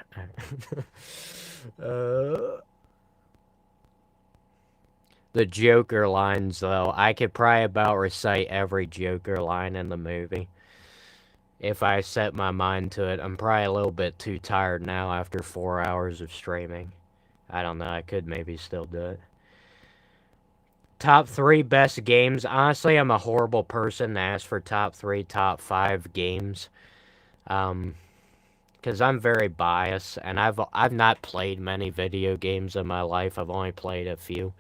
The Joker lines, though, I could probably about recite every Joker line in the movie. If I set my mind to it. I'm probably a little bit too tired now after 4 hours of streaming. I don't know, I could maybe still do it. Top 3 best games. Honestly, I'm a horrible person to ask for top 3, top 5 games. Because I'm very biased, and I've not played many video games in my life. I've only played a few.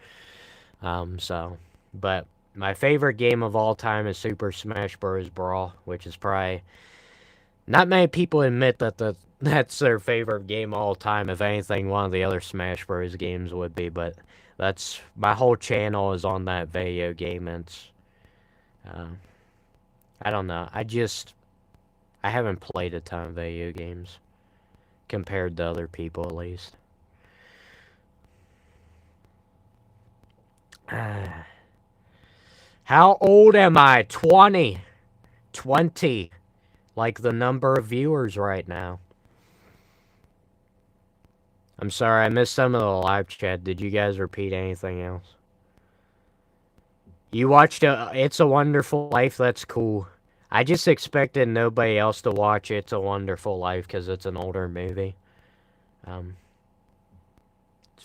But my favorite game of all time is Super Smash Bros. Brawl, which is probably... Not many people admit that that's their favorite game of all time. If anything, one of the other Smash Bros. Games would be, but that's... My whole channel is on that video game, and it's... I don't know. I haven't played a ton of video games. Compared to other people, at least. How old am I? 20. 20. Like the number of viewers right now. I'm sorry, I missed some of the live chat. Did you guys repeat anything else? You watched It's a Wonderful Life? That's cool. I just expected nobody else to watch It's a Wonderful Life because it's an older movie. It's a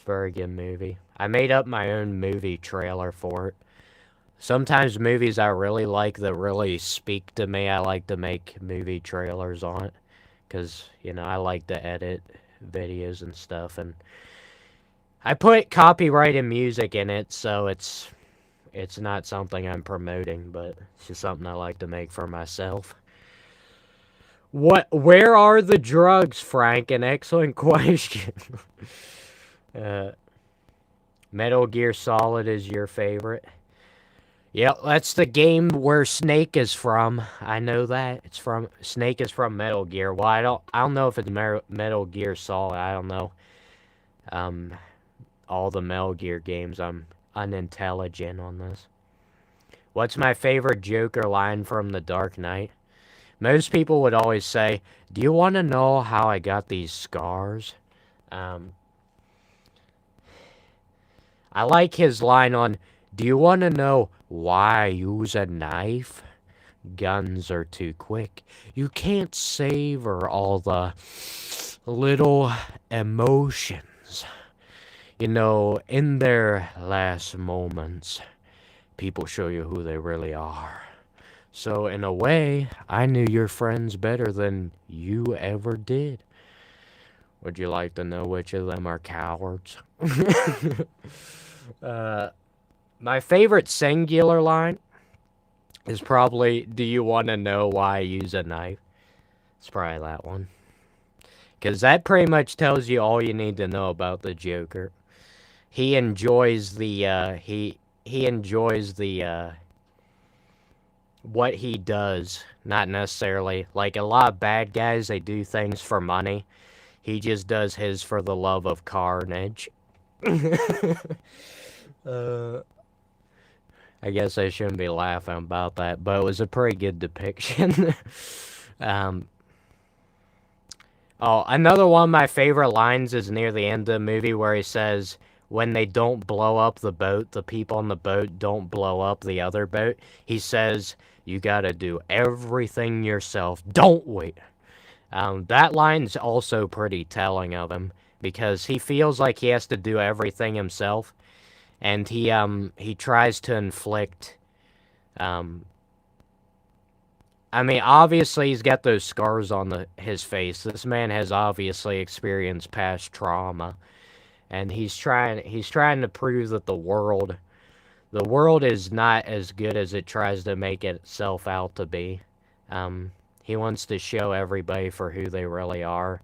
very good movie. I made up my own movie trailer for it. Sometimes movies I really like that really speak to me, I like to make movie trailers on it. Because, you know, I like to edit videos and stuff. And I put copyrighted music in it, so it's not something I'm promoting, but it's just something I like to make for myself. Where are the drugs, Frank? An excellent question. Metal Gear Solid is your favorite. Yep, that's the game where Snake is from. I know that. Snake is from Metal Gear. Well, I don't know if it's Metal Gear Solid. I don't know. All the Metal Gear games. I'm unintelligent on this. What's my favorite Joker line from The Dark Knight? Most people would always say, do you want to know how I got these scars? I like his line on, do you want to know why I use a knife? Guns are too quick. You can't savor all the little emotions. You know, in their last moments, people show you who they really are. So, in a way, I knew your friends better than you ever did. Would you like to know which of them are cowards? uh, my favorite singular line is probably, "Do you want to know why I use a knife?" It's probably that one. Because that pretty much tells you all you need to know about the Joker. He enjoys he enjoys what he does, not necessarily like a lot of bad guys. They do things for money. He just does his for the love of carnage. uh, I guess I shouldn't be laughing about that, but it was a pretty good depiction. um, oh, another one of my favorite lines is near the end of the movie where he says, when they don't blow up the boat, the people on the boat don't blow up the other boat. He says, you gotta do everything yourself, don't we? That line's also pretty telling of him because he feels like he has to do everything himself, and he tries to inflict. I mean, obviously he's got those scars on his face. This man has obviously experienced past trauma, and he's trying to prove that the world is not as good as it tries to make itself out to be. He wants to show everybody for who they really are.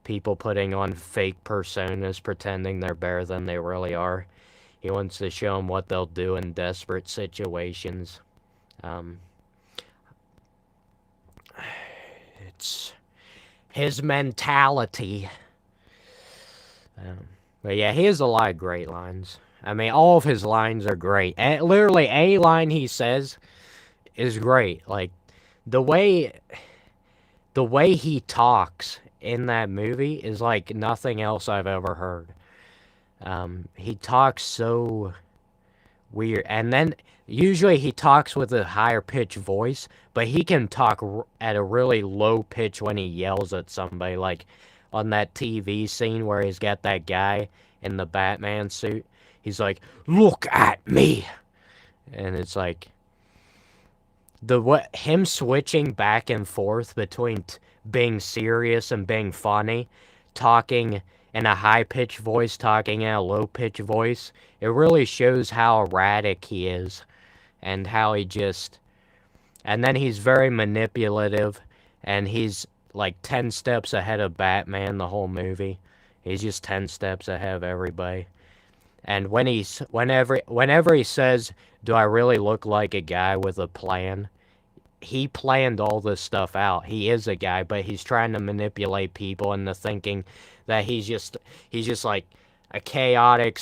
People putting on fake personas, pretending they're better than they really are. He wants to show them what they'll do in desperate situations. It's his mentality. But yeah, he has a lot of great lines. I mean, all of his lines are great. Literally, any line he says is great. Like, the way he talks in that movie is like nothing else I've ever heard. He talks so weird. And then, usually he talks with a higher pitched voice, but he can talk at a really low pitch when he yells at somebody. Like, on that TV scene where he's got that guy in the Batman suit. He's like, look at me. And it's like, him switching back and forth between being serious and being funny, talking in a high-pitched voice, talking in a low-pitched voice, it really shows how erratic he is, and how he just... And then he's very manipulative, and he's like 10 steps ahead of Batman the whole movie. He's just 10 steps ahead of everybody. And whenever he says, do I really look like a guy with a plan? He planned all this stuff out. He is a guy, but he's trying to manipulate people into thinking that he's just like a chaotic,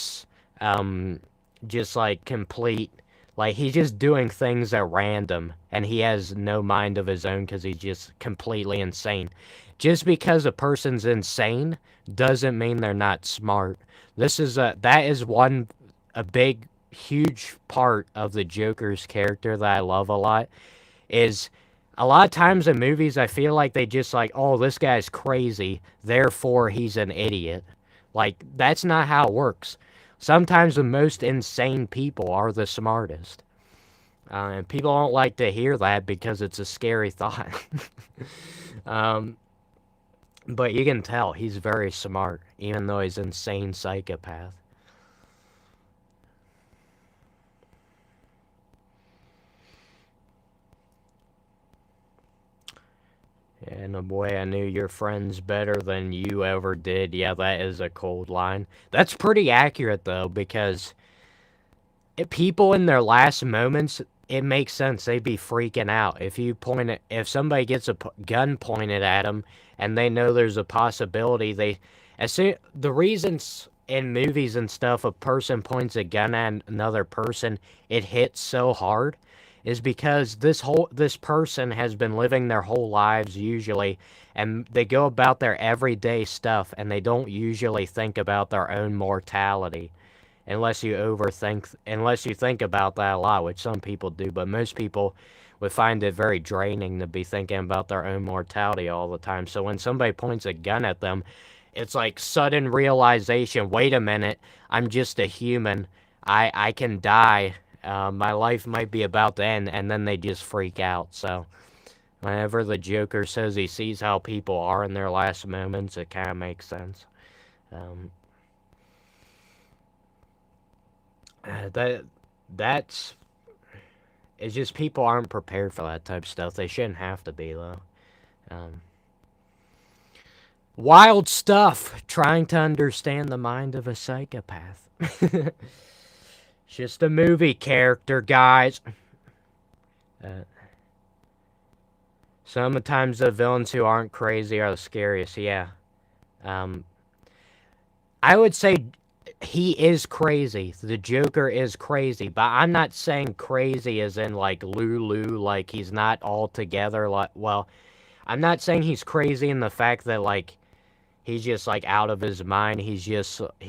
just like complete, like he's just doing things at random, and he has no mind of his own because he's just completely insane. Just because a person's insane doesn't mean they're not smart. That is a big, huge part of the Joker's character that I love a lot. Is a lot of times in movies I feel like they just like, oh, this guy's crazy, therefore he's an idiot. Like, that's not how it works. Sometimes the most insane people are the smartest. And people don't like to hear that because it's a scary thought. But you can tell he's very smart, even though he's an insane psychopath. In a way, I knew your friends better than you ever did. Yeah, that is a cold line. That's pretty accurate, though, because people in their last moments, it makes sense. They'd be freaking out. If somebody gets a gun pointed at them and they know there's a possibility, the reasons in movies and stuff a person points a gun at another person, it hits so hard, is because this person has been living their whole lives usually, and they go about their everyday stuff, and they don't usually think about their own mortality, unless you think about that a lot, which some people do, but most people would find it very draining to be thinking about their own mortality all the time. So when somebody points a gun at them, it's like sudden realization, wait a minute, I'm just a human. I can die my life might be about to end, and then they just freak out. So whenever the Joker says he sees how people are in their last moments, it kind of makes sense. Um, that's it's just people aren't prepared for that type of stuff. They shouldn't have to be though. Um, Wild stuff. Trying to understand the mind of a psychopath. Just a movie character, guys. Uh, Sometimes the villains who aren't crazy are the scariest. Yeah. Um, I would say he is crazy. The Joker is crazy, but I'm not saying crazy as in like Lulu, like he's not all together. Like, well, I'm not saying he's crazy in the fact that like he's just like out of his mind. He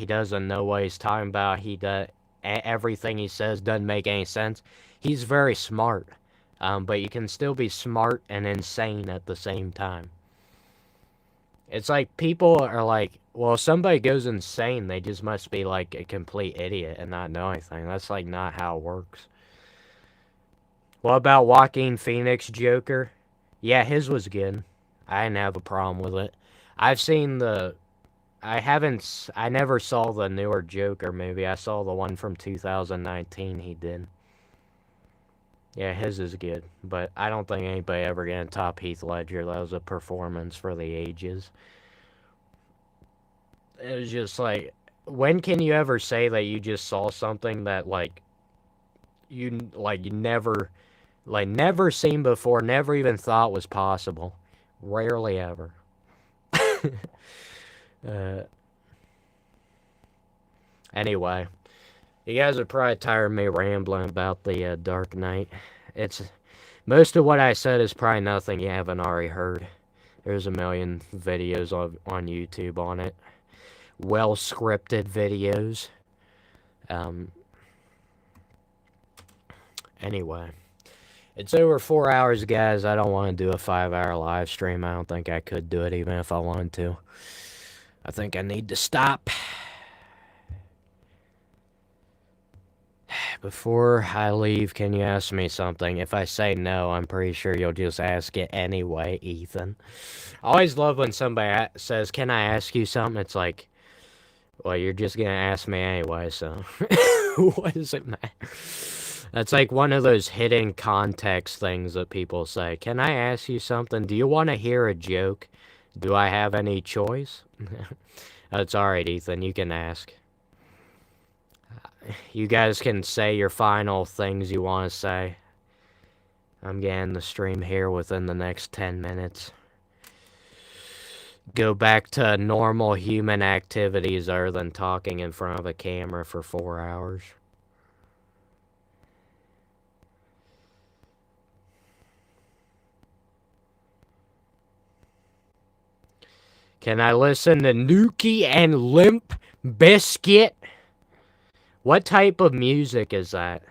doesn't know what he's talking about. Everything he says doesn't make any sense. He's very smart, but you can still be smart and insane at the same time. It's like people are like, well, if somebody goes insane, they just must be like a complete idiot and not know anything. That's like not how it works. What about Joaquin Phoenix Joker? Yeah, his was good. I didn't have a problem with it. I've seen the. I never saw the newer Joker movie. I saw the one from 2019 he did. Yeah, his is good. But I don't think anybody ever gonna top Heath Ledger. That was a performance for the ages. It was just like, when can you ever say that you just saw something that you never seen before, never even thought was possible? Rarely ever. uh, anyway, you guys are probably tired of me rambling about the Dark Knight. It's most of what I said is probably nothing you haven't already heard. There's a million videos on YouTube on it. Well scripted videos. Anyway, it's over 4 hours, guys. I don't want to do a 5-hour live stream. I don't think I could do it even if I wanted to. I think I need to stop. Before I leave, can you ask me something? If I say no, I'm pretty sure you'll just ask it anyway, Ethan. I always love when somebody says, can I ask you something? It's like, well, you're just gonna ask me anyway, so what does it matter? That's like one of those hidden context things that people say. Can I ask you something? Do you want to hear a joke? Do I have any choice? That's alright, Ethan. You can ask. You guys can say your final things you want to say. I'm getting the stream here within the next 10 minutes. Go back to normal human activities other than talking in front of a camera for 4 hours. Can I listen to Nuki and Limp Bizkit? What type of music is that?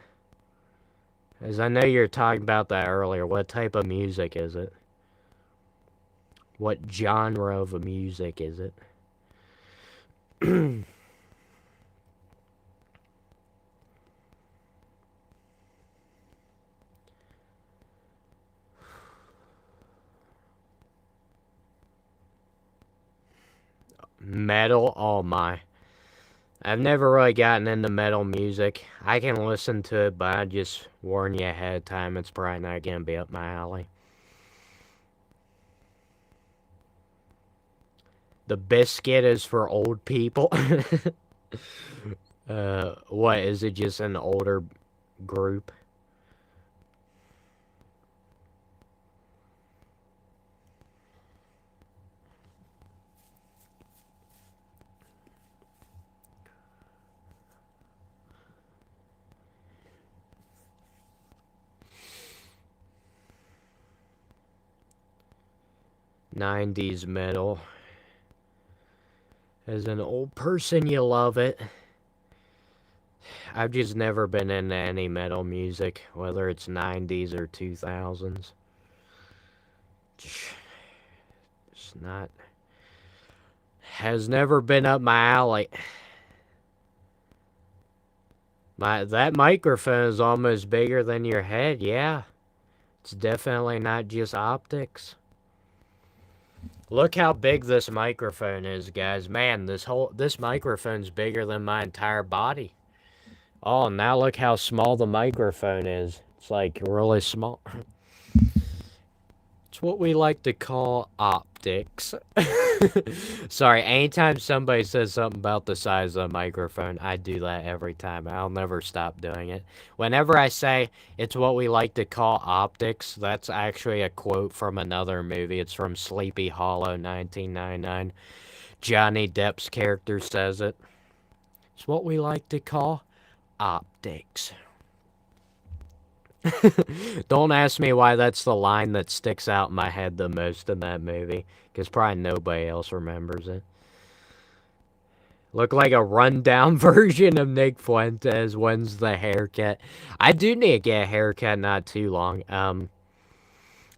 As I know you were talking about that earlier. What type of music is it? What genre of music is it? Metal? Oh my. I've never really gotten into metal music. I can listen to it, but I just warn you ahead of time, it's probably not going to be up my alley. The biscuit is for old people. What, is it just an older group? '90s metal. As an old person, you love it. I've just never been into any metal music, whether it's '90s or 2000s. It's not... Has never been up my alley. That microphone is almost bigger than your head, yeah. It's definitely not just optics. Look how big this microphone is, guys. Man, this microphone's bigger than my entire body. Oh, now look how small the microphone is. It's like really small. It's what we like to call optics. Sorry, anytime somebody says something about the size of a microphone, I do that every time. I'll never stop doing it. Whenever I say it's what we like to call optics, that's actually a quote from another movie. It's from Sleepy Hollow, 1999. Johnny Depp's character says it. It's what we like to call optics. Don't ask me why that's the line that sticks out in my head the most in that movie, because probably nobody else remembers it. Look like a rundown version of Nick Fuentes. When's the haircut? I do need to get a haircut not too long. I'm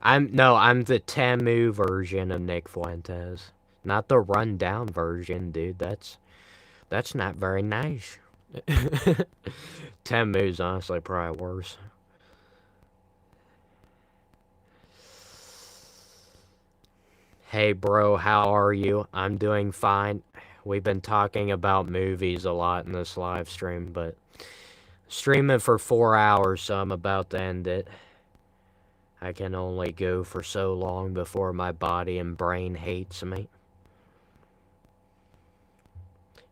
the Temu version of Nick Fuentes. Not the rundown version, dude. That's not very nice. Temu's honestly probably worse. Hey bro, how are you? I'm doing fine. We've been talking about movies a lot in this live stream, but streaming for 4 hours, so I'm about to end it. I can only go for so long before my body and brain hates me.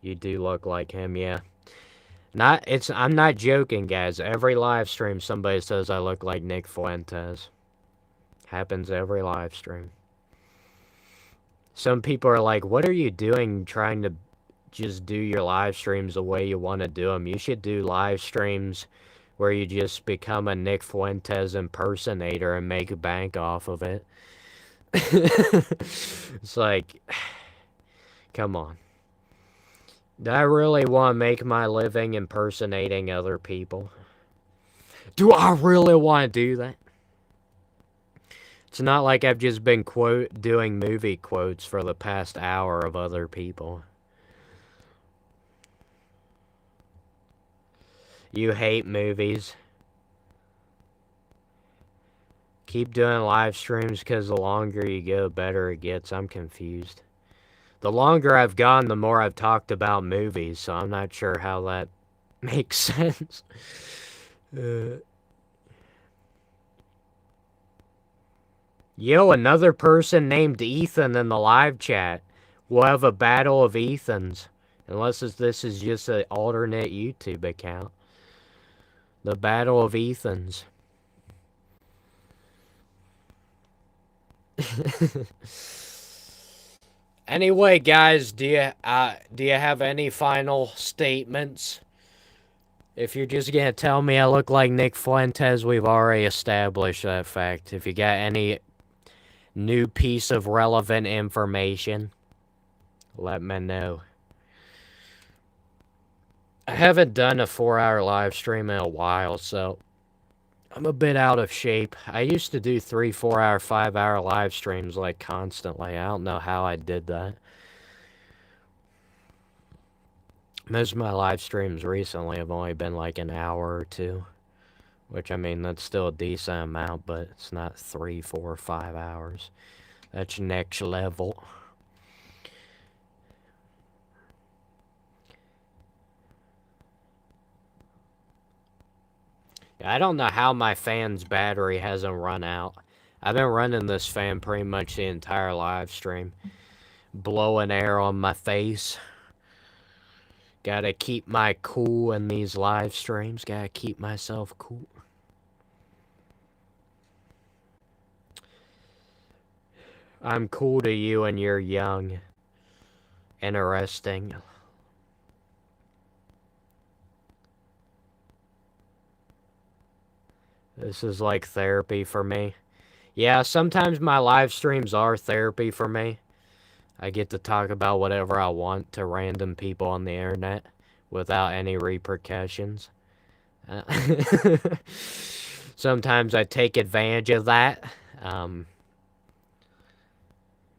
You do look like him, yeah. I'm not joking, guys. Every live stream somebody says I look like Nick Fuentes. Happens every live stream. Some people are like, what are you doing trying to just do your live streams the way you want to do them? You should do live streams where you just become a Nick Fuentes impersonator and make a bank off of it. It's like, come on. Do I really want to make my living impersonating other people? Do I really want to do that? It's not like I've just been doing movie quotes for the past hour of other people. You hate movies. Keep doing live streams because the longer you go, the better it gets. I'm confused. The longer I've gone, the more I've talked about movies, so I'm not sure how that makes sense. Yo, another person named Ethan in the live chat. We'll have a battle of Ethans. Unless this is just an alternate YouTube account. The battle of Ethans. Anyway, guys, do you have any final statements? If you're just gonna tell me I look like Nick Fuentes, we've already established that fact. If you got any new piece of relevant information, let me know. I haven't done a 4-hour live stream in a while, so I'm a bit out of shape. I used to do 3, 4-hour, 5-hour live streams like constantly. I don't know how I did that. Most of my live streams recently have only been like an hour or 2. Which, I mean, that's still a decent amount, but it's not 3, 4, 5 hours. That's next level. I don't know how my fan's battery hasn't run out. I've been running this fan pretty much the entire live stream. Blowing air on my face. Gotta keep my cool in these live streams. Gotta keep myself cool. I'm cool to you and you're young. Interesting. This is like therapy for me. Yeah, sometimes my live streams are therapy for me. I get to talk about whatever I want to random people on the internet without any repercussions. Sometimes I take advantage of that.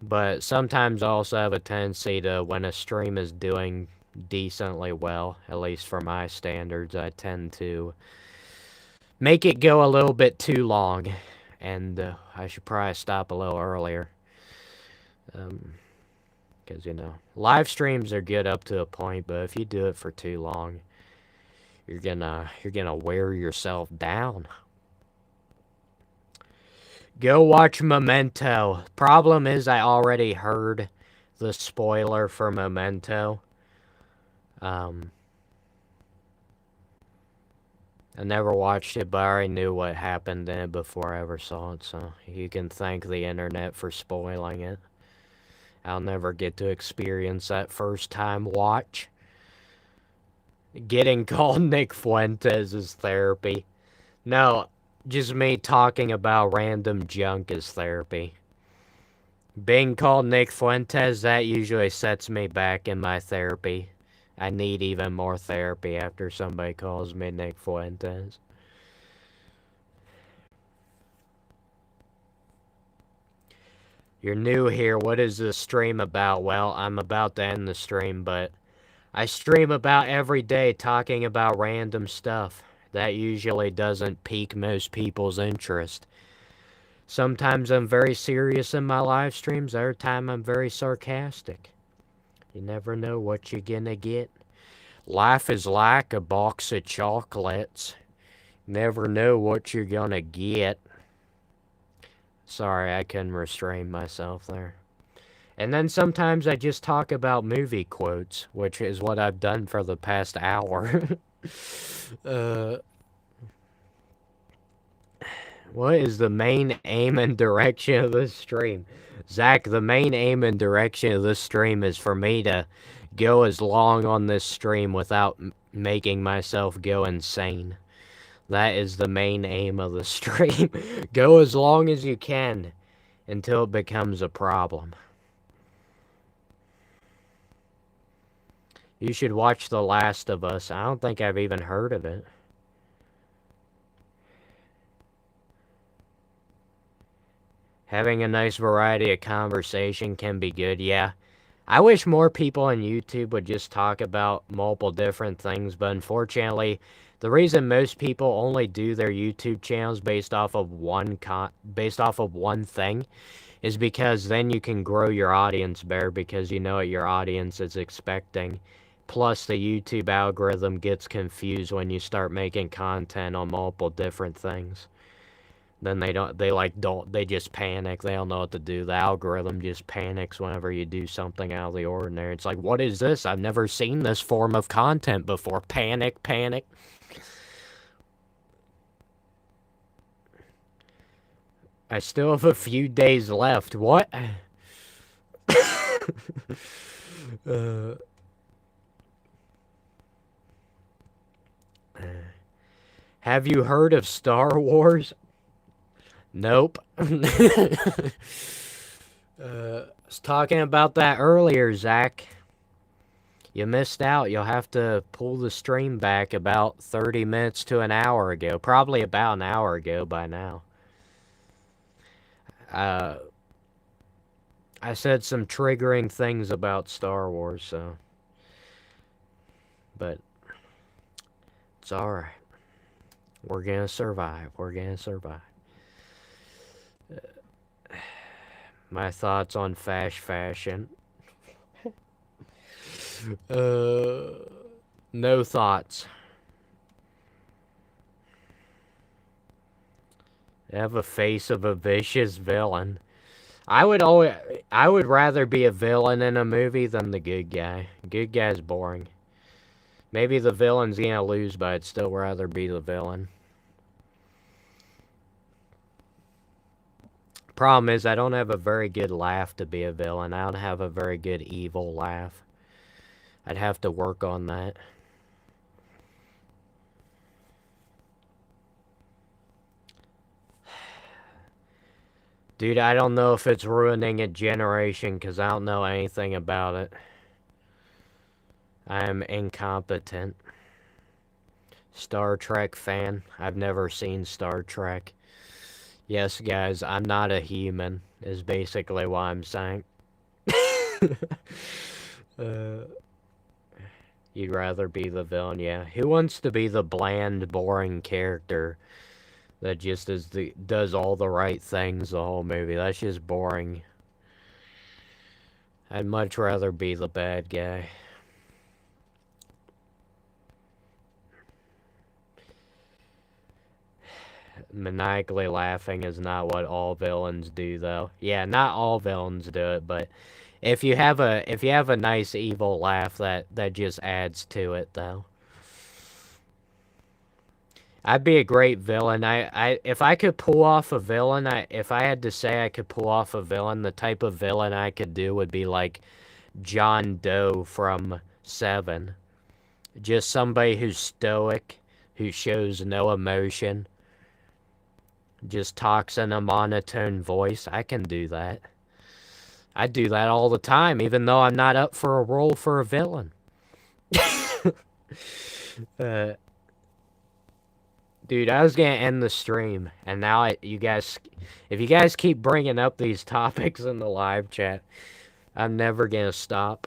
But sometimes I also have a tendency to, when a stream is doing decently well, at least for my standards. I tend to make it go a little bit too long, and I should probably stop a little earlier. Because, live streams are good up to a point, but if you do it for too long, you're gonna wear yourself down. Go watch Memento. Problem is, I already heard the spoiler for Memento. I never watched it, but I already knew what happened in it before I ever saw it, so you can thank the internet for spoiling it. I'll never get to experience that first time watch. Getting called Nick Fuentes is therapy. No, just me talking about random junk is therapy. Being called Nick Fuentes, that usually sets me back in my therapy. I need even more therapy after somebody calls me Nick Fuentes. You're new here. What is this stream about? Well, I'm about to end the stream, but I stream about every day talking about random stuff. That usually doesn't pique most people's interest. Sometimes I'm very serious in my live streams. Other time I'm very sarcastic. You never know what you're gonna get. Life is like a box of chocolates. Never know what you're gonna get. Sorry, I couldn't restrain myself there. And then sometimes I just talk about movie quotes, which is what I've done for the past hour. What is the main aim and direction of this stream? Zach, the main aim and direction of this stream is for me to go as long on this stream without making myself go insane. That is the main aim of the stream. Go as long as you can until it becomes a problem. You should watch The Last of Us. I don't think I've even heard of it. Having a nice variety of conversation can be good, yeah. I wish more people on YouTube would just talk about multiple different things, but unfortunately, the reason most people only do their YouTube channels based off of one thing is because then you can grow your audience better because you know what your audience is expecting. Plus, the YouTube algorithm gets confused when you start making content on multiple different things. Then they just panic. They don't know what to do. The algorithm just panics whenever you do something out of the ordinary. It's like, what is this? I've never seen this form of content before. Panic, panic. I still have a few days left. What? Have you heard of Star Wars? Nope. I was talking about that earlier, Zach. You missed out. You'll have to pull the stream back about 30 minutes to an hour ago. Probably about an hour ago by now. I said some triggering things about Star Wars, so... But... It's alright. We're gonna survive. We're gonna survive. My thoughts on fashion. No thoughts. I have a face of a vicious villain. I would rather be a villain in a movie than the good guy. Good guy's boring. Maybe the villain's gonna lose, but I'd still rather be the villain. Problem is, I don't have a very good laugh to be a villain. I don't have a very good evil laugh. I'd have to work on that. Dude, I don't know if it's ruining a generation, because I don't know anything about it. I am incompetent. Star Trek fan. I've never seen Star Trek. Yes, guys, I'm not a human, is basically what I'm saying. You'd rather be the villain, yeah. Who wants to be the bland, boring character that just does all the right things the whole movie? That's just boring. I'd much rather be the bad guy. Maniacally laughing is not what all villains do, though. Yeah, not all villains do it, but if you have a nice evil laugh, that just adds to it, though. I'd be a great villain. If I could pull off a villain, if I had to say I could pull off a villain, the type of villain I could do would be like John Doe from Seven. Just somebody who's stoic, who shows no emotion, just talks in a monotone voice. I can do that. I do that all the time, even though I'm not up for a role for a villain. Dude, I was gonna end the stream, and now if you guys keep bringing up these topics in the live chat, I'm never gonna stop.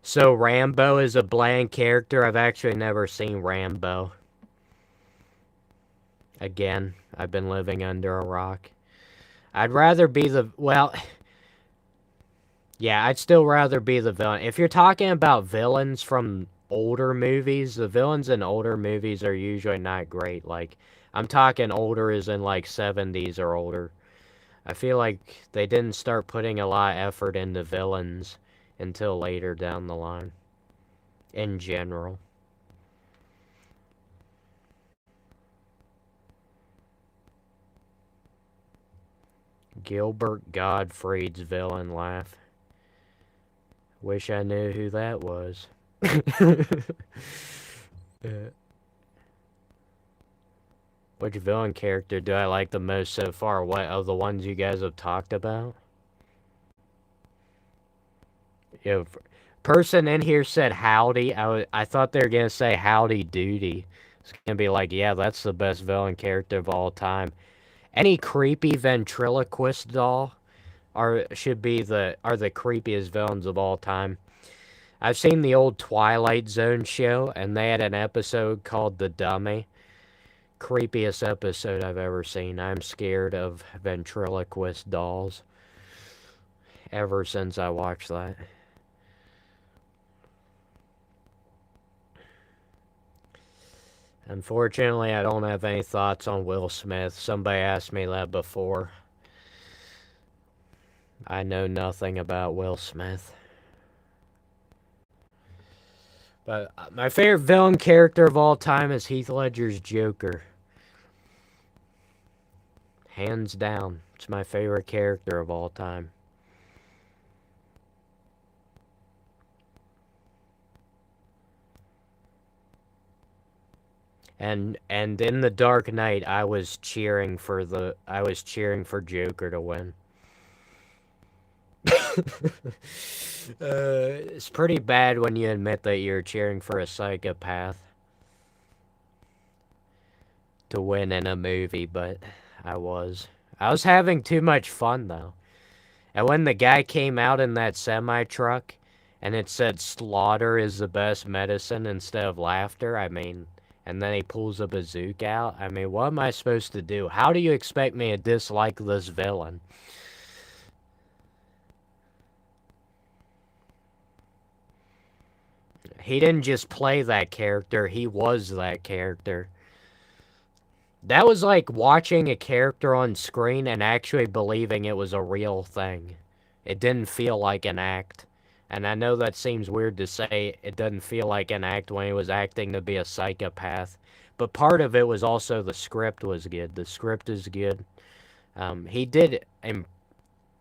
So Rambo is a bland character. I've actually never seen Rambo. Again, I've been living under a rock. I'd rather be yeah, I'd still rather be the villain. If you're talking about villains from older movies, the villains in older movies are usually not great. Like, I'm talking older as in like 70s or older. I feel like they didn't start putting a lot of effort into villains until later down the line. In general. Gilbert Gottfried's villain laugh. Wish I knew who that was. Which villain character do I like the most so far? What of the ones you guys have talked about? Yeah, person in here said howdy. I thought they were gonna say Howdy Doody. It's gonna be like, yeah, that's the best villain character of all time. Any creepy ventriloquist doll are the creepiest villains of all time. I've seen the old Twilight Zone show, and they had an episode called The Dummy. Creepiest episode I've ever seen. I'm scared of ventriloquist dolls. Ever since I watched that. Unfortunately, I don't have any thoughts on Will Smith. Somebody asked me that before. I know nothing about Will Smith. But my favorite villain character of all time is Heath Ledger's Joker. Hands down. It's my favorite character of all time. And in The Dark Knight, I was cheering for Joker to win. It's pretty bad when you admit that you're cheering for a psychopath to win in a movie, but I was having too much fun, though. And when the guy came out in that semi-truck, and it said slaughter is the best medicine instead of laughter, I mean, and then he pulls a bazooka out, I mean, what am I supposed to do? How do you expect me to dislike this villain? He didn't just play that character, he was that character. That was like watching a character on screen and actually believing it was a real thing. It didn't feel like an act. And I know that seems weird to say it doesn't feel like an act when he was acting to be a psychopath. But part of it was also the script was good. The script is good. He did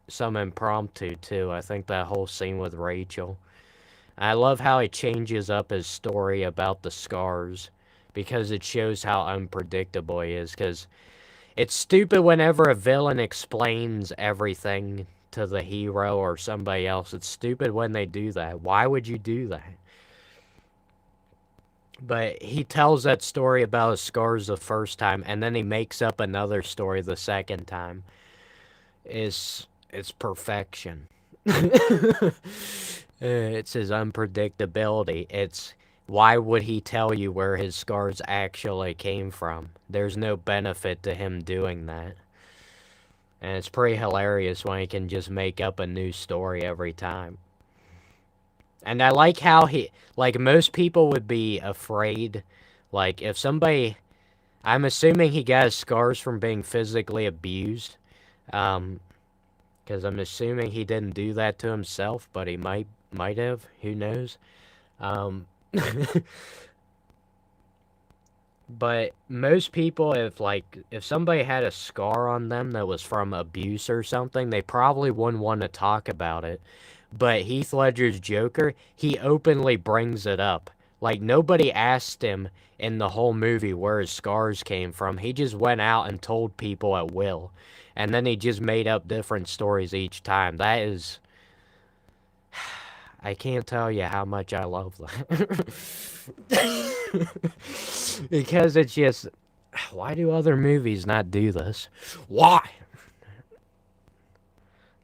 some impromptu too. I think that whole scene with Rachel. I love how he changes up his story about the scars because it shows how unpredictable he is. Because it's stupid whenever a villain explains everything to the hero or somebody else. It's stupid when they do that. Why would you do that? But he tells that story about his scars the first time, and then he makes up another story the second time. It's perfection. It's his unpredictability. It's why would he tell you where his scars actually came from? There's no benefit to him doing that. And it's pretty hilarious when he can just make up a new story every time. And I like how like, most people would be afraid, like, if somebody, I'm assuming he got his scars from being physically abused, because I'm assuming he didn't do that to himself, but he might have, who knows, um, but most people, if somebody had a scar on them that was from abuse or something, they probably wouldn't want to talk about it. But Heath Ledger's Joker, he openly brings it up. Like, nobody asked him in the whole movie where his scars came from. He just went out and told people at will. And then he just made up different stories each time. That is... I can't tell you how much I love that. Because it's just... Why do other movies not do this? Why?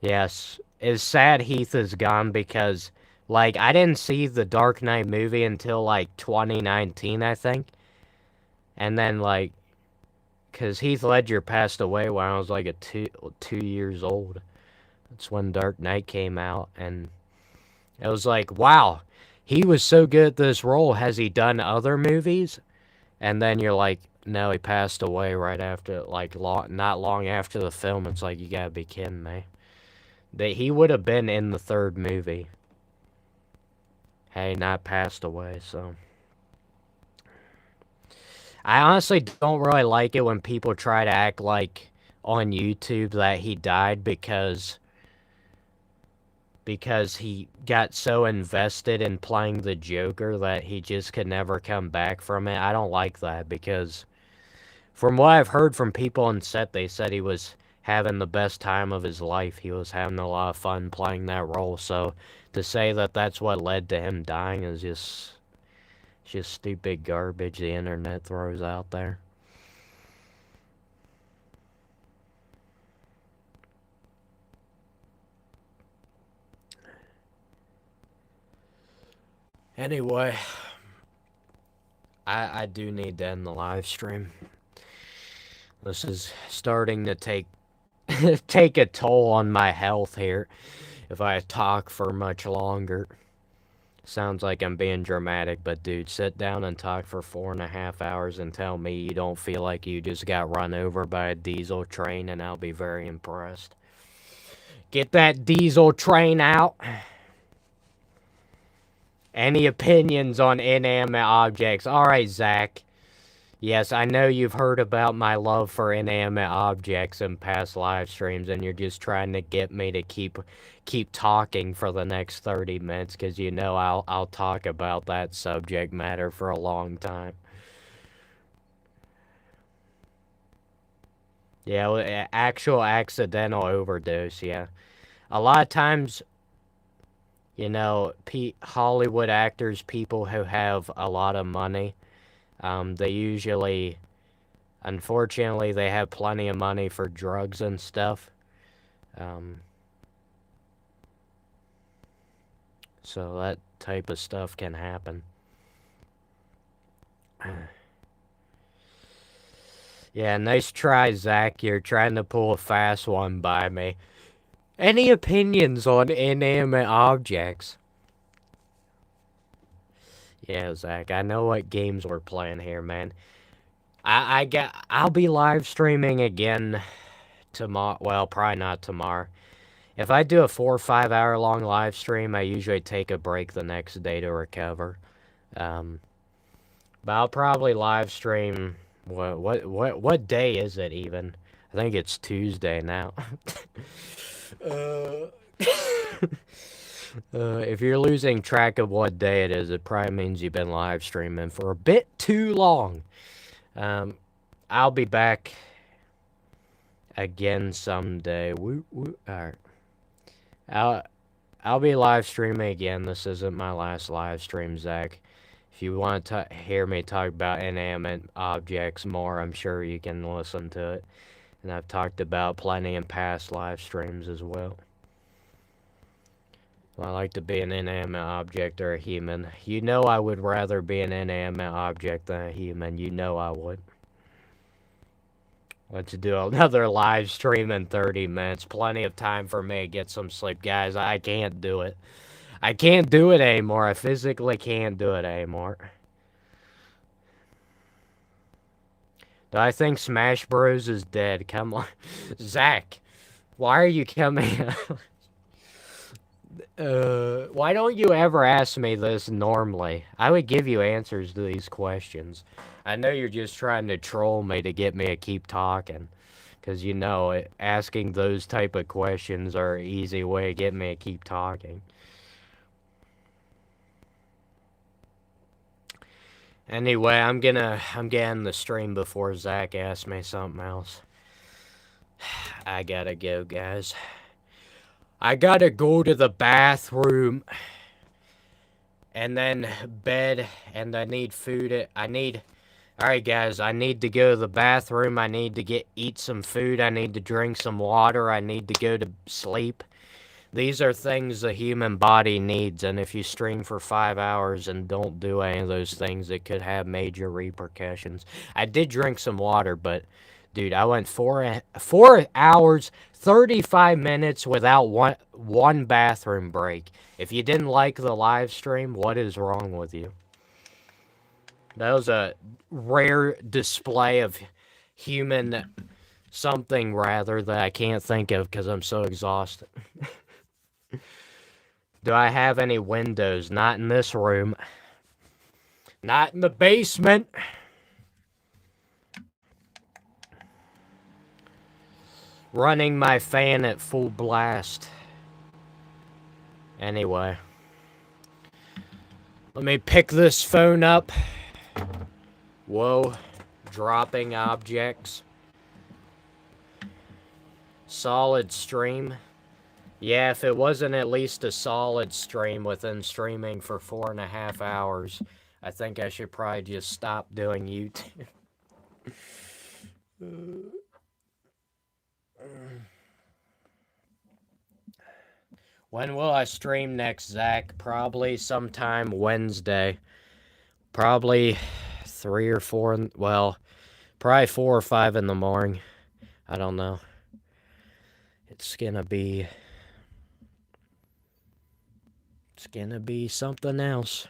Yes. It's sad Heath is gone because, like, I didn't see the Dark Knight movie until, like, 2019, I think. And then, like, because Heath Ledger passed away when I was, like, 2 years old. That's when Dark Knight came out, and it was like, wow, he was so good at this role. Has he done other movies? And then you're like, no, he passed away right after, like, not long after the film. It's like, you gotta be kidding me. He would have been in the third movie had he not passed away, so. I honestly don't really like it when people try to act like on YouTube that he died because he got so invested in playing the Joker that he just could never come back from it. I don't like that because from what I've heard from people on set, they said he was having the best time of his life. He was having a lot of fun playing that role. So to say that that's what led to him dying is just stupid garbage the internet throws out there. Anyway, I do need to end the live stream. This is starting to take a toll on my health here if I talk for much longer. Sounds like I'm being dramatic, but dude, sit down and talk for 4.5 hours and tell me you don't feel like you just got run over by a diesel train, and I'll be very impressed. Get that diesel train out. Any opinions on inanimate objects? Alright, Zach. Yes, I know you've heard about my love for inanimate objects in past live streams, and you're just trying to get me to keep talking for the next 30 minutes, because you know I'll talk about that subject matter for a long time. Yeah, actual accidental overdose, yeah. A lot of times, you know, Hollywood actors, people who have a lot of money, they usually, unfortunately, they have plenty of money for drugs and stuff. So that type of stuff can happen. Yeah, nice try, Zach. You're trying to pull a fast one by me. Any opinions on inanimate objects? Yeah, Zach, I know what games we're playing here, man. I'll be live streaming again tomorrow. Well, probably not tomorrow. If I do a 4 or 5 hour long live stream, I usually take a break the next day to recover. But I'll probably live stream. What day is it even? I think it's Tuesday now. If you're losing track of what day it is, it probably means you've been live streaming for a bit too long. I'll be back again someday. Alright. I'll be live streaming again. This isn't my last live stream, Zach. If you want to hear me talk about inanimate objects more, I'm sure you can listen to it. And I've talked about plenty in past live streams as well. I like to be an inanimate object or a human. You know I would rather be an inanimate object than a human. You know I would. Let's do another live stream in 30 minutes. Plenty of time for me to get some sleep. Guys, I can't do it. I can't do it anymore. I physically can't do it anymore. Do I think Smash Bros is dead? Come on. Zach, why are you coming? Why don't you ever ask me this normally? I would give you answers to these questions. I know you're just trying to troll me to get me to keep talking. Because you know, asking those type of questions are an easy way to get me to keep talking. Anyway, I'm getting the stream before Zach asks me something else. I gotta go, guys. I gotta go to the bathroom. And then bed, and I need food. Alright guys, I need to go to the bathroom. I need to eat some food. I need to drink some water. I need to go to sleep. These are things the human body needs, and if you stream for 5 hours and don't do any of those things, it could have major repercussions. I did drink some water, but dude, I went 4 hours, 35 minutes without one bathroom break. If you didn't like the live stream, what is wrong with you? That was a rare display of human something, rather, that I can't think of because I'm so exhausted. Do I have any windows? Not in this room. Not in the basement. Running my fan at full blast. Anyway. Let me pick this phone up. Whoa. Dropping objects. Solid stream. Yeah, if it wasn't at least a solid stream within streaming for 4.5 hours, I think I should probably just stop doing YouTube. When will I stream next, Zach? Probably sometime Wednesday. Probably 3 or 4, well, probably 4 or 5 in the morning. I don't know. It's gonna be something else.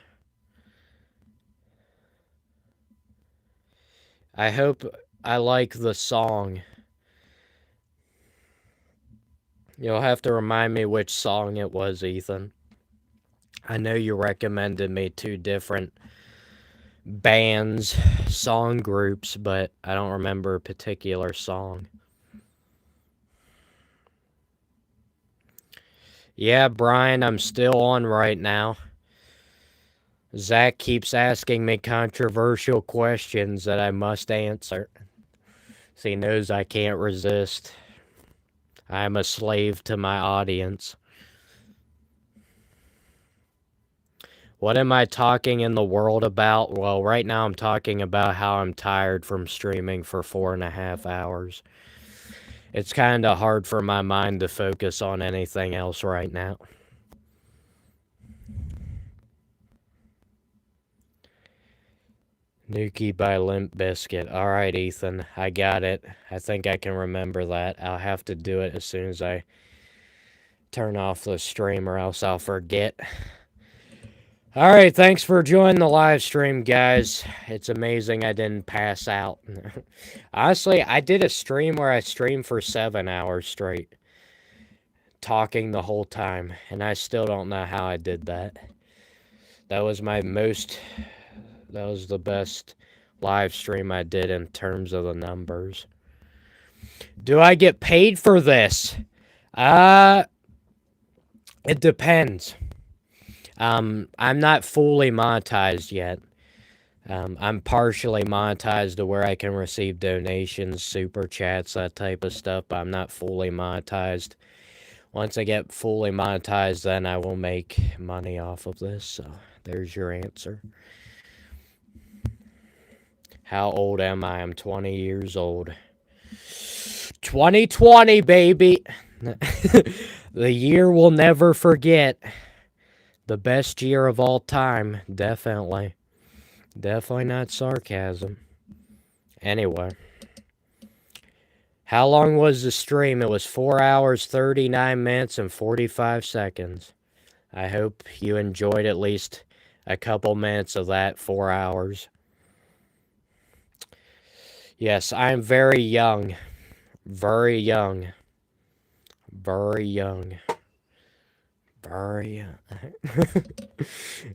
I hope I like the song. You'll have to remind me which song it was, Ethan. I know you recommended me 2 different bands, song groups, but I don't remember a particular song. Yeah, Brian, I'm still on right now. Zach keeps asking me controversial questions that I must answer. So he knows I can't resist. I'm a slave to my audience. What am I talking in the world about? Well, right now I'm talking about how I'm tired from streaming for 4.5 hours. It's kind of hard for my mind to focus on anything else right now. Nuki by Limp Bizkit. Alright, Ethan. I got it. I think I can remember that. I'll have to do it as soon as I turn off the stream or else I'll forget. Alright, thanks for joining the live stream, guys. It's amazing I didn't pass out. Honestly, I did a stream where I streamed for 7 hours straight. Talking the whole time. And I still don't know how I did that. That was the best live stream I did in terms of the numbers. Do I get paid for this? It depends. I'm not fully monetized yet. I'm partially monetized to where I can receive donations, super chats, that type of stuff, but I'm not fully monetized. Once I get fully monetized, then I will make money off of this, so there's your answer. How old am I? I'm 20 years old. 2020, baby! The year we'll never forget. The best year of all time, definitely. Definitely not sarcasm. Anyway. How long was the stream? It was 4 hours, 39 minutes, and 45 seconds. I hope you enjoyed at least a couple minutes of that 4 hours. Yes, I am very young. Very young. Very young. Very young.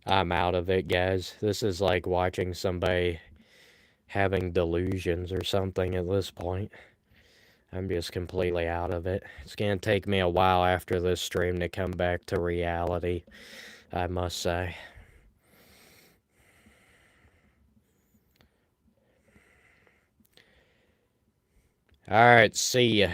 I'm out of it, guys. This is like watching somebody having delusions or something at this point. I'm just completely out of it. It's going to take me a while after this stream to come back to reality, I must say. Alright, see ya.